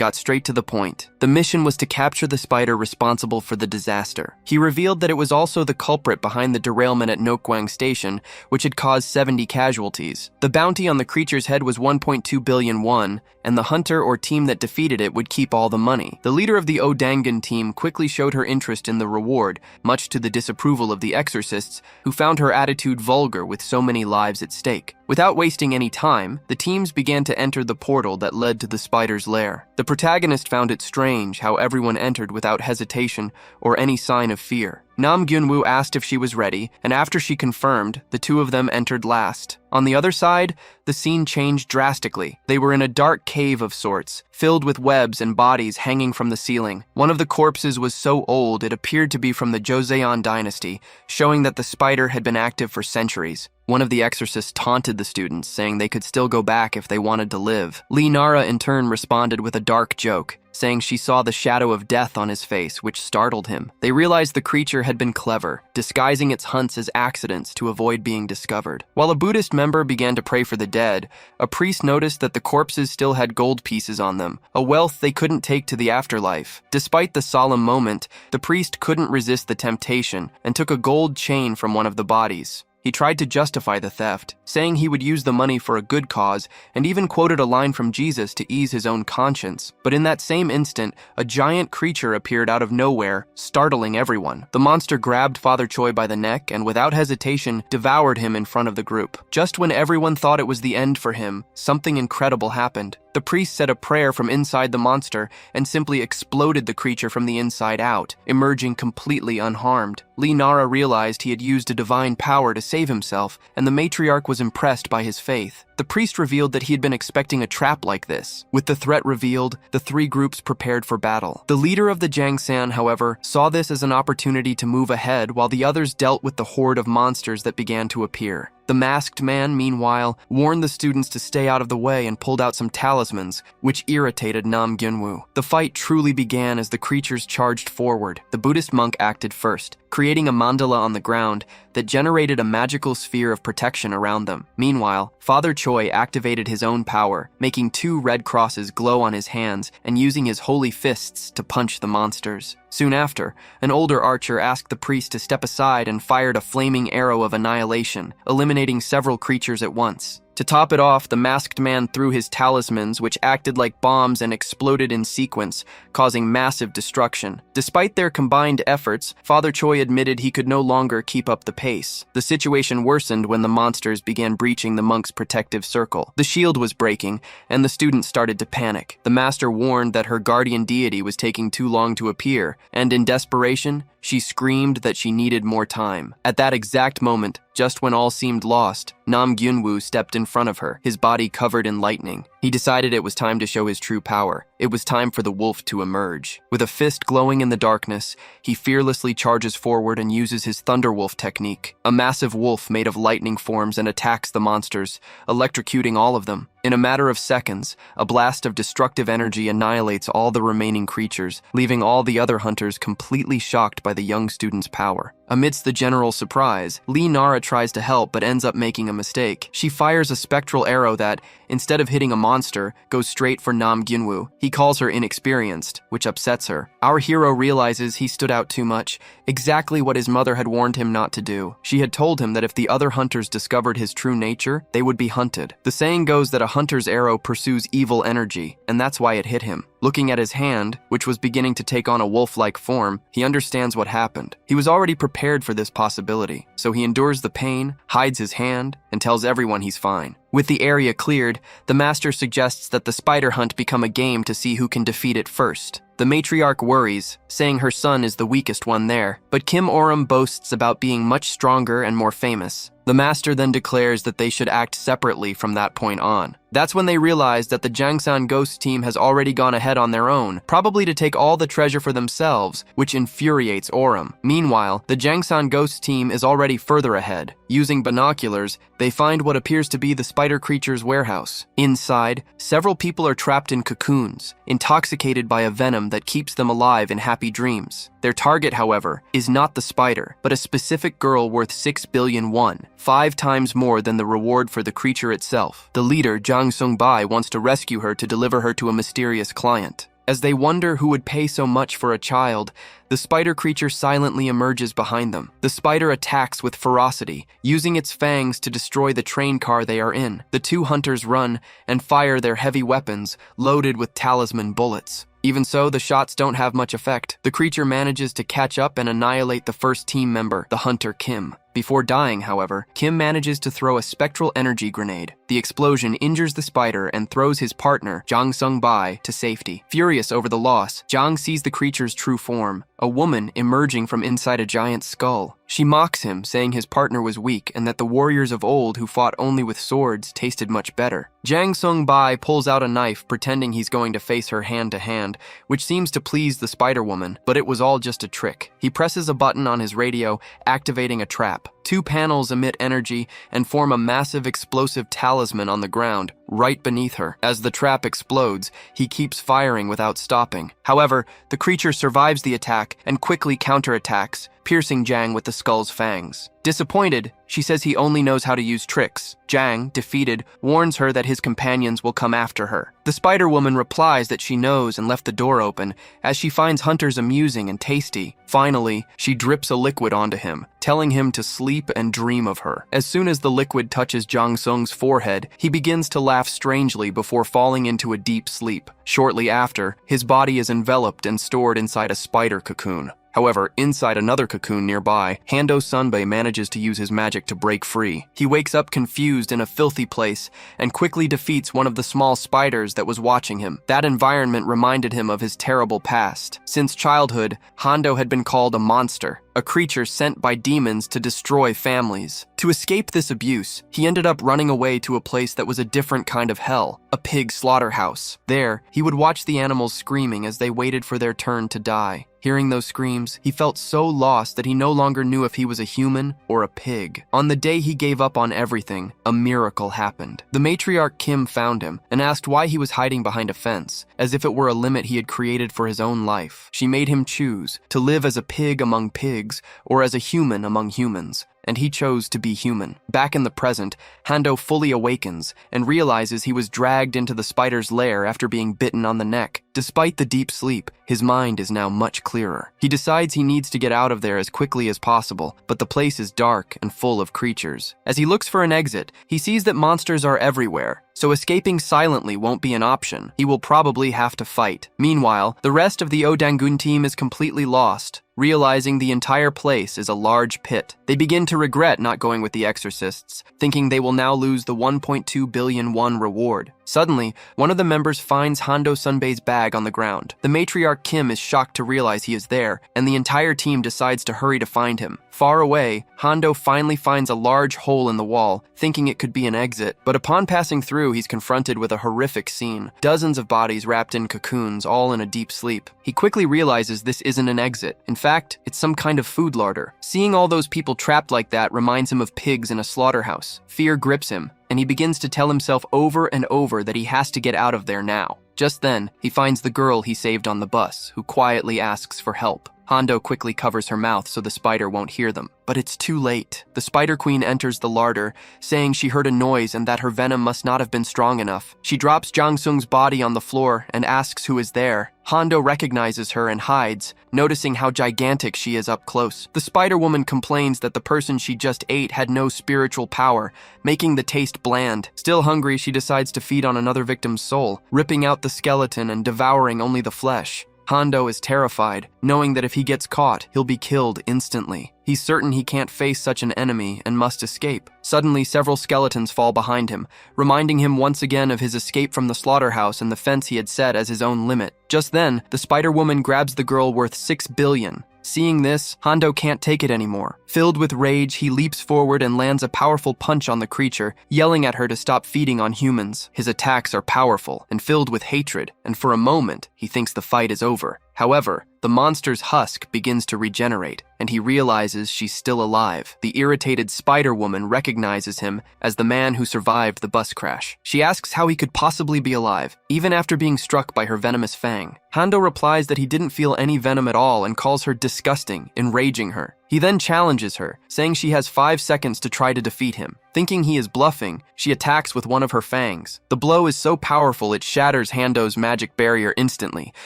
got straight to the point. The mission was to capture the spider responsible for the disaster. He revealed that it was also the culprit behind the derailment at Nokguang Station, which had caused 70 casualties. The bounty on the creature's head was 1.2 billion won, and the hunter or team that defeated it would keep all the money. The leader of the Dangun team quickly showed her interest in the reward, much to the disapproval of the exorcists, who found her attitude vulgar with so many lives at stake. Without wasting any time, the teams began to enter the portal that led to the spider's lair. The protagonist found it strange how everyone entered without hesitation or any sign of fear. Nam Gyunwoo asked if she was ready, and after she confirmed, the two of them entered last. On the other side, the scene changed drastically. They were in a dark cave of sorts, filled with webs and bodies hanging from the ceiling. One of the corpses was so old it appeared to be from the Joseon dynasty, showing that the spider had been active for centuries. One of the exorcists taunted the students, saying they could still go back if they wanted to live. Nara in turn responded with a dark joke, saying she saw the shadow of death on his face, which startled him. They realized the creature had been clever, disguising its hunts as accidents to avoid being discovered. While a Buddhist member began to pray for the dead, a priest noticed that the corpses still had gold pieces on them, a wealth they couldn't take to the afterlife. Despite the solemn moment, the priest couldn't resist the temptation and took a gold chain from one of the bodies. He tried to justify the theft, saying he would use the money for a good cause, and even quoted a line from Jesus to ease his own conscience. But in that same instant, a giant creature appeared out of nowhere, startling everyone. The monster grabbed Father Choi by the neck and, without hesitation, devoured him in front of the group. Just when everyone thought it was the end for him, something incredible happened. The priest said a prayer from inside the monster and simply exploded the creature from the inside out, emerging completely unharmed. Nara realized he had used a divine power to save himself, and the matriarch was impressed by his faith. The priest revealed that he had been expecting a trap like this. With the threat revealed, the three groups prepared for battle. The leader of the Jangsan, however, saw this as an opportunity to move ahead while the others dealt with the horde of monsters that began to appear. The masked man, meanwhile, warned the students to stay out of the way and pulled out some talismans, which irritated Nam Gyunwoo. The fight truly began as the creatures charged forward. The Buddhist monk acted first, creating a mandala on the ground that generated a magical sphere of protection around them. Meanwhile, Father Choi activated his own power, making 2 red crosses glow on his hands and using his holy fists to punch the monsters. Soon after, an older archer asked the priest to step aside and fired a flaming arrow of annihilation, eliminating several creatures at once. To top it off, the masked man threw his talismans, which acted like bombs and exploded in sequence, causing massive destruction. Despite their combined efforts, Father Choi admitted he could no longer keep up the pace. The situation worsened when the monsters began breaching the monk's protective circle. The shield was breaking, and the students started to panic. The master warned that her guardian deity was taking too long to appear, and in desperation, she screamed that she needed more time. At that exact moment, just when all seemed lost, Nam Gyunwoo stepped in front of her, his body covered in lightning. He decided it was time to show his true power. It was time for the wolf to emerge. With a fist glowing in the darkness, he fearlessly charges forward and uses his Thunderwolf technique. A massive wolf made of lightning forms and attacks the monsters, electrocuting all of them. In a matter of seconds, a blast of destructive energy annihilates all the remaining creatures, leaving all the other hunters completely shocked by the young student's power. Amidst the general surprise, Nara tries to help but ends up making a mistake. She fires a spectral arrow that, instead of hitting a monster, goes straight for Nam Gyunwoo. He calls her inexperienced, which upsets her. Our hero realizes he stood out too much, exactly what his mother had warned him not to do. She had told him that if the other hunters discovered his true nature, they would be hunted. The saying goes that a hunter's arrow pursues evil energy, and that's why it hit him. Looking at his hand, which was beginning to take on a wolf-like form, he understands what happened. He was already prepared for this possibility, so he endures the pain, hides his hand, and tells everyone he's fine. With the area cleared, the master suggests that the spider hunt become a game to see who can defeat it first. The matriarch worries, saying her son is the weakest one there, but Kim Oram boasts about being much stronger and more famous. The master then declares that they should act separately from that point on. That's when they realize that the Jangsan Ghost team has already gone ahead on their own, probably to take all the treasure for themselves, which infuriates Oram. Meanwhile, the Jangsan Ghost team is already further ahead. Using binoculars, they find what appears to be the spider creature's warehouse. Inside, several people are trapped in cocoons, intoxicated by a venom that keeps them alive in happy dreams. Their target, however, is not the spider, but a specific girl worth 6 billion won, 5 times more than the reward for the creature itself. The leader, Jang Sung-bai, wants to rescue her to deliver her to a mysterious client. As they wonder who would pay so much for a child, the spider creature silently emerges behind them. The spider attacks with ferocity, using its fangs to destroy the train car they are in. The two hunters run and fire their heavy weapons, loaded with talisman bullets. Even so, the shots don't have much effect. The creature manages to catch up and annihilate the first team member, the hunter Kim. Before dying, however, Kim manages to throw a spectral energy grenade. The explosion injures the spider and throws his partner, Jang Sung-bai, to safety. Furious over the loss, Jang sees the creature's true form, a woman emerging from inside a giant skull. She mocks him, saying his partner was weak and that the warriors of old who fought only with swords tasted much better. Jang Sung-bai pulls out a knife, pretending he's going to face her hand to hand, which seems to please the spider woman, but it was all just a trick. He presses a button on his radio, activating a trap. 2 panels emit energy and form a massive explosive talisman on the ground, right beneath her. As the trap explodes, he keeps firing without stopping. However, the creature survives the attack and quickly counterattacks, piercing Jang with the skull's fangs. Disappointed, she says he only knows how to use tricks. Jang, defeated, warns her that his companions will come after her. The spider woman replies that she knows and left the door open, as she finds hunters amusing and tasty. Finally, she drips a liquid onto him, telling him to sleep and dream of her. As soon as the liquid touches Jang Sung's forehead, he begins to laugh strangely before falling into a deep sleep. Shortly after, his body is enveloped and stored inside a spider cocoon. However, inside another cocoon nearby, Hondo Sunbae manages to use his magic to break free. He wakes up confused in a filthy place and quickly defeats one of the small spiders that was watching him. That environment reminded him of his terrible past. Since childhood, Hondo had been called a monster, a creature sent by demons to destroy families. To escape this abuse, he ended up running away to a place that was a different kind of hell, a pig slaughterhouse. There, he would watch the animals screaming as they waited for their turn to die. Hearing those screams, he felt so lost that he no longer knew if he was a human or a pig. On the day he gave up on everything, a miracle happened. The matriarch Kim found him and asked why he was hiding behind a fence, as if it were a limit he had created for his own life. She made him choose to live as a pig among pigs or as a human among humans, and he chose to be human. Back in the present, Hondo fully awakens and realizes he was dragged into the spider's lair after being bitten on the neck. Despite the deep sleep, his mind is now much clearer. He decides he needs to get out of there as quickly as possible, but the place is dark and full of creatures. As he looks for an exit, he sees that monsters are everywhere, so escaping silently won't be an option. He will probably have to fight. Meanwhile, the rest of the Dangun team is completely lost, realizing the entire place is a large pit. They begin to regret not going with the exorcists, thinking they will now lose the 1.2 billion won reward. Suddenly, one of the members finds Hondo Sunbae's bag on the ground. The matriarch Kim is shocked to realize he is there, and the entire team decides to hurry to find him. Far away, Hondo finally finds a large hole in the wall, thinking it could be an exit, but upon passing through, he's confronted with a horrific scene. Dozens of bodies wrapped in cocoons, all in a deep sleep. He quickly realizes this isn't an exit. In fact, it's some kind of food larder. Seeing all those people trapped like that reminds him of pigs in a slaughterhouse. Fear grips him, and he begins to tell himself over and over that he has to get out of there now. Just then, he finds the girl he saved on the bus, who quietly asks for help. Hondo quickly covers her mouth so the spider won't hear them. But it's too late. The Spider Queen enters the larder, saying she heard a noise and that her venom must not have been strong enough. She drops Jang Sung's body on the floor and asks who is there. Hondo recognizes her and hides, noticing how gigantic she is up close. The Spider Woman complains that the person she just ate had no spiritual power, making the taste bland. Still hungry, she decides to feed on another victim's soul, ripping out the skeleton and devouring only the flesh. Hondo is terrified, knowing that if he gets caught, he'll be killed instantly. He's certain he can't face such an enemy and must escape. Suddenly, several skeletons fall behind him, reminding him once again of his escape from the slaughterhouse and the fence he had set as his own limit. Just then, the Spider-Woman grabs the girl worth 6 billion. Seeing this, Hondo can't take it anymore. Filled with rage, he leaps forward and lands a powerful punch on the creature, yelling at her to stop feeding on humans. His attacks are powerful and filled with hatred, and for a moment, he thinks the fight is over. However, the monster's husk begins to regenerate, and he realizes she's still alive. The irritated Spider-Woman recognizes him as the man who survived the bus crash. She asks how he could possibly be alive, even after being struck by her venomous fang. Hondo replies that he didn't feel any venom at all and calls her disgusting, enraging her. He then challenges her, saying she has 5 seconds to try to defeat him. Thinking he is bluffing, she attacks with one of her fangs. The blow is so powerful it shatters Hondo's magic barrier instantly,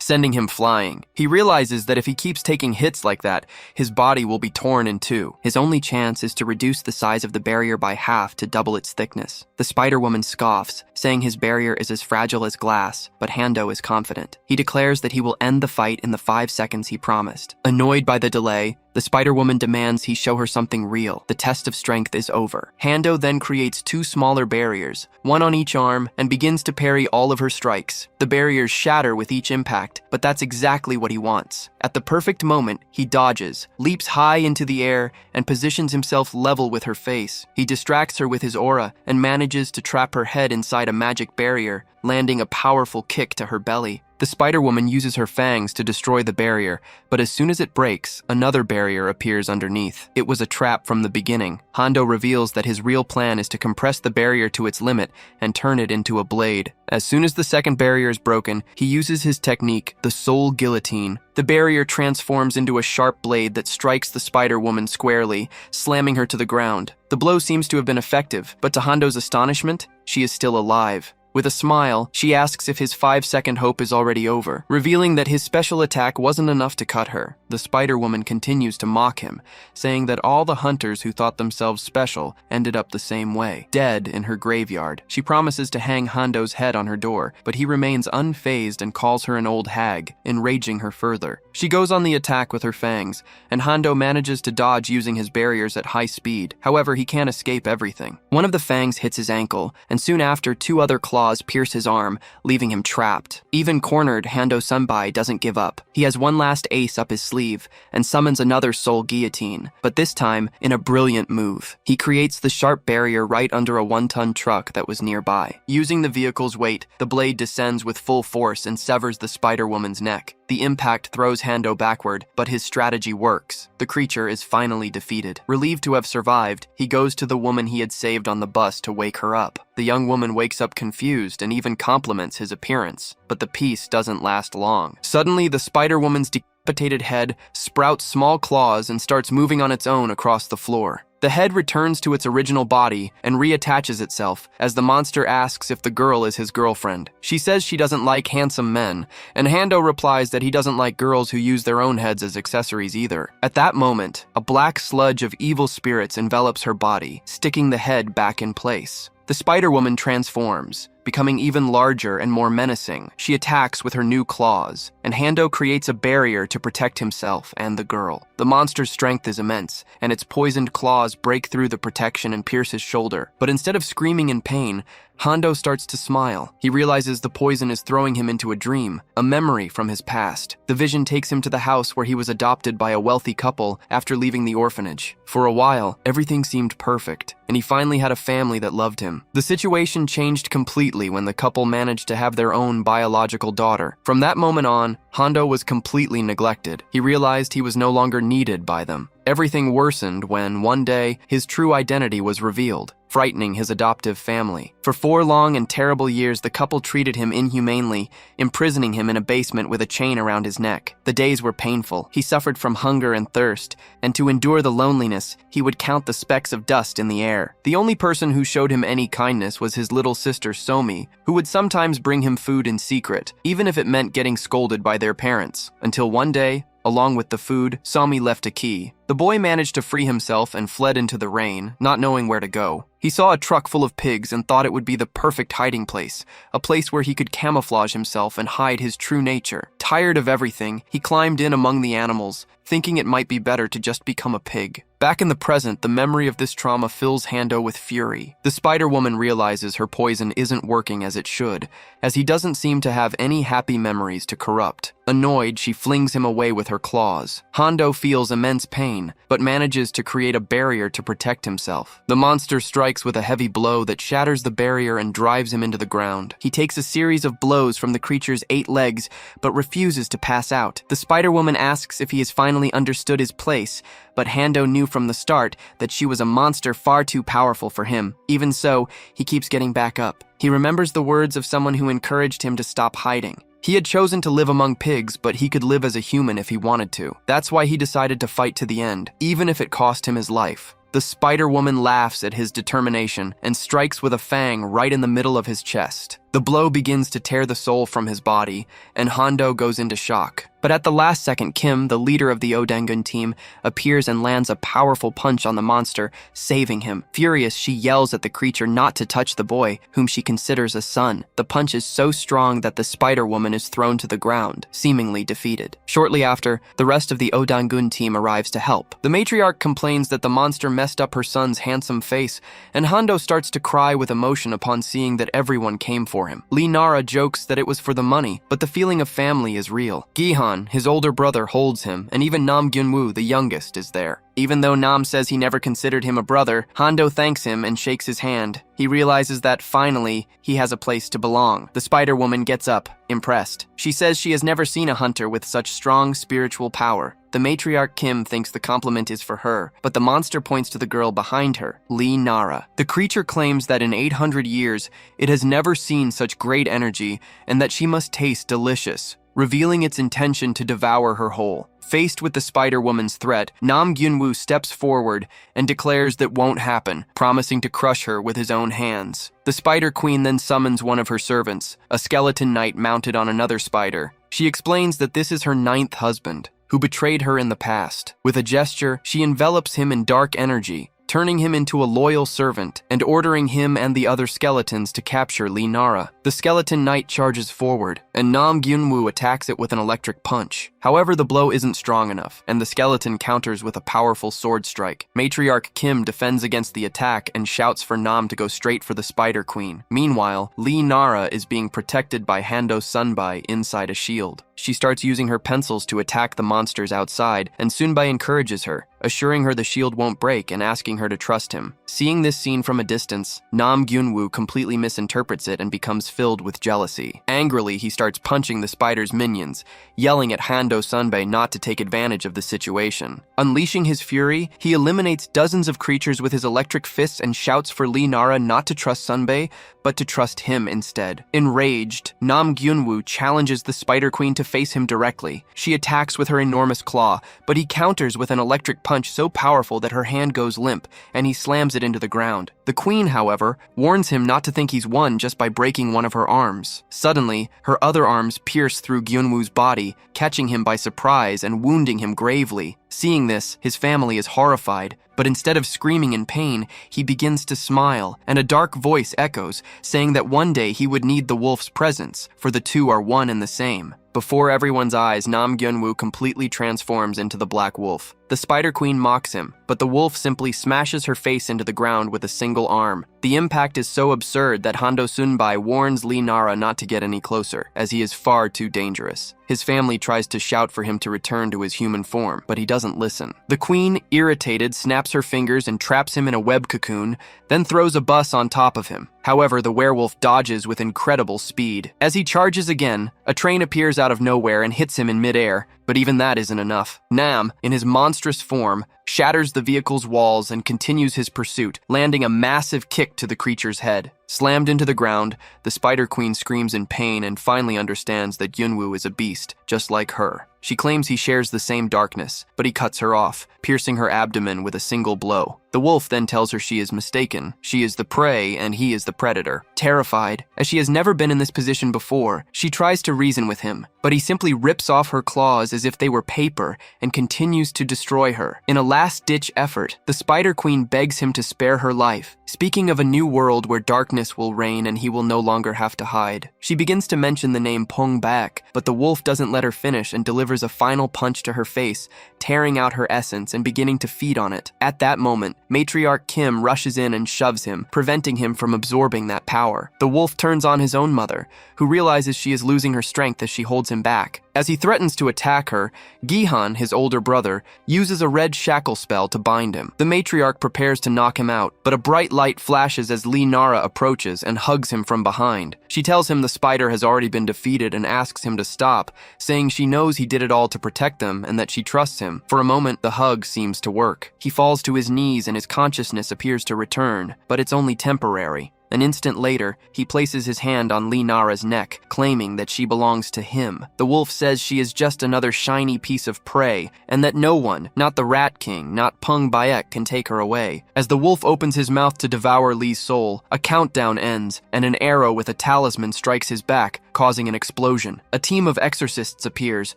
sending him flying. He realizes that if he keeps taking hits like that, his body will be torn in two. His only chance is to reduce the size of the barrier by half to double its thickness. The Spider-Woman scoffs, saying his barrier is as fragile as glass, but Hondo is confident. He declares that he will end the fight in the 5 seconds he promised. Annoyed by the delay, the Spider-Woman demands he show her something real. The test of strength is over. Hondo then creates 2 smaller barriers, one on each arm, and begins to parry all of her strikes. The barriers shatter with each impact, but that's exactly what he wants. At the perfect moment, he dodges, leaps high into the air, and positions himself level with her face. He distracts her with his aura and manages to trap her head inside a magic barrier, landing a powerful kick to her belly. The Spider-Woman uses her fangs to destroy the barrier, but as soon as it breaks, another barrier appears underneath. It was a trap from the beginning. Hondo reveals that his real plan is to compress the barrier to its limit and turn it into a blade. As soon as the second barrier is broken, he uses his technique, the Soul Guillotine. The barrier transforms into a sharp blade that strikes the Spider-Woman squarely, slamming her to the ground. The blow seems to have been effective, but to Hondo's astonishment, she is still alive. With a smile, she asks if his 5-second hope is already over, revealing that his special attack wasn't enough to cut her. The Spider-Woman continues to mock him, saying that all the hunters who thought themselves special ended up the same way, dead in her graveyard. She promises to hang Hondo's head on her door, but he remains unfazed and calls her an old hag, enraging her further. She goes on the attack with her fangs, and Hondo manages to dodge using his barriers at high speed. However, he can't escape everything. One of the fangs hits his ankle, and soon after, 2 other claws pierce his arm, leaving him trapped. Even cornered, Hondo Senpai doesn't give up. He has one last ace up his sleeve and summons another soul guillotine, but this time in a brilliant move. He creates the sharp barrier right under a 1-ton truck that was nearby. Using the vehicle's weight, the blade descends with full force and severs the Spider-Woman's neck. The impact throws Hondo backward, but his strategy works. The creature is finally defeated. Relieved to have survived, he goes to the woman he had saved on the bus to wake her up. The young woman wakes up confused and even compliments his appearance, but the peace doesn't last long. Suddenly, the Spider-Woman's decapitated head sprouts small claws and starts moving on its own across the floor. The head returns to its original body and reattaches itself as the monster asks if the girl is his girlfriend. She says she doesn't like handsome men, and Hondo replies that he doesn't like girls who use their own heads as accessories either. At that moment, a black sludge of evil spirits envelops her body, sticking the head back in place. The Spider-Woman transforms, becoming even larger and more menacing. She attacks with her new claws, and Hondo creates a barrier to protect himself and the girl. The monster's strength is immense, and its poisoned claws break through the protection and pierce his shoulder. But instead of screaming in pain, Hondo starts to smile. He realizes the poison is throwing him into a dream, a memory from his past. The vision takes him to the house where he was adopted by a wealthy couple after leaving the orphanage. For a while, everything seemed perfect, and he finally had a family that loved him. The situation changed completely when the couple managed to have their own biological daughter. From that moment on, Hondo was completely neglected. He realized he was no longer needed by them. Everything worsened when, one day, his true identity was revealed, frightening his adoptive family. For 4 long and terrible years, the couple treated him inhumanely, imprisoning him in a basement with a chain around his neck. The days were painful. He suffered from hunger and thirst, and to endure the loneliness, he would count the specks of dust in the air. The only person who showed him any kindness was his little sister Somi, who would sometimes bring him food in secret, even if it meant getting scolded by their parents. Until one day, Along with the food, Sami left a key. The boy managed to free himself and fled into the rain, not knowing where to go. He saw a truck full of pigs and thought it would be the perfect hiding place, a place where he could camouflage himself and hide his true nature. Tired of everything, he climbed in among the animals, thinking it might be better to just become a pig. Back in the present, the memory of this trauma fills Hondo with fury. The Spider Woman realizes her poison isn't working as it should, as he doesn't seem to have any happy memories to corrupt. Annoyed, she flings him away with her claws. Hondo feels immense pain, but manages to create a barrier to protect himself. The monster strikes with a heavy blow that shatters the barrier and drives him into the ground. He takes a series of blows from the creature's 8 legs, but refuses to pass out. The Spider Woman asks if he has finally understood his place, but Hondo knew from the start that she was a monster far too powerful for him. Even so, he keeps getting back up. He remembers the words of someone who encouraged him to stop hiding. He had chosen to live among pigs, but he could live as a human if he wanted to. That's why he decided to fight to the end, even if it cost him his life. The Spider Woman laughs at his determination and strikes with a fang right in the middle of his chest. The blow begins to tear the soul from his body, and Hondo goes into shock. But at the last second, Kim, the leader of the Dangun team, appears and lands a powerful punch on the monster, saving him. Furious, she yells at the creature not to touch the boy, whom she considers a son. The punch is so strong that the Spider Woman is thrown to the ground, seemingly defeated. Shortly after, the rest of the Dangun team arrives to help. The Matriarch complains that the monster messed up her son's handsome face, and Hondo starts to cry with emotion upon seeing that everyone came for him. Nara jokes that it was for the money, but the feeling of family is real. Gihan, his older brother, holds him, and even Nam Gyunwoo, the youngest, is there. Even though Nam says he never considered him a brother, Hondo thanks him and shakes his hand. He realizes that, finally, he has a place to belong. The Spider Woman gets up, impressed. She says she has never seen a hunter with such strong spiritual power. The Matriarch Kim thinks the compliment is for her, but the monster points to the girl behind her, Nara. The creature claims that in 800 years, it has never seen such great energy and that she must taste delicious, revealing its intention to devour her whole. Faced with the Spider Woman's threat, Nam Gyunwoo steps forward and declares that won't happen, promising to crush her with his own hands. The Spider Queen then summons one of her servants, a skeleton knight mounted on another spider. She explains that this is her 9th husband, who betrayed her in the past. With a gesture, she envelops him in dark energy, turning him into a loyal servant and ordering him and the other skeletons to capture Nara. The skeleton knight charges forward, and Nam Gyunwoo attacks it with an electric punch. However, the blow isn't strong enough, and the skeleton counters with a powerful sword strike. Matriarch Kim defends against the attack and shouts for Nam to go straight for the Spider Queen. Meanwhile, Nara is being protected by Hondo Sunbai inside a shield. She starts using her pencils to attack the monsters outside, and Sunbai encourages her, assuring her the shield won't break and asking her to trust him. Seeing this scene from a distance, Nam Gyunwoo completely misinterprets it and becomes filled with jealousy. Angrily, he starts punching the spider's minions, yelling at Hondo Sunbai not to take advantage of the situation. Unleashing his fury, he eliminates dozens of creatures with his electric fists and shouts for Nara not to trust Sunbai, but to trust him instead. Enraged, Nam Gyunwoo challenges the Spider Queen to face him directly. She attacks with her enormous claw, but he counters with an electric punch so powerful that her hand goes limp, and he slams it into the ground. The Queen, however, warns him not to think he's won just by breaking one of her arms. Suddenly, her other arms pierce through Gyunwoo's body, catching him by surprise and wounding him gravely. Seeing this, his family is horrified, but instead of screaming in pain, he begins to smile, and a dark voice echoes, saying that one day he would need the wolf's presence, for the two are one and the same. Before everyone's eyes, Nam Gyunwoo completely transforms into the Black Wolf. The Spider Queen mocks him, but the wolf simply smashes her face into the ground with a single arm. The impact is so absurd that Hondo Sunbai warns Nara not to get any closer, as he is far too dangerous. His family tries to shout for him to return to his human form, but he doesn't listen. The Queen, irritated, snaps her fingers and traps him in a web cocoon, then throws a bus on top of him. However, the werewolf dodges with incredible speed. As he charges again, a train appears out of nowhere and hits him in midair, but even that isn't enough. Nam, in his monstrous form, shatters the vehicle's walls and continues his pursuit, landing a massive kick to the creature's head. Slammed into the ground, the Spider Queen screams in pain and finally understands that Yunwoo is a beast, just like her. She claims he shares the same darkness, but he cuts her off, piercing her abdomen with a single blow. The wolf then tells her she is mistaken. She is the prey and he is the predator. Terrified, as she has never been in this position before, she tries to reason with him, but he simply rips off her claws as if they were paper and continues to destroy her. In a last-ditch effort, the Spider Queen begs him to spare her life, speaking of a new world where darkness will reign and he will no longer have to hide. She begins to mention the name Pong Bayek, but the wolf doesn't let her finish and delivers a final punch to her face, tearing out her essence and beginning to feed on it. At that moment, Matriarch Kim rushes in and shoves him, preventing him from absorbing that power. The wolf turns on his own mother, who realizes she is losing her strength as she holds him back. As he threatens to attack her, Gihan, his older brother, uses a red shackle spell to bind him. The matriarch prepares to knock him out, but a bright light flashes as Nara approaches and hugs him from behind. She tells him the spider has already been defeated and asks him to stop, saying she knows he did it all to protect them and that she trusts him. For a moment, the hug seems to work. He falls to his knees and his consciousness appears to return, but it's only temporary. An instant later, he places his hand on Nara's neck, claiming that she belongs to him. The wolf says she is just another shiny piece of prey, and that no one, not the Rat King, not Pong Bayek, can take her away. As the wolf opens his mouth to devour Lee's soul, a countdown ends, and an arrow with a talisman strikes his back, causing an explosion. A team of exorcists appears,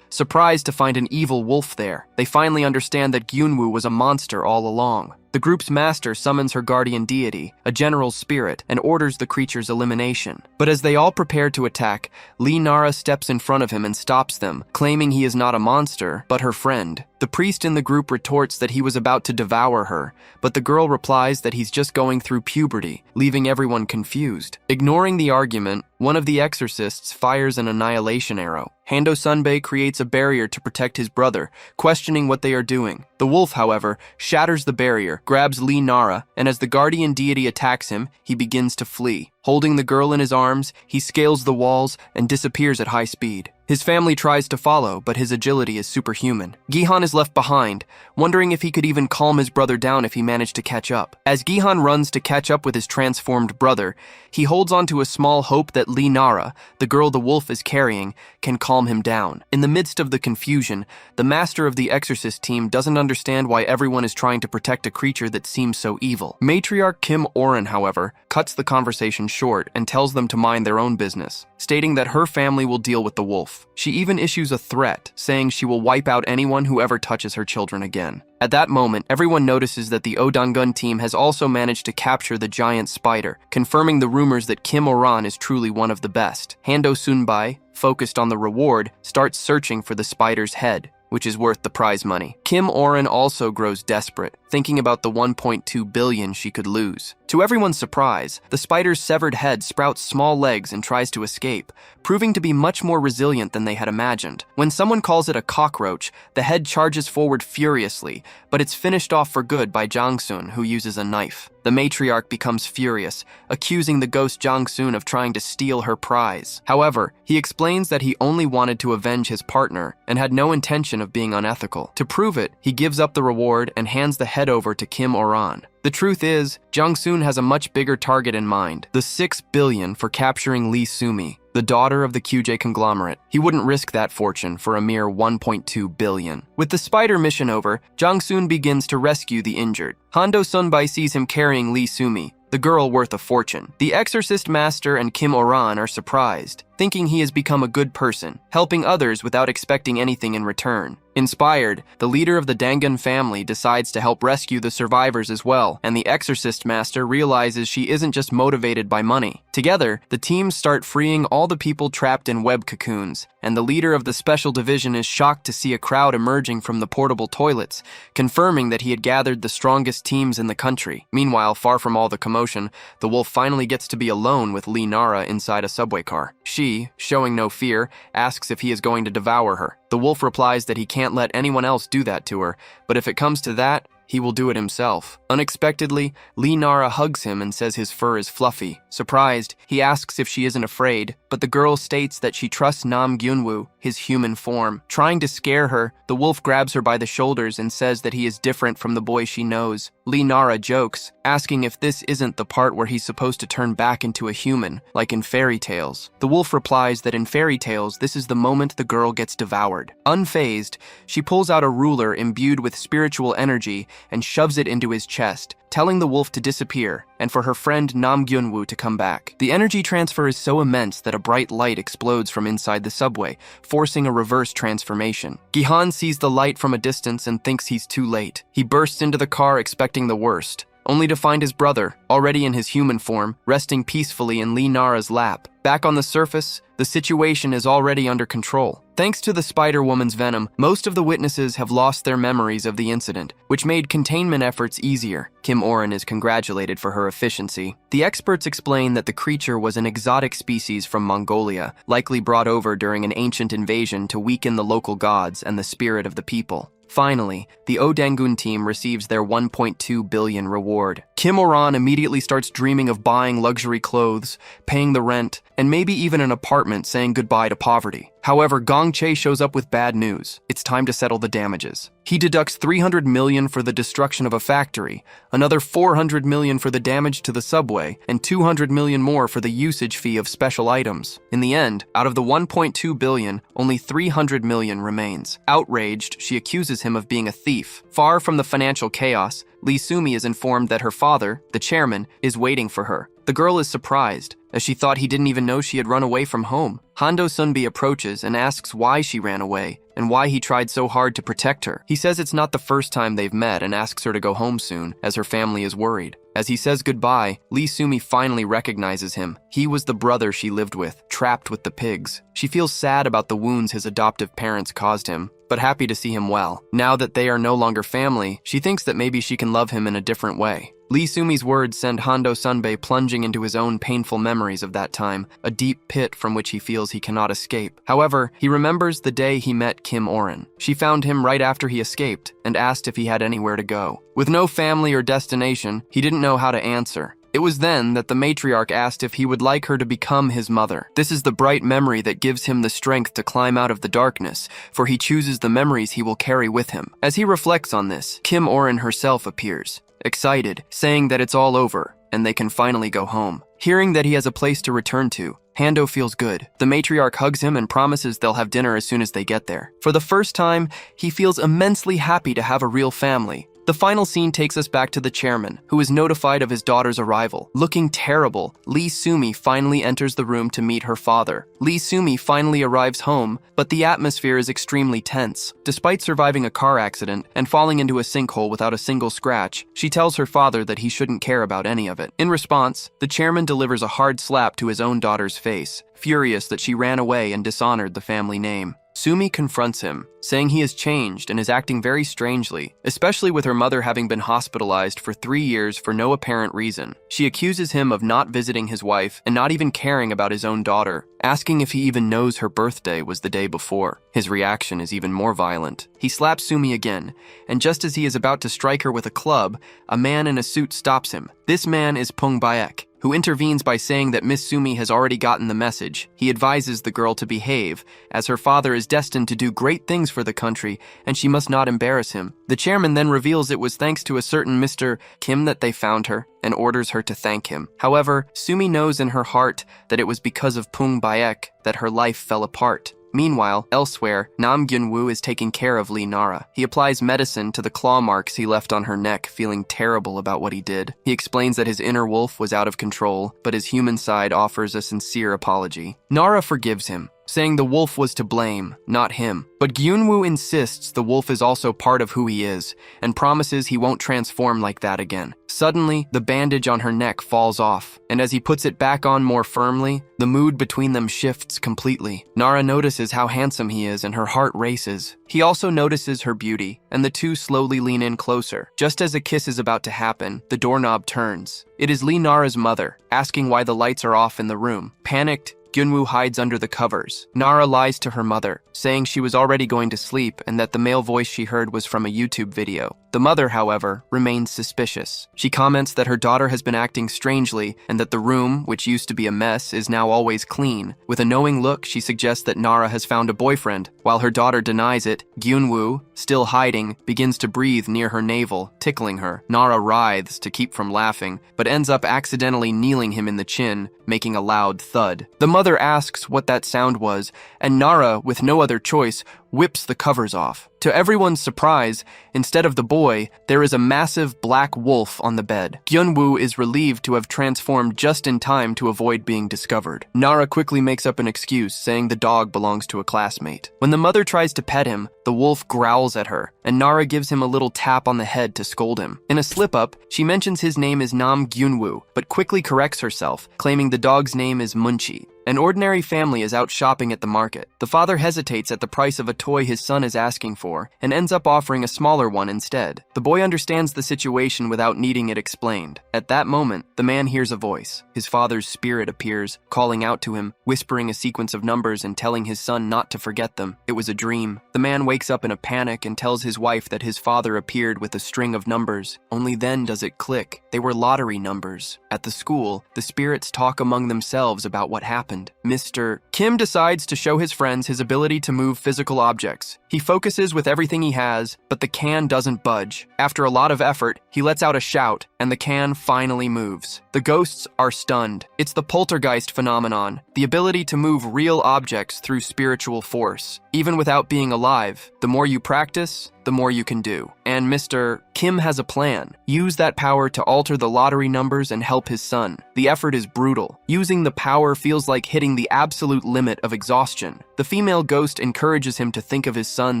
surprised to find an evil wolf there. They finally understand that Gyunwoo was a monster all along. The group's master summons her guardian deity, a general spirit, and orders the creature's elimination. But as they all prepare to attack, Nara steps in front of him and stops them, claiming he is not a monster, but her friend. The priest in the group retorts that he was about to devour her, but the girl replies that he's just going through puberty, leaving everyone confused. Ignoring the argument, one of the exorcists fires an annihilation arrow. Hondo Sunbae creates a barrier to protect his brother, questioning what they are doing. The wolf, however, shatters the barrier, grabs Nara, and as the guardian deity attacks him, he begins to flee. Holding the girl in his arms, he scales the walls and disappears at high speed. His family tries to follow, but his agility is superhuman. Gihan is left behind, wondering if he could even calm his brother down if he managed to catch up. As Gihan runs to catch up with his transformed brother, he holds on to a small hope that Nara, the girl the wolf is carrying, can calm him down. In the midst of the confusion, the master of the exorcist team doesn't understand why everyone is trying to protect a creature that seems so evil. Matriarch Kim Oren, however, cuts the conversation short and tells them to mind their own business, stating that her family will deal with the wolf. She even issues a threat, saying she will wipe out anyone who ever touches her children again. At that moment, everyone notices that the Dangun team has also managed to capture the giant spider, confirming the rumors that Kim Oran is truly one of the best. Hondo Sunbae, focused on the reward, starts searching for the spider's head, which is worth the prize money. Kim Oren also grows desperate, thinking about the 1.2 billion she could lose. To everyone's surprise, the spider's severed head sprouts small legs and tries to escape, proving to be much more resilient than they had imagined. When someone calls it a cockroach, the head charges forward furiously, but it's finished off for good by Jang-sun, who uses a knife. The matriarch becomes furious, accusing the ghost Jang-sun of trying to steal her prize. However, he explains that he only wanted to avenge his partner and had no intention of being unethical. To prove it, he gives up the reward and hands the head over to Kim Oran. The truth is, Jang-sun has a much bigger target in mind, the 6 billion for capturing Lee Sumi, the daughter of the QJ conglomerate. He wouldn't risk that fortune for a mere 1.2 billion. With the spider mission over, Jang-sun begins to rescue the injured. Hondo Sunbae sees him carrying Lee Sumi, the girl worth a fortune. The exorcist master and Kim Oran are surprised, thinking he has become a good person, helping others without expecting anything in return. Inspired, the leader of the Dangun family decides to help rescue the survivors as well, and the exorcist master realizes she isn't just motivated by money. Together, the teams start freeing all the people trapped in web cocoons, and the leader of the special division is shocked to see a crowd emerging from the portable toilets, confirming that he had gathered the strongest teams in the country. Meanwhile, far from all the commotion, the wolf finally gets to be alone with Nara inside a subway car. She, showing no fear, asks if he is going to devour her. The wolf replies that he can't let anyone else do that to her, but if it comes to that, he will do it himself. Unexpectedly, Nara hugs him and says his fur is fluffy. Surprised, he asks if she isn't afraid, but the girl states that she trusts Nam Gyunwoo, his human form. Trying to scare her, the wolf grabs her by the shoulders and says that he is different from the boy she knows. Nara jokes, asking if this isn't the part where he's supposed to turn back into a human, like in fairy tales. The wolf replies that in fairy tales, this is the moment the girl gets devoured. Unfazed, she pulls out a ruler imbued with spiritual energy and shoves it into his chest, telling the wolf to disappear and for her friend Nam Gyunwoo to come back. The energy transfer is so immense that a bright light explodes from inside the subway, forcing a reverse transformation. Gihan sees the light from a distance and thinks he's too late. He bursts into the car expecting the worst, only to find his brother, already in his human form, resting peacefully in Nara's lap. Back on the surface, the situation is already under control. Thanks to the Spider-Woman's venom, most of the witnesses have lost their memories of the incident, which made containment efforts easier. Kim Oren is congratulated for her efficiency. The experts explain that the creature was an exotic species from Mongolia, likely brought over during an ancient invasion to weaken the local gods and the spirit of the people. Finally, the Dangun team receives their 1.2 billion reward. Kim Oran immediately starts dreaming of buying luxury clothes, paying the rent, and maybe even an apartment, saying goodbye to poverty. However, Gong Che shows up with bad news. It's time to settle the damages. He deducts 300 million for the destruction of a factory, another 400 million for the damage to the subway, and 200 million more for the usage fee of special items. In the end, out of the 1.2 billion, only 300 million remains. Outraged, she accuses him of being a thief. Far from the financial chaos, Lee Sumi is informed that her father, the chairman, is waiting for her. The girl is surprised, as she thought he didn't even know she had run away from home. Hondo Sunbi approaches and asks why she ran away, and why he tried so hard to protect her. He says it's not the first time they've met and asks her to go home soon, as her family is worried. As he says goodbye, Lee Sumi finally recognizes him. He was the brother she lived with, trapped with the pigs. She feels sad about the wounds his adoptive parents caused him, but happy to see him well. Now that they are no longer family, she thinks that maybe she can love him in a different way. Lee Sumi's words send Hondo Sunbae plunging into his own painful memories of that time, a deep pit from which he feels he cannot escape. However, he remembers the day he met Kim Oren. She found him right after he escaped and asked if he had anywhere to go. With no family or destination, he didn't know how to answer. It was then that the Matriarch asked if he would like her to become his mother. This is the bright memory that gives him the strength to climb out of the darkness, for he chooses the memories he will carry with him. As he reflects on this, Kim Oren herself appears, excited, saying that it's all over and they can finally go home. Hearing that he has a place to return to, Hondo feels good. The Matriarch hugs him and promises they'll have dinner as soon as they get there. For the first time, he feels immensely happy to have a real family. The final scene takes us back to the chairman, who is notified of his daughter's arrival. Looking terrible, Lee Sumi finally enters the room to meet her father. Lee Sumi finally arrives home, but the atmosphere is extremely tense. Despite surviving a car accident and falling into a sinkhole without a single scratch, she tells her father that he shouldn't care about any of it. In response, the chairman delivers a hard slap to his own daughter's face, furious that she ran away and dishonored the family name. Sumi confronts him, saying he has changed and is acting very strangely, especially with her mother having been hospitalized for 3 years for no apparent reason. She accuses him of not visiting his wife and not even caring about his own daughter, asking if he even knows her birthday was the day before. His reaction is even more violent. He slaps Sumi again, and just as he is about to strike her with a club, a man in a suit stops him. This man is Pong Bayek, who intervenes by saying that Miss Sumi has already gotten the message. He advises the girl to behave, as her father is destined to do great things for the country, and she must not embarrass him. The chairman then reveals it was thanks to a certain Mr. Kim that they found her, and orders her to thank him. However, Sumi knows in her heart that it was because of Pong Bayek that her life fell apart. Meanwhile, elsewhere, Nam Gyunwoo is taking care of Nara. He applies medicine to the claw marks he left on her neck, feeling terrible about what he did. He explains that his inner wolf was out of control, but his human side offers a sincere apology. Nara forgives him, saying the wolf was to blame, not him. But Gyunwoo insists the wolf is also part of who he is, and promises he won't transform like that again. Suddenly, the bandage on her neck falls off, and as he puts it back on more firmly, the mood between them shifts completely. Nara notices how handsome he is and her heart races. He also notices her beauty, and the two slowly lean in closer. Just as a kiss is about to happen, the doorknob turns. It is Nara's mother, asking why the lights are off in the room. Panicked, Gyunwoo hides under the covers. Nara lies to her mother, saying she was already going to sleep and that the male voice she heard was from a YouTube video. The mother, however, remains suspicious. She comments that her daughter has been acting strangely and that the room, which used to be a mess, is now always clean. With a knowing look, she suggests that Nara has found a boyfriend. While her daughter denies it, Gyunwoo, still hiding, begins to breathe near her navel, tickling her. Nara writhes to keep from laughing, but ends up accidentally kneeling him in the chin, making a loud thud. The mother asks what that sound was, and Nara, with no other choice, whips the covers off. To everyone's surprise, instead of the boy, there is a massive black wolf on the bed. Gyunwoo is relieved to have transformed just in time to avoid being discovered. Nara quickly makes up an excuse, saying the dog belongs to a classmate. When the mother tries to pet him, the wolf growls at her, and Nara gives him a little tap on the head to scold him. In a slip-up, she mentions his name is Nam Gyunwoo, but quickly corrects herself, claiming the dog's name is Munchi. An ordinary family is out shopping at the market. The father hesitates at the price of a toy his son is asking for, and ends up offering a smaller one instead. The boy understands the situation without needing it explained. At that moment, the man hears a voice. His father's spirit appears, calling out to him, whispering a sequence of numbers and telling his son not to forget them. It was a dream. The man wakes up in a panic and tells his wife that his father appeared with a string of numbers. Only then does it click. They were lottery numbers. At the school, the spirits talk among themselves about what happened. Mr. Kim decides to show his friends his ability to move physical objects. He focuses with everything he has, but the can doesn't budge. After a lot of effort, he lets out a shout, and the can finally moves. The ghosts are stunned. It's the poltergeist phenomenon, the ability to move real objects through spiritual force. Even without being alive, the more you practice, the more you can do. And Mr. Kim has a plan. Use that power to alter the lottery numbers and help his son. The effort is brutal. Using the power feels like hitting the absolute limit of exhaustion. The female ghost encourages him to think of his son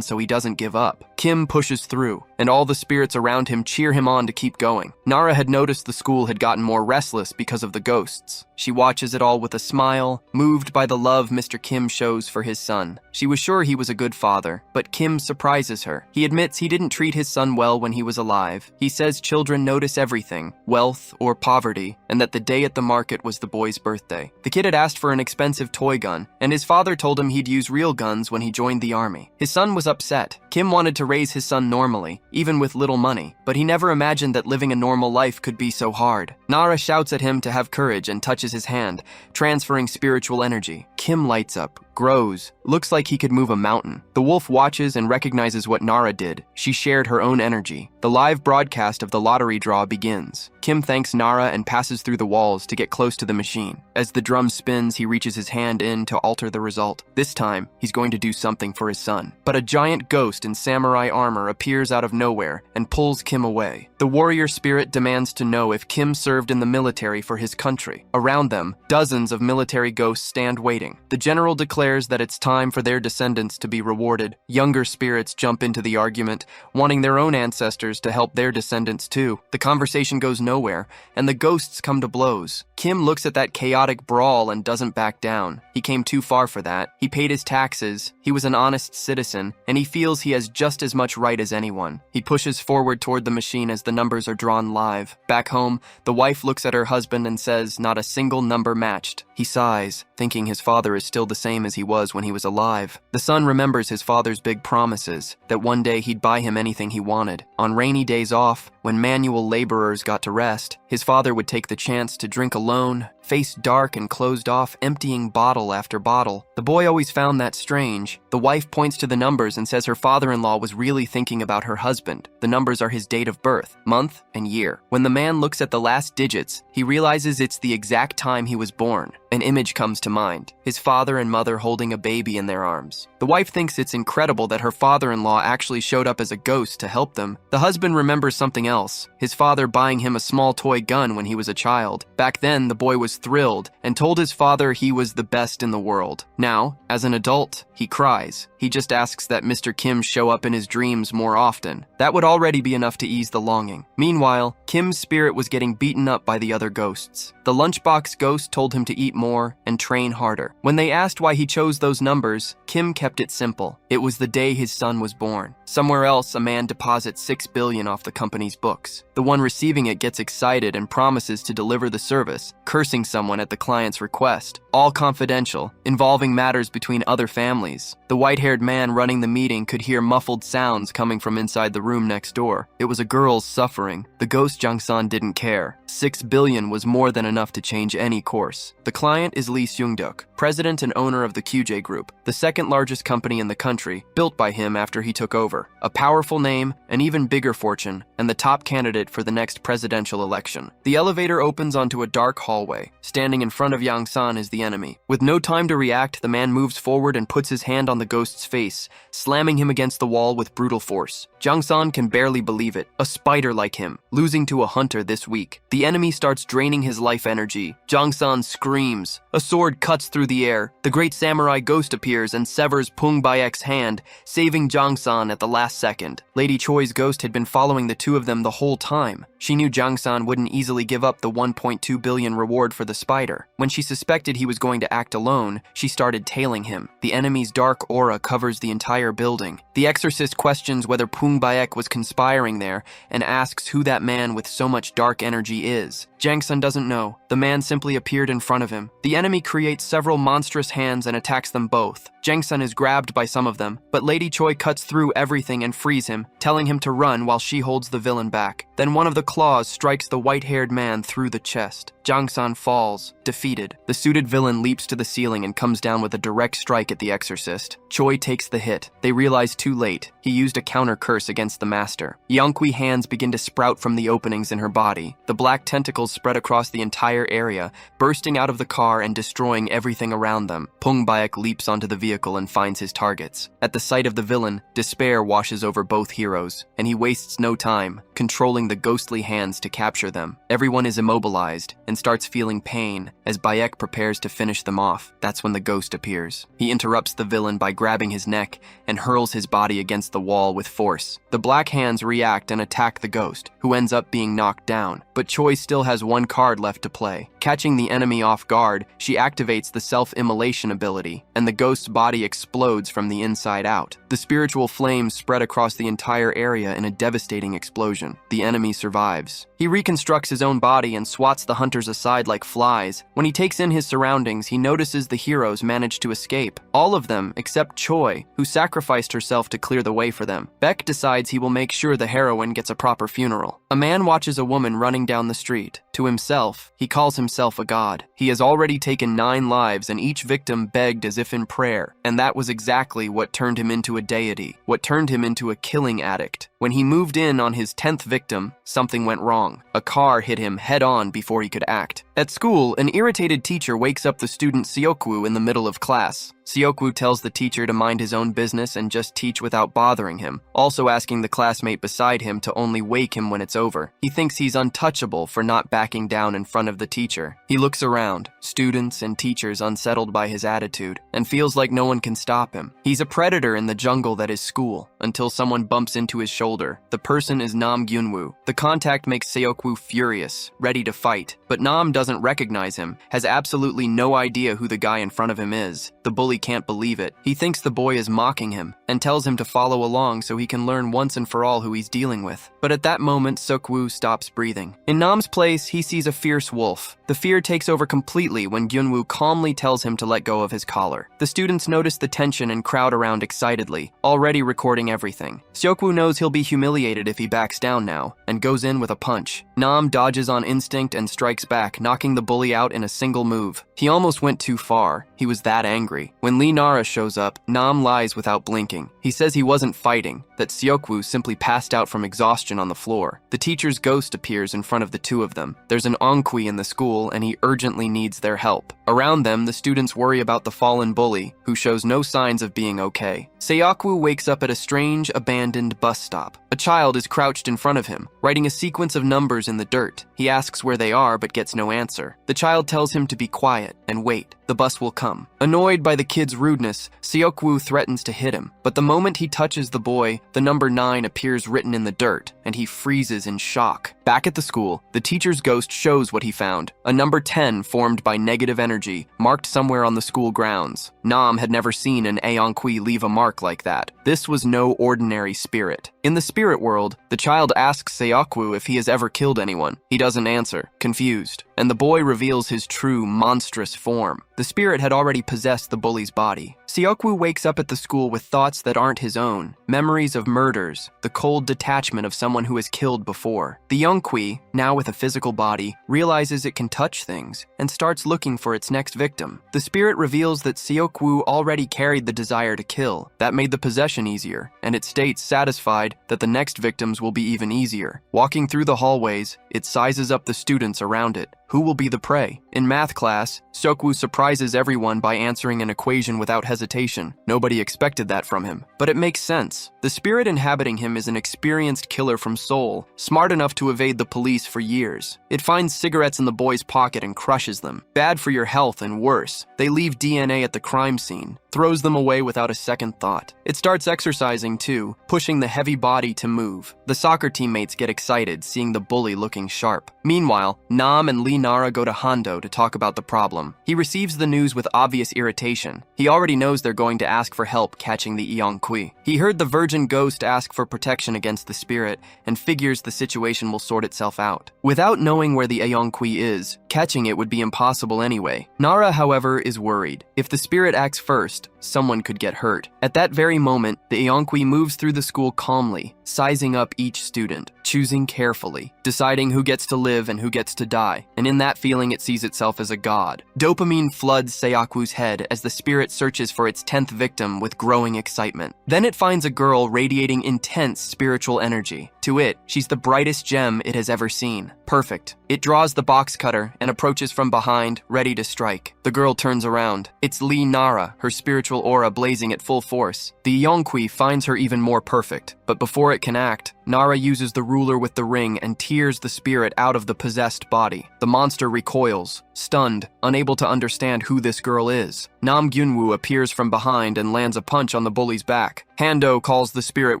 so he doesn't give up. Kim pushes through, and all the spirits around him cheer him on to keep going. Nara had noticed the school had gotten more restless because of the ghosts. She watches it all with a smile, moved by the love Mr. Kim shows for his son. She was sure he was a good father, but Kim surprises her. He admits he didn't treat his son well when he was alive. He says children notice everything, wealth or poverty, and that the day at the market was the boy's birthday. The kid had asked for an expensive toy gun, and his father told him he'd use real guns when he joined the army. His son was upset. Kim wanted to raise his son normally, even with little money, but he never imagined that living a normal life could be so hard. Nara shouts at him to have courage and touches his hand, transferring spiritual energy. Kim lights up, grows, looks like he could move a mountain. The wolf watches and recognizes what Nara did. She shared her own energy. The live broadcast of the lottery draw begins. Kim thanks Nara and passes through the walls to get close to the machine. As the drum spins, he reaches his hand in to alter the result. This time, he's going to do something for his son. But a giant ghost in samurai armor appears out of nowhere and pulls Kim away. The warrior spirit demands to know if Kim served in the military for his country. Around them, dozens of military ghosts stand waiting. The general declares that it's time for their descendants to be rewarded. Younger spirits jump into the argument, wanting their own ancestors to help their descendants too. The conversation goes nowhere, and the ghosts come to blows. Kim looks at that chaotic brawl and doesn't back down. He came too far for that. He paid his taxes, he was an honest citizen, and he feels he has just as much right as anyone. He pushes forward toward the machine as the numbers are drawn live. Back home, the wife looks at her husband and says not a single number matched. He sighs, thinking his father is still the same as he was when he was alive. The son remembers his father's big promises, that one day he'd buy him anything he wanted. On rainy days off, when manual laborers got to rest, his father would take the chance to drink alone, face dark and closed off, emptying bottle after bottle. The boy always found that strange. The wife points to the numbers and says her father-in-law was really thinking about her husband. The numbers are his date of birth, month, and year. When the man looks at the last digits, he realizes it's the exact time he was born. An image comes to mind, his father and mother holding a baby in their arms. The wife thinks it's incredible that her father-in-law actually showed up as a ghost to help them. The husband remembers something else, his father buying him a small toy gun when he was a child. Back then, the boy was thrilled and told his father he was the best in the world. Now, as an adult, he cries. He just asks that Mr. Kim show up in his dreams more often. That would already be enough to ease the longing. Meanwhile, Kim's spirit was getting beaten up by the other ghosts. The lunchbox ghost told him to eat more and train harder. When they asked why he chose those numbers, Kim kept it simple. It was the day his son was born. Somewhere else, a man deposits $6 billion off the company's books. The one receiving it gets excited and promises to deliver the service, cursing someone at the client's request. All confidential, involving matters between other families. The white-haired man running the meeting could hear muffled sounds coming from inside the room next door. It was a girl's suffering. The ghost Jang-san didn't care. 6 billion was more than enough to change any course. The client is Lee Seung-duk, president and owner of the QJ Group, the second largest company in the country, built by him after he took over. A powerful name, an even bigger fortune, and the top candidate for the next presidential election. The elevator opens onto a dark hallway. Standing in front of Yang-san is the enemy. With no time to react, the man moves forward and puts his hand on the ghost's face, slamming him against the wall with brutal force. Jang-san can barely believe it. A spider like him, losing to a hunter this week. The enemy starts draining his life energy. Jang-san screams. A sword cuts through the air. The great samurai ghost appears and severs Pong Bayek's hand, saving Jang-san at the last second. Lady Choi's ghost had been following the two of them the whole time. She knew Jang-san wouldn't easily give up the 1.2 billion reward for the spider. When she suspected he was going to act alone, she started tailing him. The enemy's dark aura covers the entire building. The exorcist questions whether Pong Bayek was conspiring there and asks who that man with so much dark energy is. Jang-san doesn't know. The man simply appeared in front of him. The enemy creates several monstrous hands and attacks them both. Jang-san is grabbed by some of them, but Lady Choi cuts through everything and frees him, telling him to run while she holds the villain back. Then one of the claws strikes the white-haired man through the chest. Jang-san falls, defeated. The suited villain leaps to the ceiling and comes down with a direct strike at the exorcist. Choi takes the hit. They realize too late. He used a counter curse against the master. Anqui hands begin to sprout from the openings in her body. The black tentacles spread across the entire area, bursting out of the car and destroying everything around them. Pong Bayek leaps onto the vehicle and finds his targets. At the sight of the villain, despair washes over both heroes, and he wastes no time, controlling the ghostly hands to capture them. Everyone is immobilized and starts feeling pain as Bayek prepares to finish them off. That's when the ghost appears. He interrupts the villain by grabbing his neck and hurls his body against the wall with force. The black hands react and attack the ghost, who ends up being knocked down. But Choi still has one card left to play. Catching the enemy off guard, she activates the self-immolation ability, and the ghost's body explodes from the inside out. The spiritual flames spread across the entire area in a devastating explosion. The enemy survives. He reconstructs his own body and swats the hunters aside like flies. When he takes in his surroundings, he notices the heroes manage to escape. All of them except Choi, who sacrificed herself to clear the way for them. Beck decides he will make sure the heroine gets a proper funeral. A man watches a woman running down the street. To himself, he calls himself a god. He has already taken 9 lives, and each victim begged as if in prayer. And that was exactly what turned him into a deity, what turned him into a killing addict. When he moved in on his 10th victim, something went wrong. A car hit him head-on before he could act. At school, an irritated teacher wakes up the student Seokwu in the middle of class. Seokwu tells the teacher to mind his own business and just teach without bothering him, also asking the classmate beside him to only wake him when it's over. He thinks he's untouchable for not backing down in front of the teacher. He looks around, students and teachers unsettled by his attitude, and feels like no one can stop him. He's a predator in the jungle that is school, until someone bumps into his shoulder. The person is Nam Gyunwoo. The contact makes Seokwu furious, ready to fight, but Nam doesn't recognize him, has absolutely no idea who the guy in front of him is. The bully can't believe it. He thinks the boy is mocking him, and tells him to follow along so he can learn once and for all who he's dealing with. But at that moment, Seokwu stops breathing. In Nam's place, he sees a fierce wolf. The fear takes over completely when Gyunwoo calmly tells him to let go of his collar. The students notice the tension and crowd around excitedly, already recording everything. Seokwu knows he'll be humiliated if he backs down now, and goes in with a punch. Nam dodges on instinct and strikes back, knocking the bully out in a single move. He almost went too far. He was that angry. When Lee Nara shows up, Nam lies without blinking. He says he wasn't fighting, that Seokwu simply passed out from exhaustion on the floor. The teacher's ghost appears in front of the two of them. There's an Anqui in the school, and he urgently needs their help. Around them, the students worry about the fallen bully, who shows no signs of being okay. Seokwu wakes up at a strange, abandoned bus stop. A child is crouched in front of him, writing a sequence of numbers in the dirt. He asks where they are, but gets no answer. The child tells him to be quiet and wait. The bus will come. Annoyed by the kid's rudeness, Seokwu threatens to hit him. But the moment he touches the boy, the number 9 appears written in the dirt, and he freezes in shock. Back at the school, the teacher's ghost shows what he found. A number 10 formed by negative energy, marked somewhere on the school grounds. Nam had never seen an Anqui leave a mark like that. This was no ordinary spirit. In the spirit world, the child asks Seokwu if he has ever killed anyone. He doesn't answer, confused, and the boy reveals his true, monstrous form. The spirit had already possessed the bully's body. Seokwu wakes up at the school with thoughts that aren't his own, memories of murders, the cold detachment of someone who has killed before. The Anqui, now with a physical body, realizes it can touch things and starts looking for its next victim. The spirit reveals that Seokwu already carried the desire to kill. That made the possession easier, and it states, satisfied, that the next victims will be even easier. Walking through the hallways, it sizes up the students around it. Who will be the prey? In math class, Seokwu surprises everyone by answering an equation without hesitation. Nobody expected that from him. But it makes sense. The spirit inhabiting him is an experienced killer from Seoul, smart enough to evade the police for years. It finds cigarettes in the boy's pocket and crushes them. Bad for your health and worse. They leave DNA at the crime scene. Throws them away without a second thought. It starts exercising too, pushing the heavy body to move. The soccer teammates get excited, seeing the bully looking sharp. Meanwhile, Nam and Nara go to Hondo to talk about the problem. He receives the news with obvious irritation. He already knows they're going to ask for help catching the Anqui. He heard the virgin ghost ask for protection against the spirit and figures the situation will sort itself out. Without knowing where the Anqui is, catching it would be impossible anyway. Nara, however, is worried. If the spirit acts first, someone could get hurt. At that very moment, the Anqui moves through the school calmly, sizing up each student, choosing carefully, deciding who gets to live and who gets to die, and in that feeling it sees itself as a god. Dopamine floods Seokwu's head as the spirit searches for its 10th victim with growing excitement. Then it finds a girl radiating intense spiritual energy. To it, she's the brightest gem it has ever seen. Perfect. It draws the box cutter and approaches from behind, ready to strike. The girl turns around. It's Nara, her spiritual aura blazing at full force. The Anqui finds her even more perfect, but before it can act, Nara uses the ruler with the ring and tears the spirit out of the possessed body. The monster recoils, stunned, unable to understand who this girl is. Nam Gyunwoo appears from behind and lands a punch on the bully's back. Hondo calls the spirit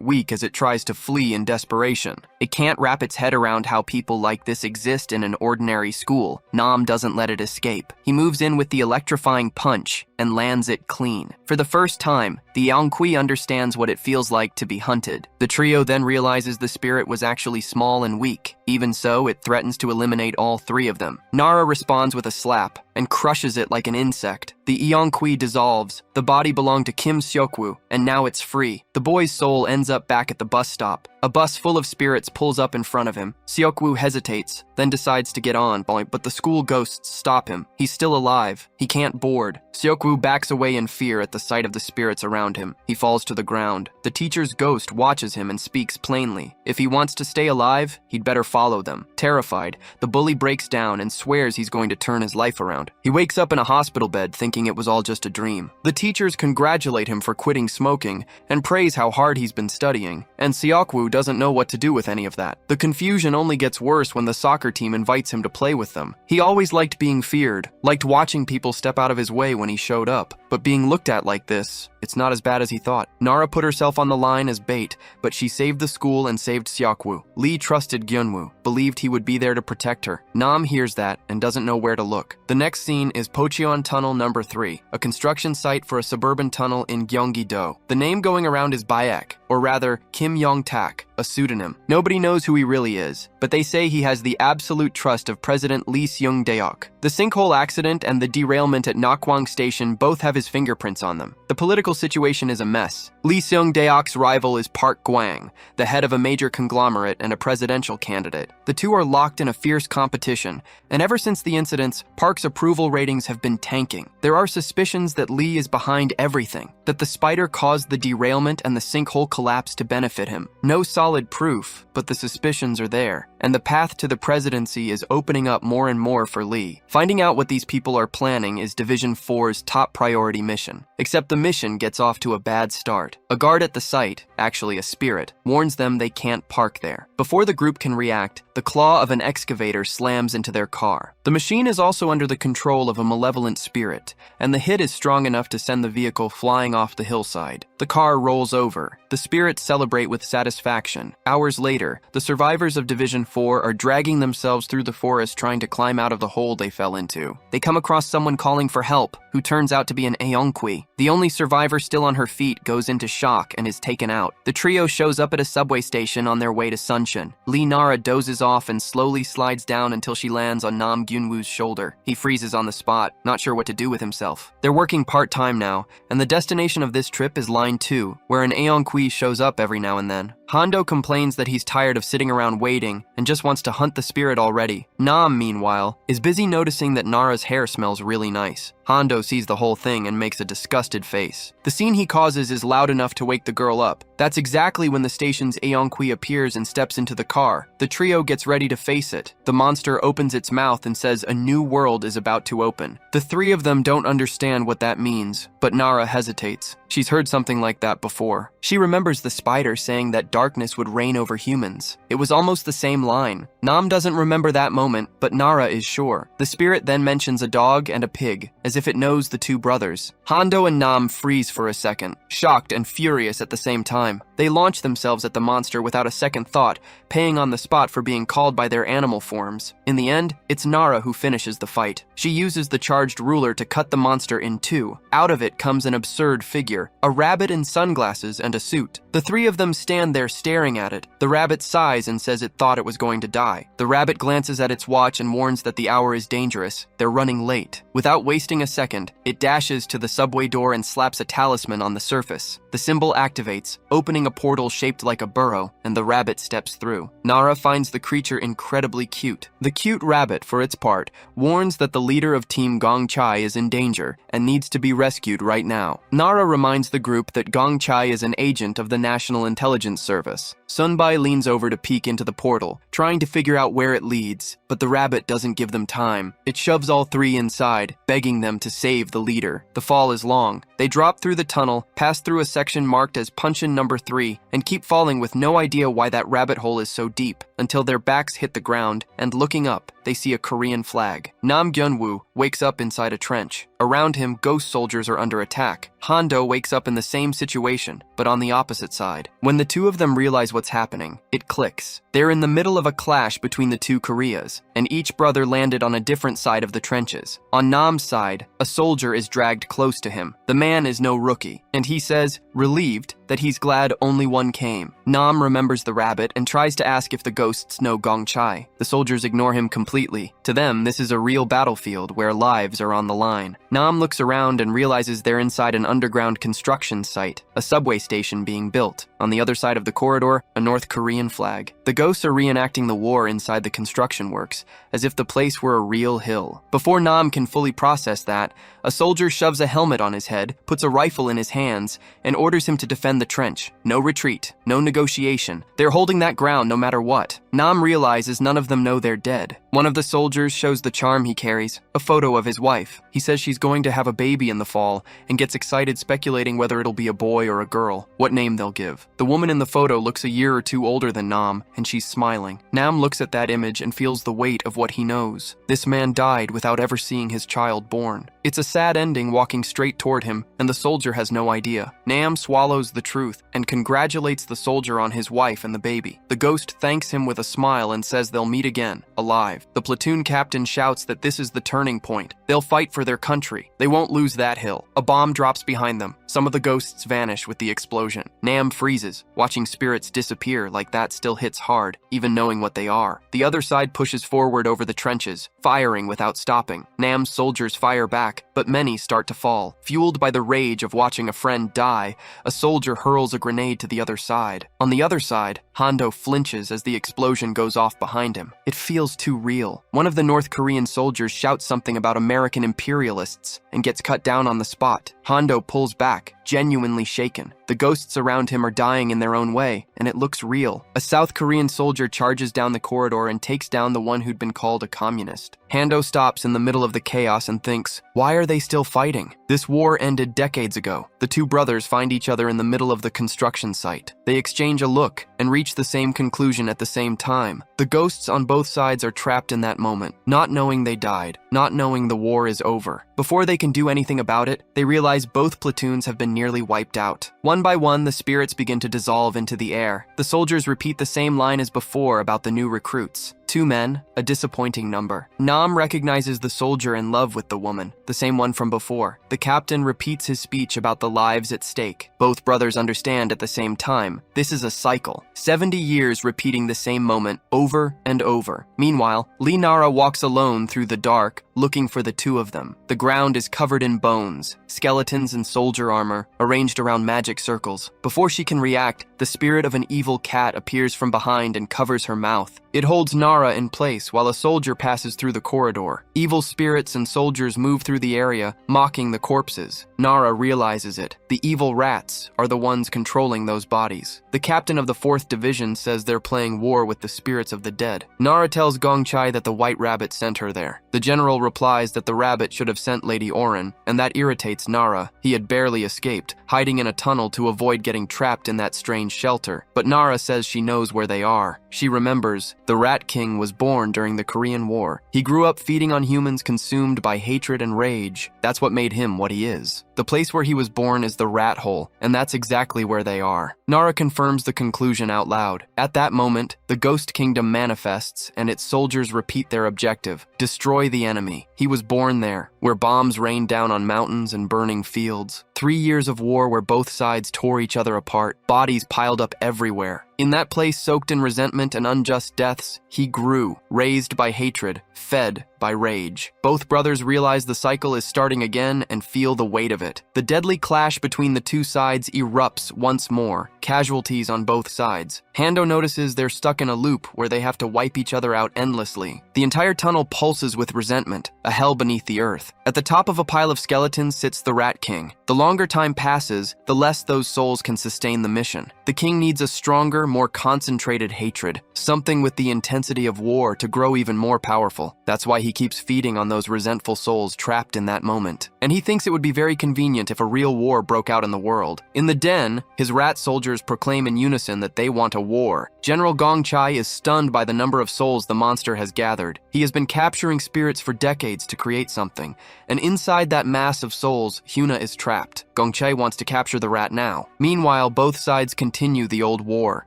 weak as it tries to flee in desperation. It can't wrap its head around how people like this exist in an ordinary school. Nam doesn't let it escape. He moves in with the electrifying punch and lands it clean. For the first time, the Anqui understands what it feels like to be hunted. The trio then realizes the spirit was actually small and weak. Even so, it threatens to eliminate all three of them. Nara responds with a slap and crushes it like an insect. The Anqui dissolves. The body belonged to Kim Seokwu, and now it's free. The boy's soul ends up back at the bus stop. A bus full of spirits pulls up in front of him. Seokwu hesitates, then decides to get on, but the school ghosts stop him. He's still alive. He can't board. Seokwu backs away in fear at the sight of the spirits around him. He falls to the ground. The teacher's ghost watches him and speaks plainly. If he wants to stay alive, he'd better follow them. Terrified, the bully breaks down and swears he's going to turn his life around. He wakes up in a hospital bed thinking it was all just a dream. The teachers congratulate him for quitting smoking and praise how hard he's been studying, and Seokwu doesn't know what to do with any of that. The confusion only gets worse when the soccer team invites him to play with them. He always liked being feared, liked watching people step out of his way when he showed up, but being looked at like this, it's not as bad as he thought. Nara put herself on the line as bait, but she saved the school and saved Seokwu. Lee trusted Gyunwoo, believed he would be there to protect her. Nam hears that and doesn't know where to look. The next scene is Pocheon Tunnel number 3, a construction site for a suburban tunnel in Gyeonggi-do. The name going around is Bayek, or rather Kim Yong-tak, a pseudonym. Nobody knows who he really is, but they say he has the absolute trust of President Lee Seung-daeok. The sinkhole accident and the derailment at Nakwang Station both have his fingerprints on them. The political situation is a mess. Lee Seung-daeok's rival is Park Gwang, the head of a major conglomerate and a presidential candidate. The two are locked in a fierce competition, and ever since the incidents, Park's approval ratings have been tanking. There are suspicions that Lee is behind everything, that the spider caused the derailment and the sinkhole collapse to benefit him. No solid proof, but the suspicions are there, and the path to the presidency is opening up more and more for Lee. Finding out what these people are planning is Division 4's top priority mission. Except the mission gets off to a bad start. A guard at the site, actually a spirit, warns them they can't park there. Before the group can react, the claw of an excavator slams into their car. The machine is also under the control of a malevolent spirit, and the hit is strong enough to send the vehicle flying off the hillside. The car rolls over. The spirits celebrate with satisfaction. Hours later, the survivors of Division 4 are dragging themselves through the forest trying to climb out of the hole they fell into. They come across someone calling for help, who turns out to be an Anqui. The only survivor still on her feet goes into shock and is taken out. The trio shows up at a subway station on their way to Sunshin. Nara dozes off and slowly slides down until she lands on Nam Gyunwoo's shoulder. He freezes on the spot, not sure what to do with himself. They're working part-time now, and the destination of this trip is Line 2, where an Anqui shows up every now and then. Hondo complains that he's tired of sitting around waiting and just wants to hunt the spirit already. Nam, meanwhile, is busy noticing that Nara's hair smells really nice. Hondo sees the whole thing and makes a disgusted face. The scene he causes is loud enough to wake the girl up. That's exactly when the station's Anqui appears and steps into the car. The trio gets ready to face it. The monster opens its mouth and says a new world is about to open. The three of them don't understand what that means, but Nara hesitates. She's heard something like that before. She remembers the spider saying that darkness would reign over humans. It was almost the same line. Nam doesn't remember that moment, but Nara is sure. The spirit then mentions a dog and a pig, as if it knows the two brothers. Hondo and Nam freeze for a second, shocked and furious at the same time. They launch themselves at the monster without a second thought, paying on the spot for being called by their animal forms. In the end, it's Nara who finishes the fight. She uses the charged ruler to cut the monster in two. Out of it comes an absurd figure, a rabbit in sunglasses and a suit. The three of them stand there staring at it. The rabbit sighs and says it thought it was going to die. The rabbit glances at its watch and warns that the hour is dangerous. They're running late. Without wasting a second, it dashes to the subway door and slaps a talisman on the surface. The symbol activates, opening a portal shaped like a burrow, and the rabbit steps through. Nara finds the creature incredibly cute. The cute rabbit, for its part, warns that the leader of Team Gongchai is in danger and needs to be rescued right now. Nara reminds the group that Gongchai is an agent of the National Intelligence Service. Sunbai leans over to peek into the portal, trying to figure out where it leads, but the rabbit doesn't give them time. It shoves all three inside, begging them to save the leader. The fall is long. They drop through the tunnel, pass through a section marked as Punch-in number 3, and keep falling with no idea why that rabbit hole is so deep, until their backs hit the ground, and looking up, they see a Korean flag. Nam Gyunwoo wakes up inside a trench. Around him, ghost soldiers are under attack. Hondo wakes up in the same situation, but on the opposite side. When the two of them realize what's happening, it clicks. They're in the middle of a clash between the two Koreas, and each brother landed on a different side of the trenches. On Nam's side, a soldier is dragged close to him. The man is no rookie, and he says, relieved, that he's glad only one came. Nam remembers the rabbit and tries to ask if the ghosts know Gongchai. The soldiers ignore him completely. To them, this is a real battlefield where lives are on the line. Nam looks around and realizes they're inside an underground construction site, a subway station being built. On the other side of the corridor, a North Korean flag. The ghosts are reenacting the war inside the construction works, as if the place were a real hill. Before Nam can fully process that, a soldier shoves a helmet on his head, puts a rifle in his hands, and orders him to defend the trench. No retreat, no negotiation. They're holding that ground no matter what. Nam realizes none of them know they're dead. One of the soldiers shows the charm he carries, a photo of his wife. He says she's going to have a baby in the fall, and gets excited speculating whether it'll be a boy or a girl, what name they'll give. The woman in the photo looks a year or two older than Nam, and she's smiling. Nam looks at that image and feels the weight of what he knows. This man died without ever seeing his child born. It's a sad ending walking straight toward him, and the soldier has no idea. Nam swallows the truth and congratulates the soldier on his wife and the baby. The ghost thanks him with a smile and says they'll meet again, alive. The platoon captain shouts that this is the turning point. They'll fight for their country. They won't lose that hill. A bomb drops behind them. Some of the ghosts vanish with the explosion. Nam freezes, watching spirits disappear like that still hits hard, even knowing what they are. The other side pushes forward over the trenches, firing without stopping. Nam's soldiers fire back, but many start to fall. Fueled by the rage of watching a friend die, a soldier hurls a grenade to the other side. On the other side, Hondo flinches as the explosion goes off behind him. It feels too real. One of the North Korean soldiers shouts something about American imperialists and gets cut down on the spot. Hondo pulls back, genuinely shaken. The ghosts around him are dying in their own way, and it looks real. A South Korean soldier charges down the corridor and takes down the one who'd been called a communist. Hondo stops in the middle of the chaos and thinks, why are they still fighting? This war ended decades ago. The two brothers find each other in the middle of the construction site. They exchange a look and reach the same conclusion at the same time. The ghosts on both sides are trapped in that moment, not knowing they died, not knowing the war is over. Before they can do anything about it, they realize both platoons have been nearly wiped out. One by one, the spirits begin to dissolve into the air. The soldiers repeat the same line as before about the new recruits. 2 men, a disappointing number. Nam recognizes the soldier in love with the woman, the same one from before. The captain repeats his speech about the lives at stake. Both brothers understand at the same time. This is a cycle. 70 years repeating the same moment over and over. Meanwhile, Nara walks alone through the dark, looking for the 2 of them. The ground is covered in bones, skeletons and soldier armor, arranged around magic circles. Before she can react, the spirit of an evil cat appears from behind and covers her mouth. It holds Nara in place while a soldier passes through the corridor. Evil spirits and soldiers move through the area, mocking the corpses. Nara realizes it. The evil rats are the ones controlling those bodies. The captain of the 4th Division says they're playing war with the spirits of the dead. Nara tells Gongchai that the White Rabbit sent her there. The general replies that the rabbit should have sent Lady Oren, and that irritates Nara. He had barely escaped, hiding in a tunnel to avoid getting trapped in that strange shelter. But Nara says she knows where they are. She remembers the Rat King was born during the Korean War. He grew up feeding on humans consumed by hatred and rage. That's what made him what he is. The place where he was born is the rat hole, and that's exactly where they are. Nara confirms the conclusion out loud. At that moment, the Ghost Kingdom manifests, and its soldiers repeat their objective: destroy the enemy. He was born there, where bombs rained down on mountains and burning fields. 3 years of war where both sides tore each other apart, bodies piled up everywhere. In that place soaked in resentment and unjust deaths, he grew, raised by hatred, fed by rage. Both brothers realize the cycle is starting again and feel the weight of it. The deadly clash between the 2 sides erupts once more, casualties on both sides. Hondo notices they're stuck in a loop where they have to wipe each other out endlessly. The entire tunnel pulses with resentment, a hell beneath the earth. At the top of a pile of skeletons sits the Rat King. The longer time passes, the less those souls can sustain the mission. The king needs a stronger, more concentrated hatred, something with the intensity of war to grow even more powerful. That's why he keeps feeding on those resentful souls trapped in that moment. And he thinks it would be very convenient if a real war broke out in the world. In the den, his rat soldiers proclaim in unison that they want a war. General Gongchai is stunned by the number of souls the monster has gathered. He has been capturing spirits for decades to create something, and inside that mass of souls, Huna is trapped. Gongchai wants to capture the rat now. Meanwhile, both sides continue the old war.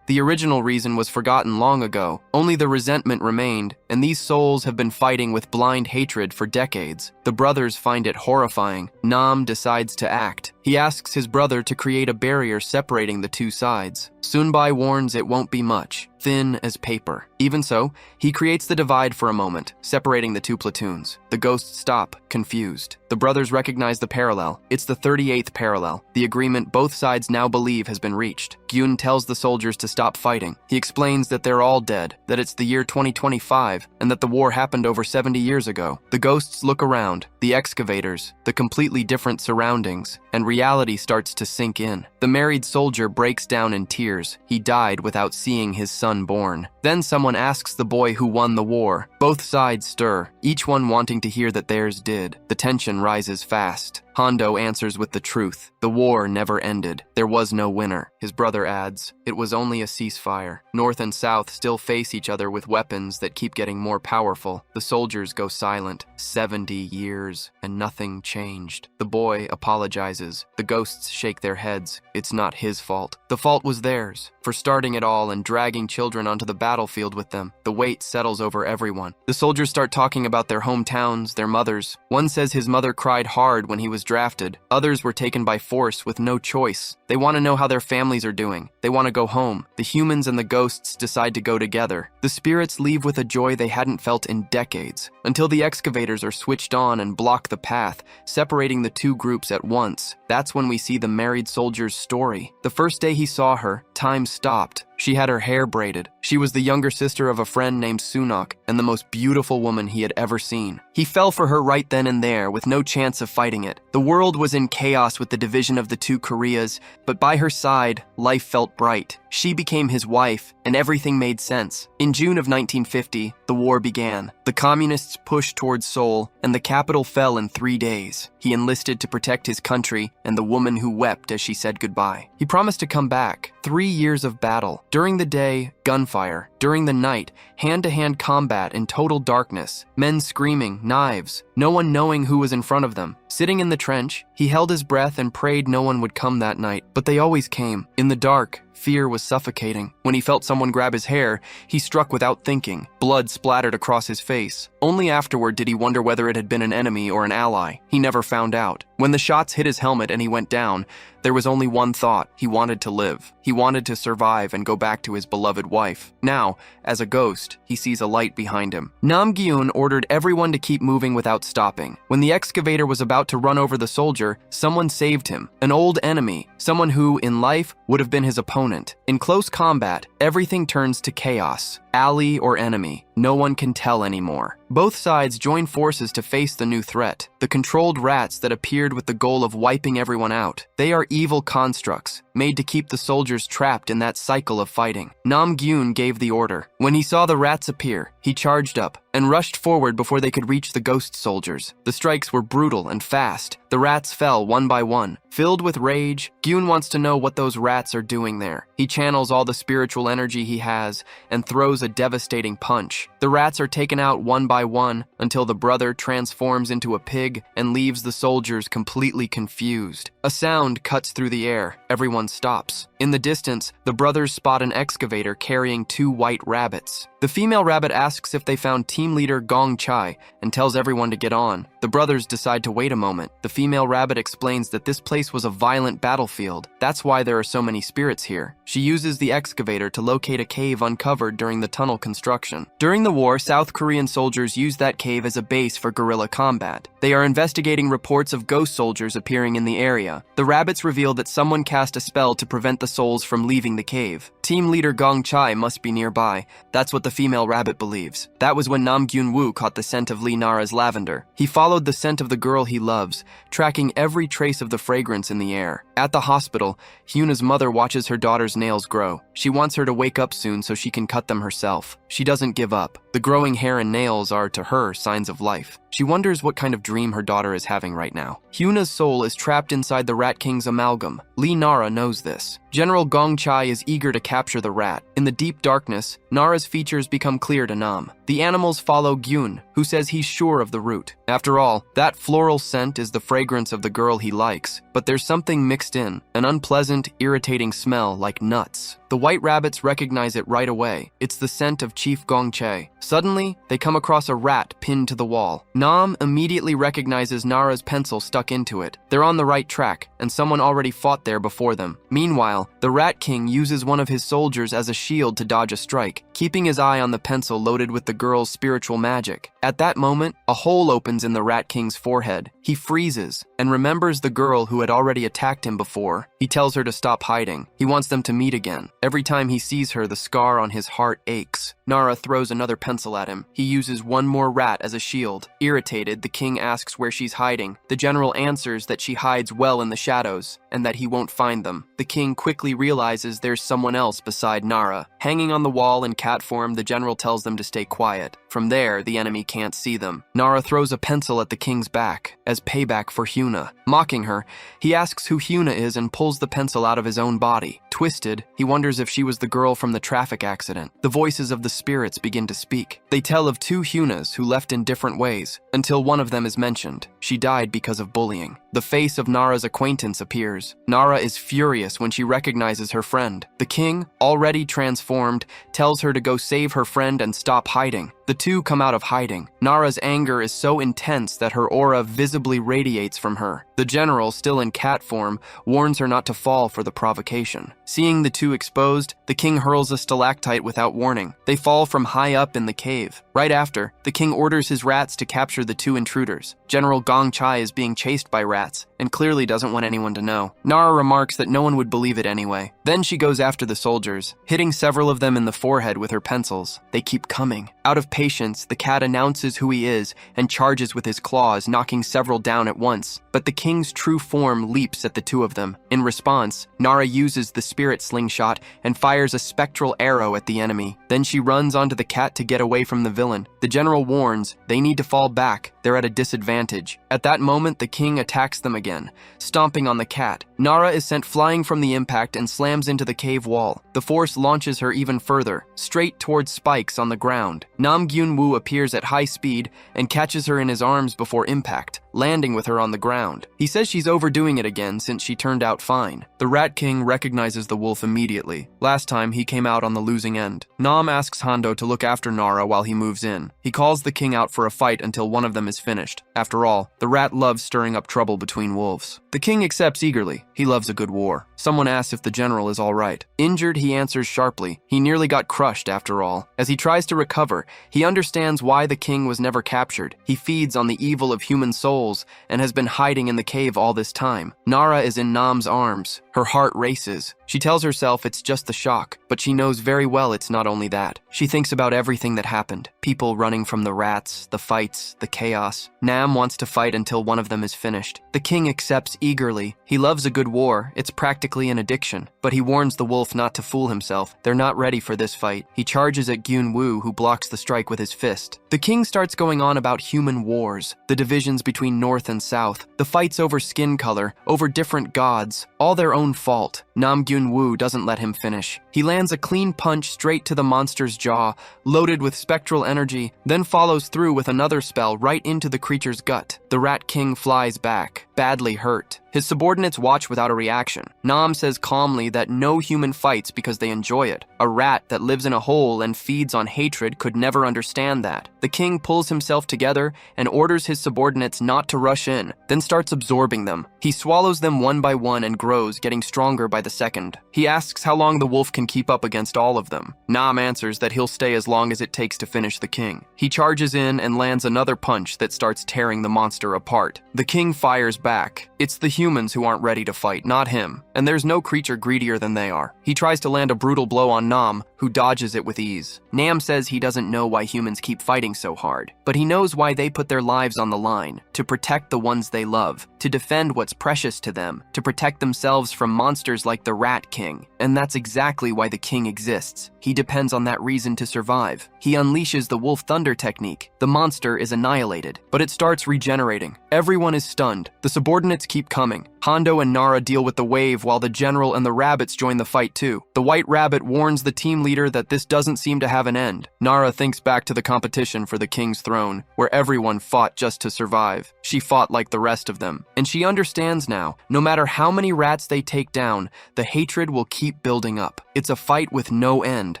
The original reason was forgotten long ago. Only the resentment remained, and these souls have been fighting with blind hatred for decades. The brothers find it horrifying. Nam decides to act. He asks his brother to create a barrier separating the 2 sides. Sunbai warns it won't be much, thin as paper. Even so, he creates the divide for a moment, separating the 2 platoons. The ghosts stop, confused. The brothers recognize the parallel. It's the 38th parallel, the agreement both sides now believe has been reached. Gyun tells the soldiers to stop fighting. He explains that they're all dead, that it's the year 2025, and that the war happened over 70 years ago. The ghosts look around, the excavators, the completely different surroundings, and reality starts to sink in. The married soldier breaks down in tears. He died without seeing his son born. Then someone asks the boy who won the war. Both sides stir, each one wanting to hear that theirs did. The tension rises fast. Hondo answers with the truth. The war never ended. There was no winner. His brother adds, it was only a ceasefire. North and South still face each other with weapons that keep getting more powerful. The soldiers go silent. 70 years, and nothing changed. The boy apologizes. The ghosts shake their heads. It's not his fault. The fault was theirs, for starting it all and dragging children onto the battlefield with them. The weight settles over everyone. The soldiers start talking about their hometowns, their mothers. One says his mother cried hard when he was drafted. Others were taken by force with no choice. They want to know how their families are doing. They want to go home. The humans and the ghosts decide to go together. The spirits leave with a joy they hadn't felt in decades, until the excavators are switched on and block the path, separating the 2 groups at once. That's when we see the married soldier's story. The first day he saw her, time stopped. She had her hair braided. She was the younger sister of a friend named Sunok, and the most beautiful woman he had ever seen. He fell for her right then and there, with no chance of fighting it. The world was in chaos with the division of the 2 Koreas, but by her side, life felt bright. She became his wife, and everything made sense. In June of 1950, the war began. The communists pushed towards Seoul, and the capital fell in 3 days. He enlisted to protect his country and the woman who wept as she said goodbye. He promised to come back. 3 years of battle. During the day, gunfire. During the night, hand-to-hand combat in total darkness. Men screaming, knives, no one knowing who was in front of them. Sitting in the trench, he held his breath and prayed no one would come that night, but they always came. In the dark, fear was suffocating. When he felt someone grab his hair, he struck without thinking. Blood splattered across his face. Only afterward did he wonder whether it had been an enemy or an ally. He never found out. When the shots hit his helmet and he went down, there was only one thought. He wanted to live. He wanted to survive and go back to his beloved wife. Now, as a ghost, he sees a light behind him. Namgyun ordered everyone to keep moving without stopping. When the excavator was about to run over the soldier, someone saved him. An old enemy. Someone who, in life, would have been his opponent. In close combat, everything turns to chaos. Ally or enemy, no one can tell anymore. Both sides join forces to face the new threat, the controlled rats that appeared with the goal of wiping everyone out. They are evil constructs, made to keep the soldiers trapped in that cycle of fighting. Namgyun gave the order. When he saw the rats appear, he charged up and rushed forward before they could reach the ghost soldiers. The strikes were brutal and fast. The rats fell one by one. Filled with rage, Gyun wants to know what those rats are doing there. He channels all the spiritual energy he has and throws a devastating punch. The rats are taken out one by one until the brother transforms into a pig and leaves the soldiers completely confused. A sound cuts through the air. Everyone stops. In the distance, the brothers spot an excavator carrying 2 white rabbits. The female rabbit asks if they found team leader Gong Chai and tells everyone to get on. The brothers decide to wait a moment. The female rabbit explains that this place was a violent battlefield. That's why there are so many spirits here. She uses the excavator to locate a cave uncovered during the tunnel construction. During the war, South Korean soldiers used that cave as a base for guerrilla combat. They are investigating reports of ghost soldiers appearing in the area. The rabbits reveal that someone cast a spell to prevent the souls from leaving the cave. Team leader Gong Chai must be nearby. That's what the female rabbit believes. That was when Namgyun Woo caught the scent of Lee Nara's lavender. He followed the scent of the girl he loves, tracking every trace of the fragrance in the air. At the hospital, Huna's mother watches her daughter's nails grow. She wants her to wake up soon so she can cut them herself. She doesn't give up. The growing hair and nails are, to her, signs of life. She wonders what kind of dream her daughter is having right now. Huna's soul is trapped inside the Rat King's amalgam. Lee Nara knows this. General Gong Chai is eager to capture the rat. In the deep darkness, Nara's features become clear to Nam. The animals follow Gyun, who says he's sure of the route. After all, that floral scent is the fragrance of the girl he likes. But there's something mixed in, an unpleasant, irritating smell like nuts. The white rabbits recognize it right away. It's the scent of Chief Gong Che. Suddenly, they come across a rat pinned to the wall. Nam immediately recognizes Nara's pencil stuck into it. They're on the right track, and someone already fought there before them. Meanwhile, the Rat King uses one of his soldiers as a shield to dodge a strike, keeping his eye on the pencil loaded with the girl's spiritual magic. At that moment, a hole opens in the Rat King's forehead. He freezes and remembers the girl who had already attacked him before. He tells her to stop hiding. He wants them to meet again. Every time he sees her, the scar on his heart aches. Nara throws another pencil at him. He uses one more rat as a shield. Irritated, the king asks where she's hiding. The general answers that she hides well in the shadows, and that he won't find them. The king quickly realizes there's someone else beside Nara. Hanging on the wall in cat form, the general tells them to stay quiet. From there, the enemy can't see them. Nara throws a pencil at the king's back, as payback for Huna. Mocking her, he asks who Huna is and pulls the pencil out of his own body. Twisted, he wonders if she was the girl from the traffic accident. The voices of the spirits begin to speak. They tell of 2 Hunas who left in different ways, until one of them is mentioned. She died because of bullying. The face of Nara's acquaintance appears. Nara is furious when she recognizes her friend. The king, already transformed, tells her to go save her friend and stop hiding. The 2 come out of hiding. Nara's anger is so intense that her aura visibly radiates from her. The general, still in cat form, warns her not to fall for the provocation. Seeing the 2 exposed, the king hurls a stalactite without warning. They fall from high up in the cave. Right after, the king orders his rats to capture the 2 intruders. General Gong Chai is being chased by rats, and clearly doesn't want anyone to know. Nara remarks that no one would believe it anyway. Then she goes after the soldiers, hitting several of them in the forehead with her pencils. They keep coming. Out of patience, the cat announces who he is and charges with his claws, knocking several down at once. But the king's true form leaps at the 2 of them. In response, Nara uses the spirit slingshot and fires a spectral arrow at the enemy. Then she runs onto the cat to get away from the villain. The general warns they need to fall back, they're at a disadvantage. At that moment, the king attacks them again, stomping on the cat. Nara is sent flying from the impact and slams into the cave wall. The force launches her even further, straight towards spikes on the ground. Nam Gyun-woo appears at high speed and catches her in his arms before impact, landing with her on the ground. He says she's overdoing it again since she turned out fine. The Rat King recognizes the wolf immediately. Last time, he came out on the losing end. Nam asks Hondo to look after Nara while he moves in. He calls the king out for a fight until one of them is finished. After all, the rat loves stirring up trouble between wolves. The king accepts eagerly. He loves a good war. Someone asks if the general is all right. Injured, he answers sharply. He nearly got crushed after all. As he tries to recover, he understands why the king was never captured. He feeds on the evil of human souls and has been hiding in the cave all this time. Nara is in Nam's arms. Her heart races. She tells herself it's just the shock, but she knows very well it's not only that. She thinks about everything that happened. People running from the rats, the fights, the chaos. Nam wants to fight until one of them is finished. The king accepts eagerly. He loves a good war. It's practically an addiction. But he warns the wolf not to fool himself. They're not ready for this fight. He charges at Gyun-woo, who blocks the strike with his fist. The king starts going on about human wars, the divisions between north and south, the fights over skin color, over different gods, all their own fault. Nam Gyun-woo doesn't let him finish. He lands a clean punch straight to the monster's jaw, loaded with spectral energy, then follows through with another spell right into the creature's gut. The Rat King flies back, badly hurt. His subordinates watch without a reaction. Nam says calmly that no human fights because they enjoy it. A rat that lives in a hole and feeds on hatred could never understand that. The king pulls himself together and orders his subordinates not to rush in, then starts absorbing them. He swallows them one by one and grows, getting stronger by the second. He asks how long the wolf can keep up against all of them. Nam answers that he'll stay as long as it takes to finish the king. He charges in and lands another punch that starts tearing the monster apart. The king fires back. It's the humans who aren't ready to fight, not him, and there's no creature greedier than they are. He tries to land a brutal blow on Nam, who dodges it with ease. Nam says he doesn't know why humans keep fighting so hard, but he knows why they put their lives on the line, to protect the ones they love, to defend what's precious to them, to protect themselves from monsters like the Rat King. And that's exactly why the king exists. He depends on that reason to survive. He unleashes the Wolf Thunder technique. The monster is annihilated, but it starts regenerating. Everyone is stunned. The subordinates keep coming. Hondo and Nara deal with the wave while the general and the rabbits join the fight too. The White Rabbit warns the team leader that this doesn't seem to have an end. Nara thinks back to the competition for the king's throne, where everyone fought just to survive. She fought like the rest of them. And she understands now, no matter how many rats they take down, the hatred will keep building up. It's a fight with no end,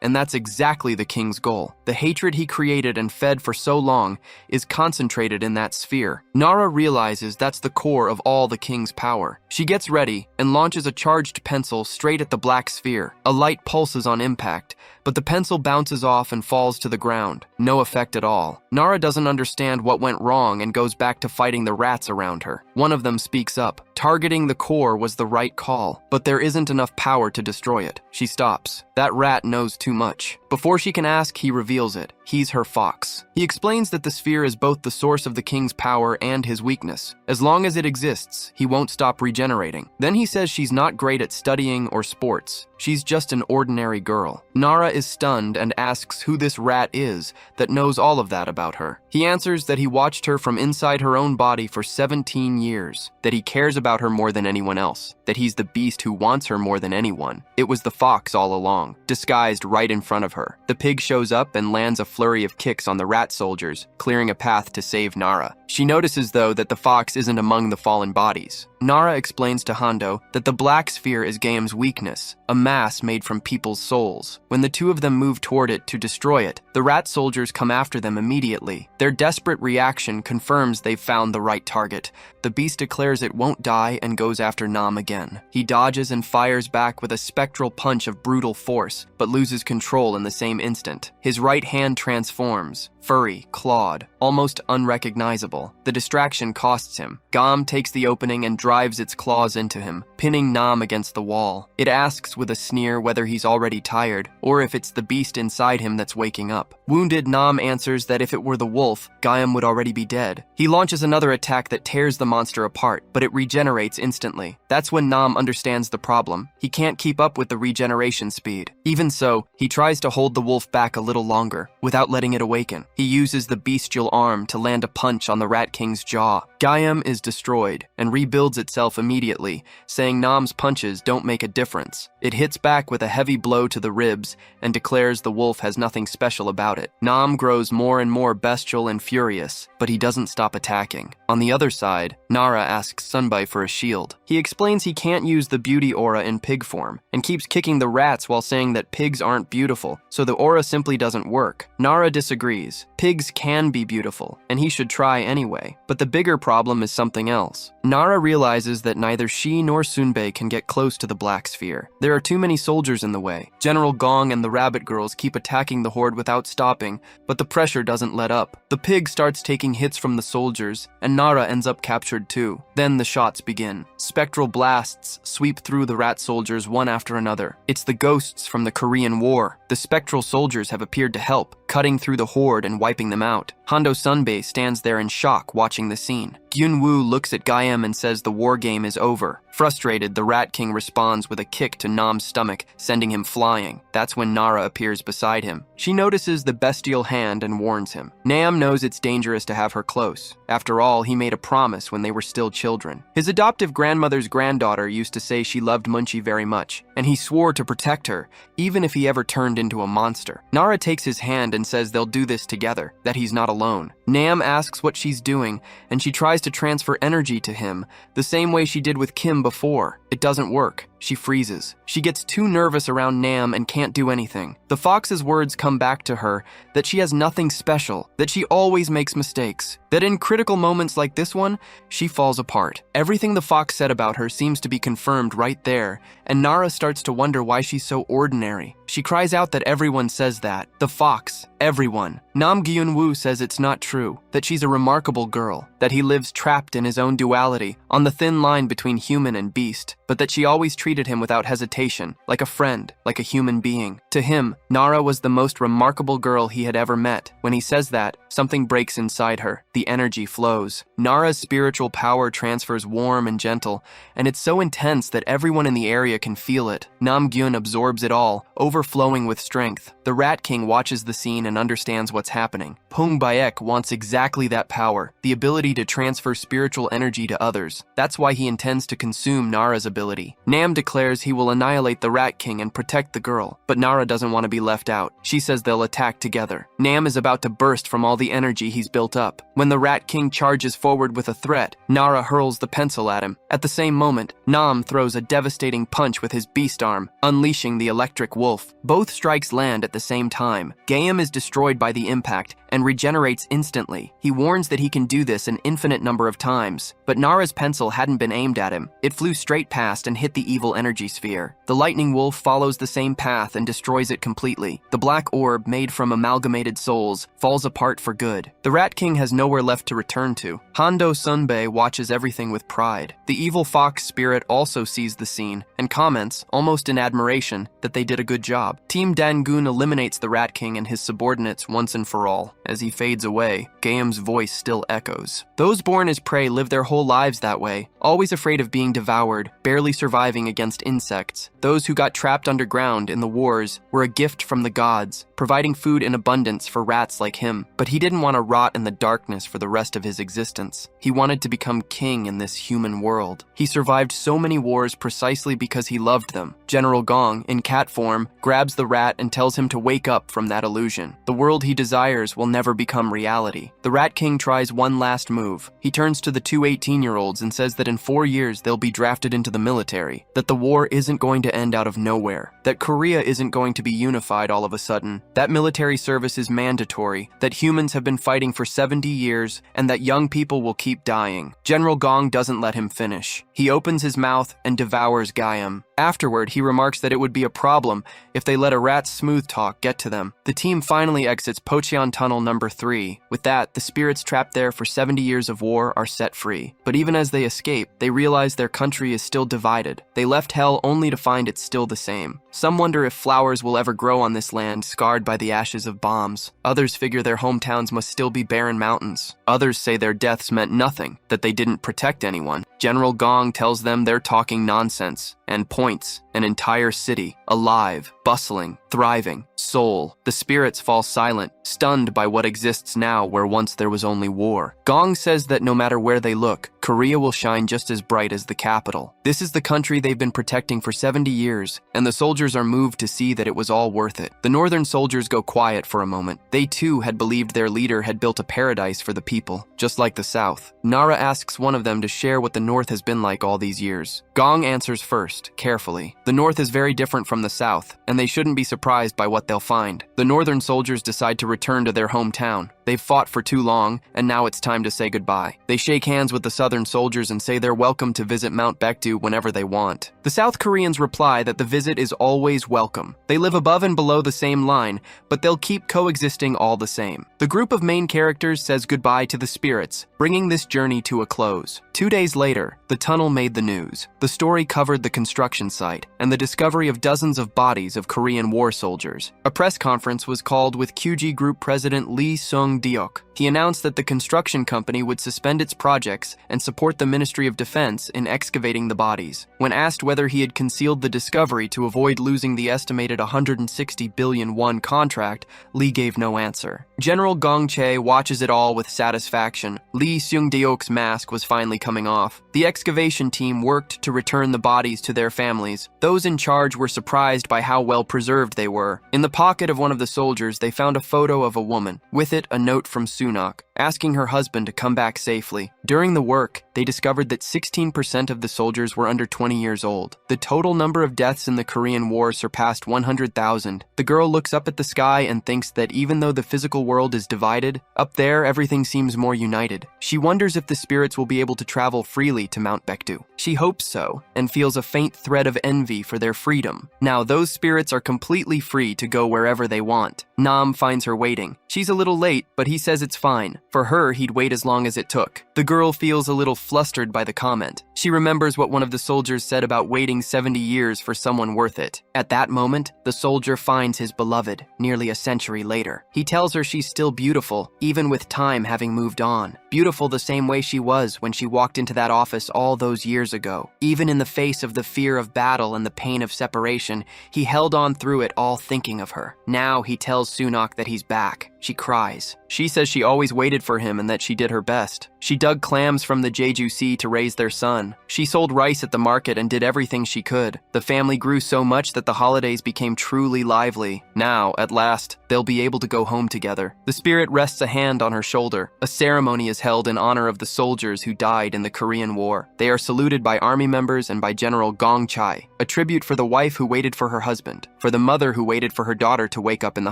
and that's exactly the king's goal. The hatred he created and fed for so long is concentrated in that sphere. Nara realizes that's the core of all the king's power. She gets ready and launches a charged pencil straight at the black sphere. A light pulses on impact, but the pencil bounces off and falls to the ground. No effect at all. Nara doesn't understand what went wrong and goes back to fighting the rats around her. One of them speaks up. Targeting the core was the right call, but there isn't enough power to destroy it. She stops. That rat knows too much. Before she can ask, he reveals it. He's her fox. He explains that the sphere is both the source of the king's power and his weakness. As long as it exists, he won't stop regenerating. Then he says she's not great at studying or sports. She's just an ordinary girl. Nara is stunned and asks who this rat is that knows all of that about her. He answers that he watched her from inside her own body for 17 years, that he cares about her more than anyone else, that he's the beast who wants her more than anyone. It was the fox all along, disguised right in front of her. The pig shows up and lands a flurry of kicks on the rat soldiers, clearing a path to save Nara. She notices, though, that the fox isn't among the fallen bodies. Nara explains to Hondo that the black sphere is Gaem's weakness, a mass made from people's souls. When the two of them move toward it to destroy it, the rat soldiers come after them immediately. Their desperate reaction confirms they've found the right target. The beast declares it won't die and goes after Nam again. He dodges and fires back with a spectral punch of brutal force, but loses control in the same instant. His right hand transforms, furry, clawed, almost unrecognizable. The distraction costs him. Gaem takes the opening and drives its claws into him. pinning Nam against the wall. It asks with a sneer whether he's already tired, or if it's the beast inside him that's waking up. Wounded, Nam answers that if it were the wolf, Gaiam would already be dead. He launches another attack that tears the monster apart, but it regenerates instantly. That's when Nam understands the problem. He can't keep up with the regeneration speed. Even so, he tries to hold the wolf back a little longer, without letting it awaken. He uses the bestial arm to land a punch on the Rat King's jaw. Gaiam is destroyed, and rebuilds itself immediately, saying Nam's punches don't make a difference. It hits back with a heavy blow to the ribs, and declares the wolf has nothing special about it. Nam grows more and more bestial and furious, but he doesn't stop attacking. On the other side, Nara asks Sunbai for a shield. He explains he can't use the beauty aura in pig form, and keeps kicking the rats while saying that pigs aren't beautiful, so the aura simply doesn't work. Nara disagrees. Pigs can be beautiful, and he should try anyway. But the bigger problem is something else. Nara realizes that neither she nor Sunbai can get close to the Black Sphere. There are too many soldiers in the way. General Gong and the rabbit girls keep attacking the horde without stopping, but the pressure doesn't let up. The pig starts taking hits from the soldiers, and Nara ends up captured too. Then the shots begin. Spectral blasts sweep through the rat soldiers one after another. It's the ghosts from the Korean War. The spectral soldiers have appeared to help, cutting through the horde and wiping them out. Hondo Sunbae stands there in shock watching the scene. Gyun-woo looks at Gaiam and says the war game is over. Frustrated, the Rat King responds with a kick to Nam's stomach, sending him flying. That's when Nara appears beside him. She notices the bestial hand and warns him. Nam knows it's dangerous to have her close. After all, he made a promise when they were still children. His adoptive grandmother's granddaughter used to say she loved Munchie very much, and he swore to protect her, even if he ever turned into a monster. Nara takes his hand and says they'll do this together, that he's not alone. Nam asks what she's doing, and she tries to transfer energy to him, the same way she did with Kim before. It doesn't work. She freezes. She gets too nervous around Nam and can't do anything. The fox's words come back to her that she has nothing special, that she always makes mistakes, that in critical moments like this one, she falls apart. Everything the fox said about her seems to be confirmed right there, and Nara starts to wonder why she's so ordinary. She cries out that everyone says that. The fox. Everyone. Nam Gyun-woo says it's not true, that she's a remarkable girl, that he lives trapped in his own duality, on the thin line between human and beast, but that she always treated him without hesitation, like a friend, like a human being. To him, Nara was the most remarkable girl he had ever met. When he says that, something breaks inside her. The energy flows. Nara's spiritual power transfers warm and gentle, and it's so intense that everyone in the area can feel it. Nam Gyun absorbs it all, overflowing with strength. The Rat King watches the scene and understands what's happening. Pong Bayek wants exactly that power, the ability to transfer spiritual energy to others. That's why he intends to consume Nara's ability. Nam declares he will annihilate the Rat King and protect the girl, but Nara doesn't want to be left out. She says they'll attack together. Nam is about to burst from all the energy he's built up. When the Rat King charges forward with a threat, Nara hurls the pencil at him. At the same moment, Nam throws a devastating punch with his beast arm, unleashing the electric wolf. Both strikes land at the same time. Gaiam is destroyed by the impact and regenerates instantly. He warns that he can do this an infinite number of times, but Nara's pencil hadn't been aimed at him. It flew straight past and hit the evil energy sphere. The lightning wolf follows the same path and destroys it completely. The black orb, made from amalgamated souls, falls apart for good. The Rat King has nowhere left to return to. Hondo Sunbae watches everything with pride. The evil fox spirit also sees the scene and comments, almost in admiration, that they did a good job. Team Dangun eliminates the Rat King and his subordinates once and for all. As he fades away, Gaiam's voice still echoes. Those born as prey live their whole lives that way, always afraid of being devoured, barely surviving against insects. Those who got trapped underground in the wars were a gift from the gods, providing food in abundance for rats like him. But he didn't want to rot in the darkness for the rest of his existence. He wanted to become king in this human world. He survived so many wars precisely because he loved them. General Gong, in cat form, grabs the rat and tells him to wake up from that illusion. The world he desires will never become reality. The Rat King tries one last move. He turns to the two 18-year-olds and says that in 4 years they'll be drafted into the military, that the war isn't going to end out of nowhere, that Korea isn't going to be unified all of a sudden, that military service is mandatory, that humans have been fighting for 70 years, and that young people will keep dying. General Gong doesn't let him finish. He opens his mouth and devours Gaiam. Afterward, he remarks that it would be a problem if they let a rat's smooth talk get to them. The team finally exits Pocheon Tunnel Channel number 3. With that, the spirits trapped there for 70 years of war are set free. But even as they escape, they realize their country is still divided. They left hell only to find it's still the same. Some wonder if flowers will ever grow on this land scarred by the ashes of bombs. Others figure their hometowns must still be barren mountains. Others say their deaths meant nothing, that they didn't protect anyone. General Gong tells them they're talking nonsense and points an entire city, alive, bustling, thriving, soul. The spirits fall silent, stunned by what exists now where once there was only war. Gong says that no matter where they look, Korea will shine just as bright as the capital. This is the country they've been protecting for 70 years, and the soldiers are moved to see that it was all worth it. The northern soldiers go quiet for a moment. They too had believed their leader had built a paradise for the people, just like the south. Nara asks one of them to share what the north has been like all these years. Gong answers first, carefully. The north is very different from the south, and they shouldn't be surprised by what they'll find. The northern soldiers decide to return to their hometown. They've fought for too long, and now it's time to say goodbye. They shake hands with the southern soldiers and say they're welcome to visit Mount Baekdu whenever they want. The South Koreans reply that the visit is always welcome. They live above and below the same line, but they'll keep coexisting all the same. The group of main characters says goodbye to the spirits, bringing this journey to a close. 2 days later, the tunnel made the news. The story covered the construction site and the discovery of dozens of bodies of Korean war soldiers. A press conference was called with QG Group President Lee Sung-deok. He announced that the construction company would suspend its projects and support the Ministry of Defense in excavating the bodies. When asked whether he had concealed the discovery to avoid losing the estimated 160 billion won contract, Lee gave no answer. General Gong Chae watches it all with satisfaction. Lee Seung-deok's mask was finally coming off. The excavation team worked to return the bodies to their families. Those in charge were surprised by how well preserved they were. In the pocket of one of the soldiers, they found a photo of a woman. With it, a note from Sunak, asking her husband to come back safely. During the work, they discovered that 16% of the soldiers were under 20 years old. The total number of deaths in the Korean War surpassed 100,000. The girl looks up at the sky and thinks that even though the physical world is divided, up there everything seems more united. She wonders if the spirits will be able to travel freely to Mount Baekdu. She hopes so, and feels a faint thread of envy for their freedom. Now those spirits are completely free to go wherever they want. Nam finds her waiting. She's a little late, but he says it's fine. For her, he'd wait as long as it took. The girl feels a little flustered by the comment. She remembers what one of the soldiers said about waiting 70 years for someone worth it. At that moment, the soldier finds his beloved, nearly a century later. He tells her she's still beautiful, even with time having moved on. Beautiful the same way she was when she walked into that office all those years ago. Even in the face of the fear of battle and the pain of separation, he held on through it all thinking of her. Now he tells Sunak that he's back. She cries. She says she always waited for him and that she did her best. She dug clams from the Jeju Sea to raise their son. She sold rice at the market and did everything she could. The family grew so much that the holidays became truly lively. Now, at last, they'll be able to go home together. The spirit rests a hand on her shoulder. A ceremony is held in honor of the soldiers who died in the Korean War. They are saluted by army members and by General Gong Chae, a tribute for the wife who waited for her husband, for the mother who waited for her daughter to wake up in the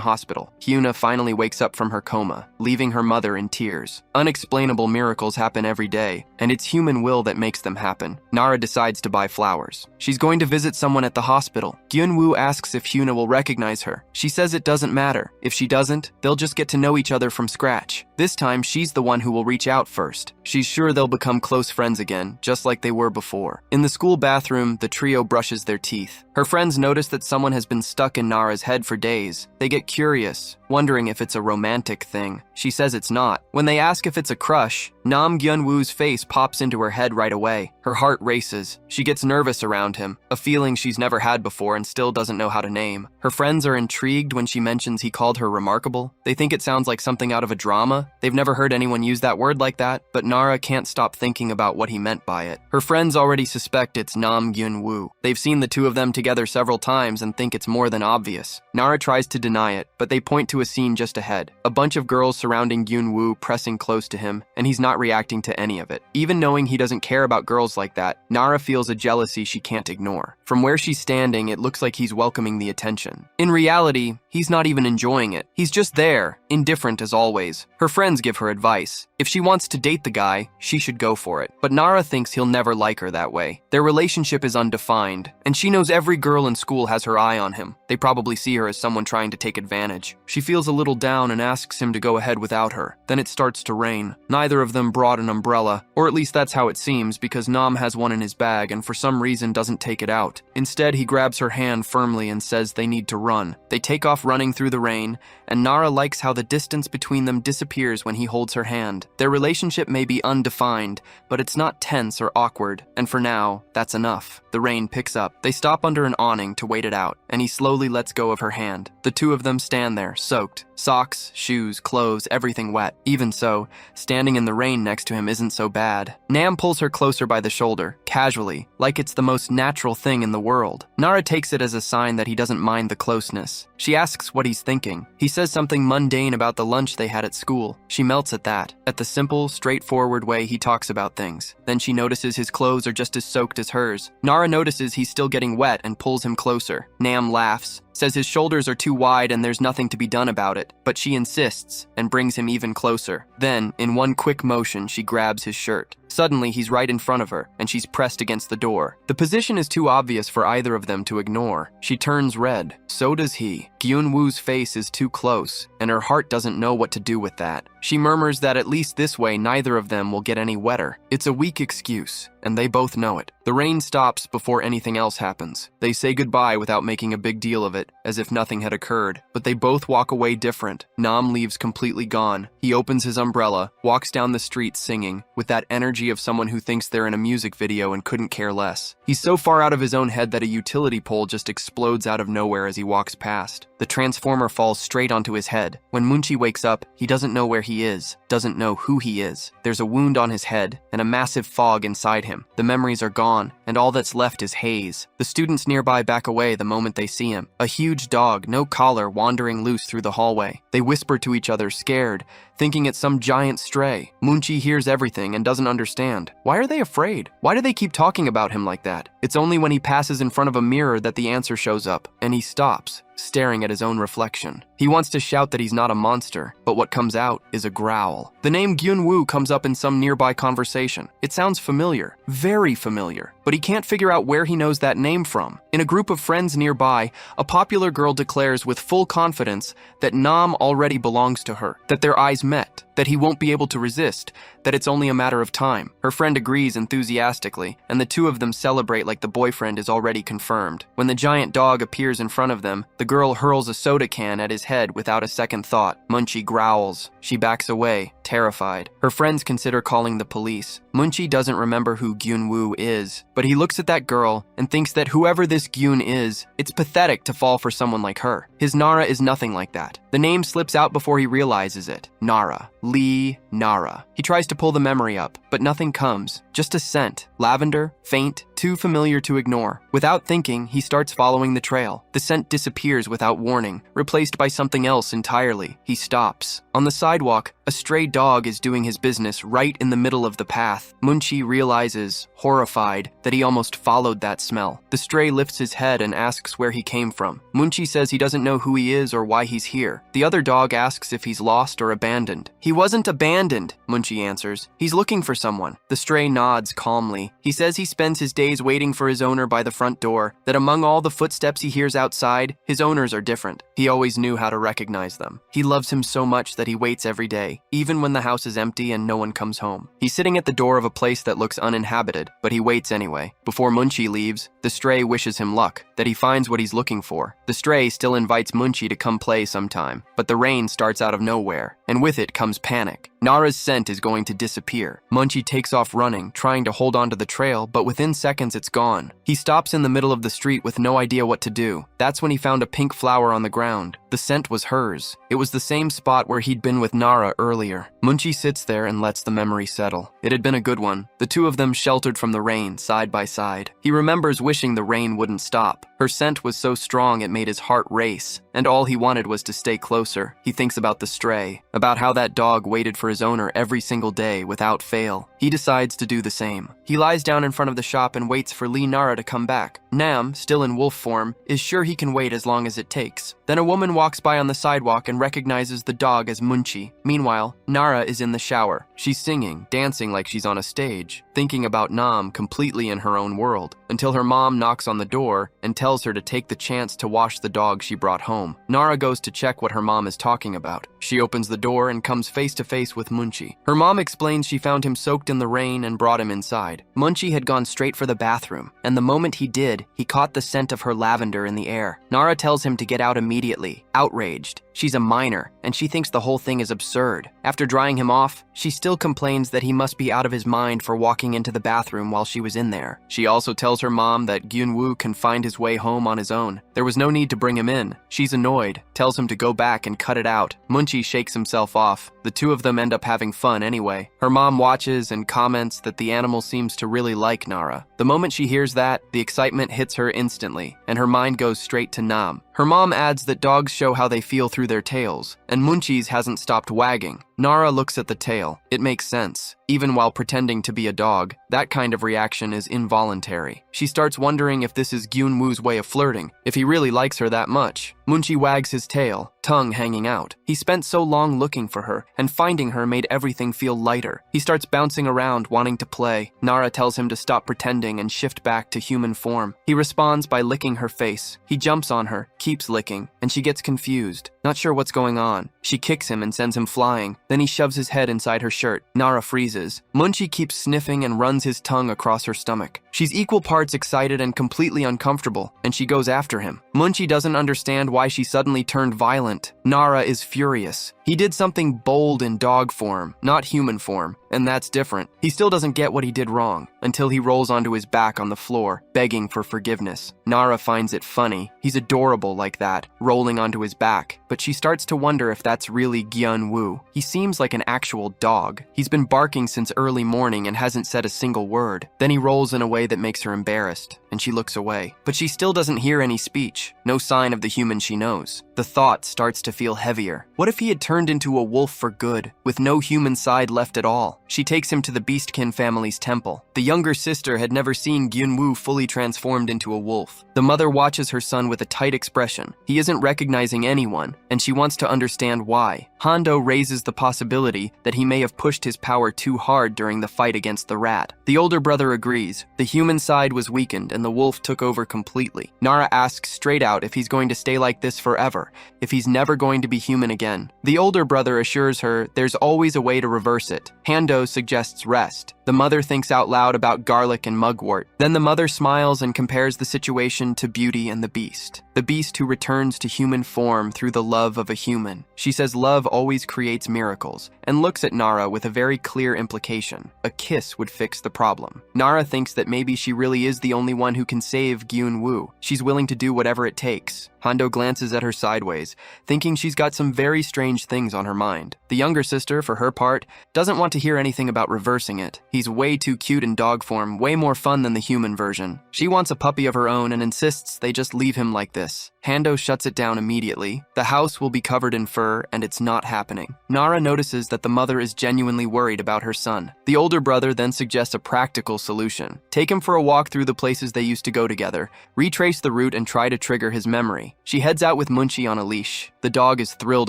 hospital. Huna finally wakes up from her coma, leaving her mother in tears. Unexplainable miracles happen every day, and it's human will that makes them happen. Nara decides to buy flowers. She's going to visit someone at the hospital. Gyun-woo asks if Huna will recognize her. She says it doesn't matter. If she doesn't, they'll just get to know each other from scratch. This time, she's the one who will reach out first. She's sure they'll become close friends again, just like they were before. In the school bathroom, the trio brushes their teeth. Her friends notice that someone has been stuck in Nara's head for days. They get curious, wondering if it's a romantic thing. She says it's not. When they ask if it's a crush, Nam Gyun-woo's face pops into her head right away. Her heart races. She gets nervous around him, a feeling she's never had before and still doesn't know how to name. Her friends are intrigued when she mentions he called her remarkable. They think it sounds like something out of a drama. They've never heard anyone use that word like that, but Nara can't stop thinking about what he meant by it. Her friends already suspect it's Nam Gyun-woo. They've seen the two of them together several times and think it's more than obvious. Nara tries to deny it, but they point to a scene just ahead. A bunch of girls surrounding Gyun-woo pressing close to him, and he's not reacting to any of it. Even knowing he doesn't care about girls like that, Nara feels a jealousy she can't ignore. From where she's standing, it looks like he's welcoming the attention. In reality, He's not even enjoying it. He's just there, indifferent as always. Her friends give her advice. If she wants to date the guy, she should go for it. But Nara thinks he'll never like her that way. Their relationship is undefined, and she knows every girl in school has her eye on him. They probably see her as someone trying to take advantage. She feels a little down and asks him to go ahead without her. Then it starts to rain. Neither of them brought an umbrella, or at least that's how it seems, because Nam has one in his bag and for some reason doesn't take it out. Instead, he grabs her hand firmly and says they need to run. They take off running through the rain, and Nara likes how the distance between them disappears when he holds her hand. Their relationship may be undefined, but it's not tense or awkward, and for now, that's enough. The rain picks up. They stop under an awning to wait it out, and he slowly lets go of her hand. The two of them stand there, soaked. Socks, shoes, clothes, everything wet. Even so, standing in the rain next to him isn't so bad. Nam pulls her closer by the shoulder, casually, like it's the most natural thing in the world. Nara takes it as a sign that he doesn't mind the closeness. She asks what he's thinking. He says something mundane about the lunch they had at school. She melts at that, at the simple, straightforward way he talks about things. Then she notices his clothes are just as soaked as hers. Nara notices he's still getting wet and pulls him closer. Nam laughs, says his shoulders are too wide and there's nothing to be done about it, but she insists and brings him even closer. Then, in one quick motion, she grabs his shirt. Suddenly, he's right in front of her, and she's pressed against the door. The position is too obvious for either of them to ignore. She turns red. So does he. Gyun-woo's face is too close, and her heart doesn't know what to do with that. She murmurs that at least this way, neither of them will get any wetter. It's a weak excuse, and they both know it. The rain stops before anything else happens. They say goodbye without making a big deal of it, as if nothing had occurred, but they both walk away different. Nam leaves completely gone. He opens his umbrella, walks down the street singing, with that energy of someone who thinks they're in a music video and couldn't care less. He's so far out of his own head that a utility pole just explodes out of nowhere as he walks past. The transformer falls straight onto his head. When Munchi wakes up, he doesn't know where he is, doesn't know who he is. There's a wound on his head and a massive fog inside him. The memories are gone, and all that's left is haze. The students nearby back away the moment they see him. A huge dog, no collar, wandering loose through the hallway. They whisper to each other, scared, thinking it's some giant stray. Munchi hears everything and doesn't understand. Why are they afraid? Why do they keep talking about him like that? It's only when he passes in front of a mirror that the answer shows up, and he stops, staring at his own reflection. He wants to shout that he's not a monster, but what comes out is a growl. The name Gyun-woo comes up in some nearby conversation. It sounds familiar, very familiar, but he can't figure out where he knows that name from. In a group of friends nearby, a popular girl declares with full confidence that Nam already belongs to her, that their eyes met, that he won't be able to resist, that it's only a matter of time. Her friend agrees enthusiastically, and the two of them celebrate like the boyfriend is already confirmed. When the giant dog appears in front of them, the girl hurls a soda can at his head without a second thought. Munchi growls. She backs away, terrified. Her friends consider calling the police. Munchi doesn't remember who Gyun-woo is, but he looks at that girl and thinks that whoever this Gyun is, it's pathetic to fall for someone like her. His Nara is nothing like that. The name slips out before he realizes it. Nara. Lee Nara. He tries to pull the memory up, but nothing comes. Just a scent. Lavender, faint, too familiar to ignore. Without thinking, he starts following the trail. The scent disappears without warning, replaced by something else entirely. He stops. On the sidewalk, a stray dog is doing his business right in the middle of the path. Munchi realizes, horrified, that he almost followed that smell. The stray lifts his head and asks where he came from. Munchi says he doesn't know who he is or why he's here. The other dog asks if he's lost or abandoned. He wasn't abandoned, Munchi answers. He's looking for someone. The stray nods calmly. He says he spends his days waiting for his owner by the front door, that among all the footsteps he hears outside, his owners are different. He always knew how to recognize them. He loves him so much that he waits every day, even when the house is empty and no one comes home. He's sitting at the door of a place that looks uninhabited, but he waits anyway. Before Munchi leaves, the stray wishes him luck, that he finds what he's looking for. The stray still invites Munchi to come play sometime, but the rain starts out of nowhere, and with it comes panic. Nara's scent is going to disappear. Munchi takes off running, trying to hold onto the trail, but within seconds it's gone. He stops in the middle of the street with no idea what to do. That's when he found a pink flower on the ground. The scent was hers. It was the same spot where he'd been with Nara earlier. Munchi sits there and lets the memory settle. It had been a good one. The two of them sheltered from the rain, side by side. He remembers wishing the rain wouldn't stop. Her scent was so strong it made his heart race, and all he wanted was to stay closer. He thinks about the stray, about how that dog waited for his owner every single day without fail. He decides to do the same. He lies down in front of the shop and waits for Nara to come back. Nam, still in wolf form, is sure he can wait as long as it takes. Then a woman walks by on the sidewalk and recognizes the dog as Munchi. Meanwhile, Nara is in the shower. She's singing, dancing like she's on a stage, thinking about Nam completely in her own world, until her mom knocks on the door and tells her to take the chance to wash the dog she brought home. Nara goes to check what her mom is talking about. She opens the door and comes face to face with Munchi. Her mom explains she found him soaked in the rain and brought him inside. Munchi had gone straight for the bathroom, and the moment he did, he caught the scent of her lavender in the air. Nara tells him to get out immediately, outraged. She's a minor, and she thinks the whole thing is absurd. After drying him off, she still complains that he must be out of his mind for walking into the bathroom while she was in there. She also tells her mom that Gyunwoo can find his way home on his own. There was no need to bring him in. She's annoyed, tells him to go back and cut it out. Munchi shakes himself off. The two of them end up having fun anyway. Her mom watches and comments that the animal seems to really like Nara. The moment she hears that, the excitement hits her instantly, and her mind goes straight to Nam. Her mom adds that dogs show how they feel through their tails, and Munchi's hasn't stopped wagging. Nara looks at the tail. It makes sense. Even while pretending to be a dog, that kind of reaction is involuntary. She starts wondering if this is Gyunwoo's way of flirting, if he really likes her that much. Munchi wags his tail, tongue hanging out. He spent so long looking for her, and finding her made everything feel lighter. He starts bouncing around, wanting to play. Nara tells him to stop pretending and shift back to human form. He responds by licking her face. He jumps on her, keeps licking, and she gets confused, not sure what's going on. She kicks him and sends him flying. Then he shoves his head inside her shirt. Nara freezes. Munchi keeps sniffing and runs his tongue across her stomach. She's equal parts excited and completely uncomfortable, and she goes after him. Munchi doesn't understand why she suddenly turned violent. Nara is furious. He did something bold in dog form, not human form, and that's different. He still doesn't get what he did wrong, until he rolls onto his back on the floor, begging for forgiveness. Nara finds it funny. He's adorable like that, rolling onto his back, but she starts to wonder if that's really Gyunwoo. He seems like an actual dog. He's been barking since early morning and hasn't said a single word. Then he rolls in a way that makes her embarrassed, and she looks away. But she still doesn't hear any speech, no sign of the human she knows. The thought starts to feel heavier. What if he had turned into a wolf for good, with no human side left at all? She takes him to the Beastkin family's temple. The younger sister had never seen Gyunwoo fully transformed into a wolf. The mother watches her son with a tight expression. He isn't recognizing anyone, and she wants to understand why. Hondo raises the possibility that he may have pushed his power too hard during the fight against the rat. The older brother agrees. The human side was weakened and the wolf took over completely. Nara asks straight out if he's going to stay like this forever, if he's never going to be human again. The older brother assures her there's always a way to reverse it. Hondo suggests rest. The mother thinks out loud about garlic and mugwort. Then the mother smiles and compares the situation to Beauty and the Beast. The beast who returns to human form through the love of a human. She says love always creates miracles, and looks at Nara with a very clear implication. A kiss would fix the problem. Nara thinks that maybe she really is the only one who can save Gyunwoo. She's willing to do whatever it takes. Hondo glances at her sideways, thinking she's got some very strange things on her mind. The younger sister, for her part, doesn't want to hear anything about reversing it. He's way too cute in dog form, way more fun than the human version. She wants a puppy of her own and insists they just leave him like this. Hondo shuts it down immediately. The house will be covered in fur, and it's not happening. Nara notices that the mother is genuinely worried about her son. The older brother then suggests a practical solution. Take him for a walk through the places they used to go together, retrace the route and try to trigger his memory. She heads out with Munchi on a leash. The dog is thrilled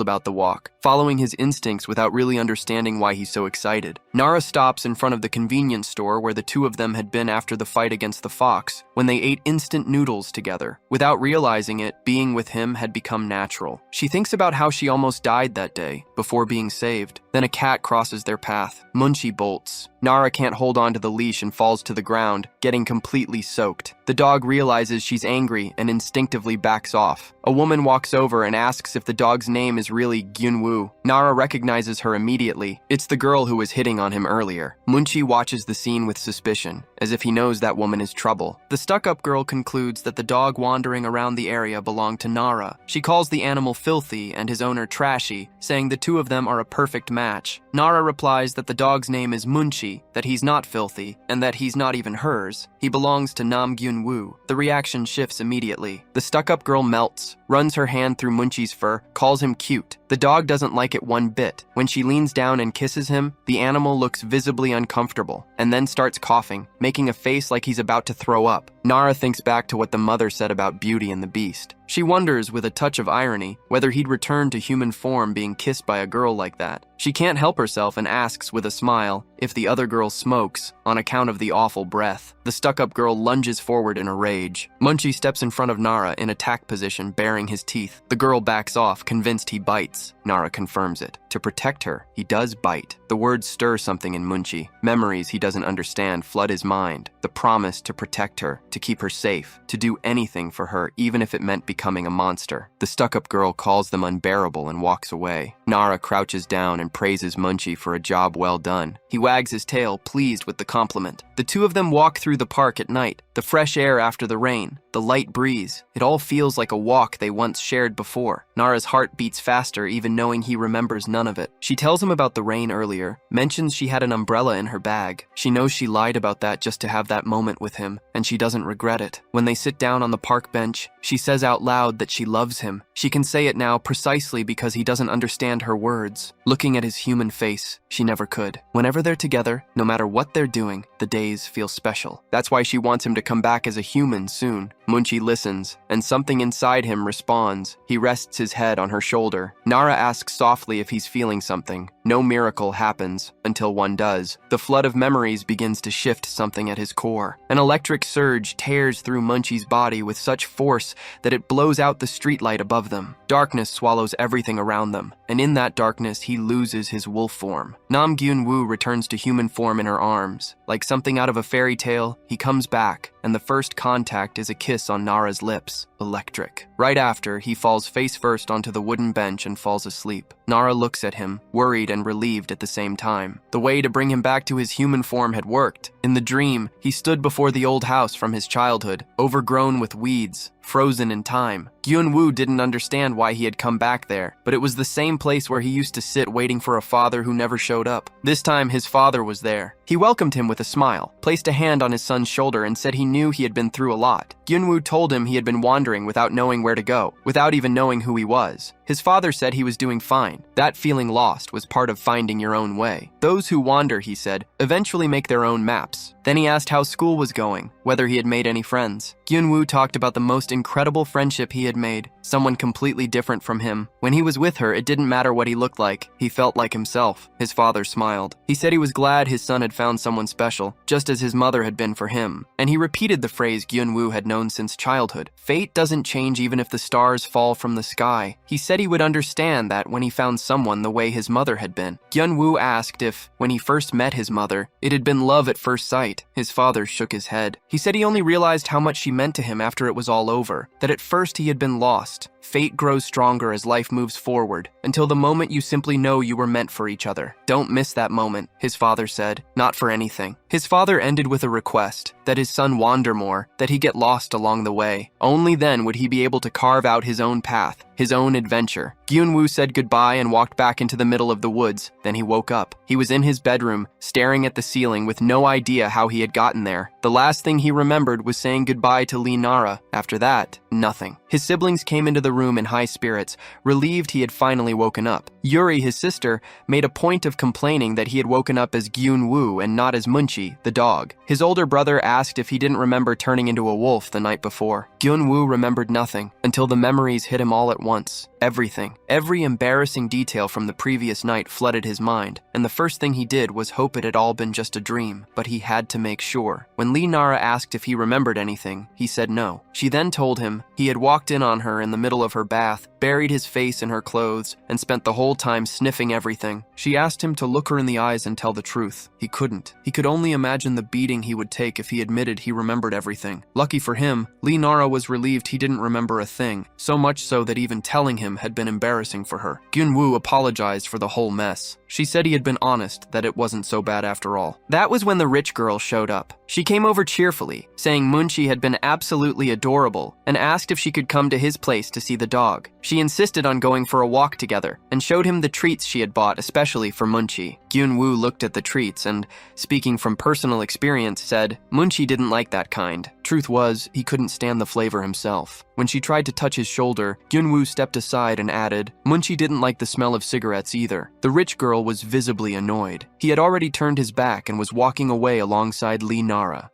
about the walk, following his instincts without really understanding why he's so excited. Nara stops in front of the convenience store where the two of them had been after the fight against the fox, when they ate instant noodles together. Without realizing it, being with him had become natural. She thinks about how she almost died that day, before being saved. Then a cat crosses their path. Munchi bolts. Nara can't hold on to the leash and falls to the ground, getting completely soaked. The dog realizes she's angry and instinctively backs off. A woman walks over and asks if the dog's name is really Gyunwoo. Nara recognizes her immediately. It's the girl who was hitting on him earlier. Munchi watches the scene with suspicion, as if he knows that woman is trouble. The stuck-up girl concludes that the dog wandering around the area belonged to Nara. She calls the animal filthy and his owner trashy, saying the two of them are a perfect match. Nara replies that the dog's name is Munchi, that he's not filthy, and that he's not even hers. He belongs to Nam Gyunwoo. The reaction shifts immediately. The stuck-up girl melts, runs her hand through Munchi's fur, calls him cute. The dog doesn't like it one bit. When she leans down and kisses him, the animal looks visibly uncomfortable and then starts coughing, making a face like he's about to throw up. Nara thinks back to what the mother said about Beauty and the Beast. She wonders, with a touch of irony, whether he'd return to human form being kissed by a girl like that. She can't help herself and asks with a smile if the other girl smokes on account of the awful breath. The stuck-up girl lunges forward in a rage. Munchi steps in front of Nara in attack position, baring his teeth. The girl backs off, convinced he bites. Nara confirms it. To protect her, he does bite. The words stir something in Munchi. Memories he doesn't understand flood his mind. The promise to protect her, to keep her safe, to do anything for her, even if it meant becoming a monster. The stuck-up girl calls them unbearable and walks away. Nara crouches down and praises Munchi for a job well done. He wags his tail, pleased with the compliment. The two of them walk through the park at night. The fresh air after the rain, the light breeze. It all feels like a walk they once shared before. Nara's heart beats faster, even knowing he remembers none of it. She tells him about the rain earlier, mentions she had an umbrella in her bag. She knows she lied about that just to have that moment with him, and she doesn't regret it. When they sit down on the park bench, she says out loud that she loves him. She can say it now precisely because he doesn't understand her words. Looking at his human face, she never could. Whenever they're together, no matter what they're doing, the days feel special. That's why she wants him to come back as a human soon. Munchi listens, and something inside him responds. He rests his head on her shoulder. Nara asks softly if he's feeling something. No miracle happens until one does. The flood of memories begins to shift something at his core. An electric surge tears through Munchi's body with such force that it blows out the streetlight above them. Darkness swallows everything around them, and in that darkness he loses his wolf form. Nam Gyun-woo returns to human form in her arms. Like something out of a fairy tale, he comes back, and the first contact is a kiss on Nara's lips. Electric. Right after, he falls face first onto the wooden bench and falls asleep. Nara looks at him, worried and relieved at the same time. The way to bring him back to his human form had worked. In the dream, he stood before the old house from his childhood, overgrown with weeds, frozen in time. Gyun-woo didn't understand why he had come back there, but it was the same place where he used to sit waiting for a father who never showed up. This time, his father was there. He welcomed him with a smile, placed a hand on his son's shoulder, and said he knew he had been through a lot. Gyun-woo told him he had been wandering without knowing where to go, without even knowing who he was. His father said he was doing fine. That feeling lost was part of finding your own way. Those who wander, he said, eventually make their own maps. Then he asked how school was going, whether he had made any friends. Gyun-woo talked about the most incredible friendship he had made, someone completely different from him. When he was with her, it didn't matter what he looked like. He felt like himself. His father smiled. He said he was glad his son had found someone special, just as his mother had been for him. And he repeated the phrase Gyun-woo had known since childhood. Fate doesn't change even if the stars fall from the sky. He said he would understand that when he found someone the way his mother had been. Gyun-woo asked if, when he first met his mother, it had been love at first sight. His father shook his head. He said he only realized how much she meant to him after it was all over, that at first he had been lost. Fate grows stronger as life moves forward, until the moment you simply know you were meant for each other. Don't miss that moment, his father said, not for anything. His father ended with a request, that his son wander more, that he get lost along the way. Only then would he be able to carve out his own path, his own adventure. Gyun-woo said goodbye and walked back into the middle of the woods. Then he woke up. He was in his bedroom, staring at the ceiling with no idea how he had gotten there. The last thing he remembered was saying goodbye to Nara. After that, nothing. His siblings came into the room in high spirits, relieved he had finally woken up. Yuri, his sister, made a point of complaining that he had woken up as Gyun-woo and not as Munchi, the dog. His older brother asked if he didn't remember turning into a wolf the night before. Gyun-woo remembered nothing, until the memories hit him all at once. Everything. Every embarrassing detail from the previous night flooded his mind, and the first thing he did was hope it had all been just a dream, but he had to make sure. When Nara asked if he remembered anything, he said no. She then told him he had walked in on her in the middle of her bath, buried his face in her clothes, and spent the whole time sniffing everything. She asked him to look her in the eyes and tell the truth. He couldn't. He could only imagine the beating he would take if he admitted he remembered everything. Lucky for him, Nara was relieved he didn't remember a thing, so much so that even telling him had been embarrassing for her. Gyun-woo apologized for the whole mess. She said he had been honest, that it wasn't so bad after all. That was when the rich girl showed up. She came over cheerfully, saying Munchi had been absolutely adorable, and asked if she could come to his place to see the dog. She insisted on going for a walk together and showed him the treats she had bought especially for Munchi. Gyun-woo looked at the treats and, speaking from personal experience, said Munchi didn't like that kind. Truth was, he couldn't stand the flavor himself. When she tried to touch his shoulder, Gyun-woo stepped aside and added, Munchi didn't like the smell of cigarettes either. The rich girl was visibly annoyed. He had already turned his back and was walking away alongside Lee Nara.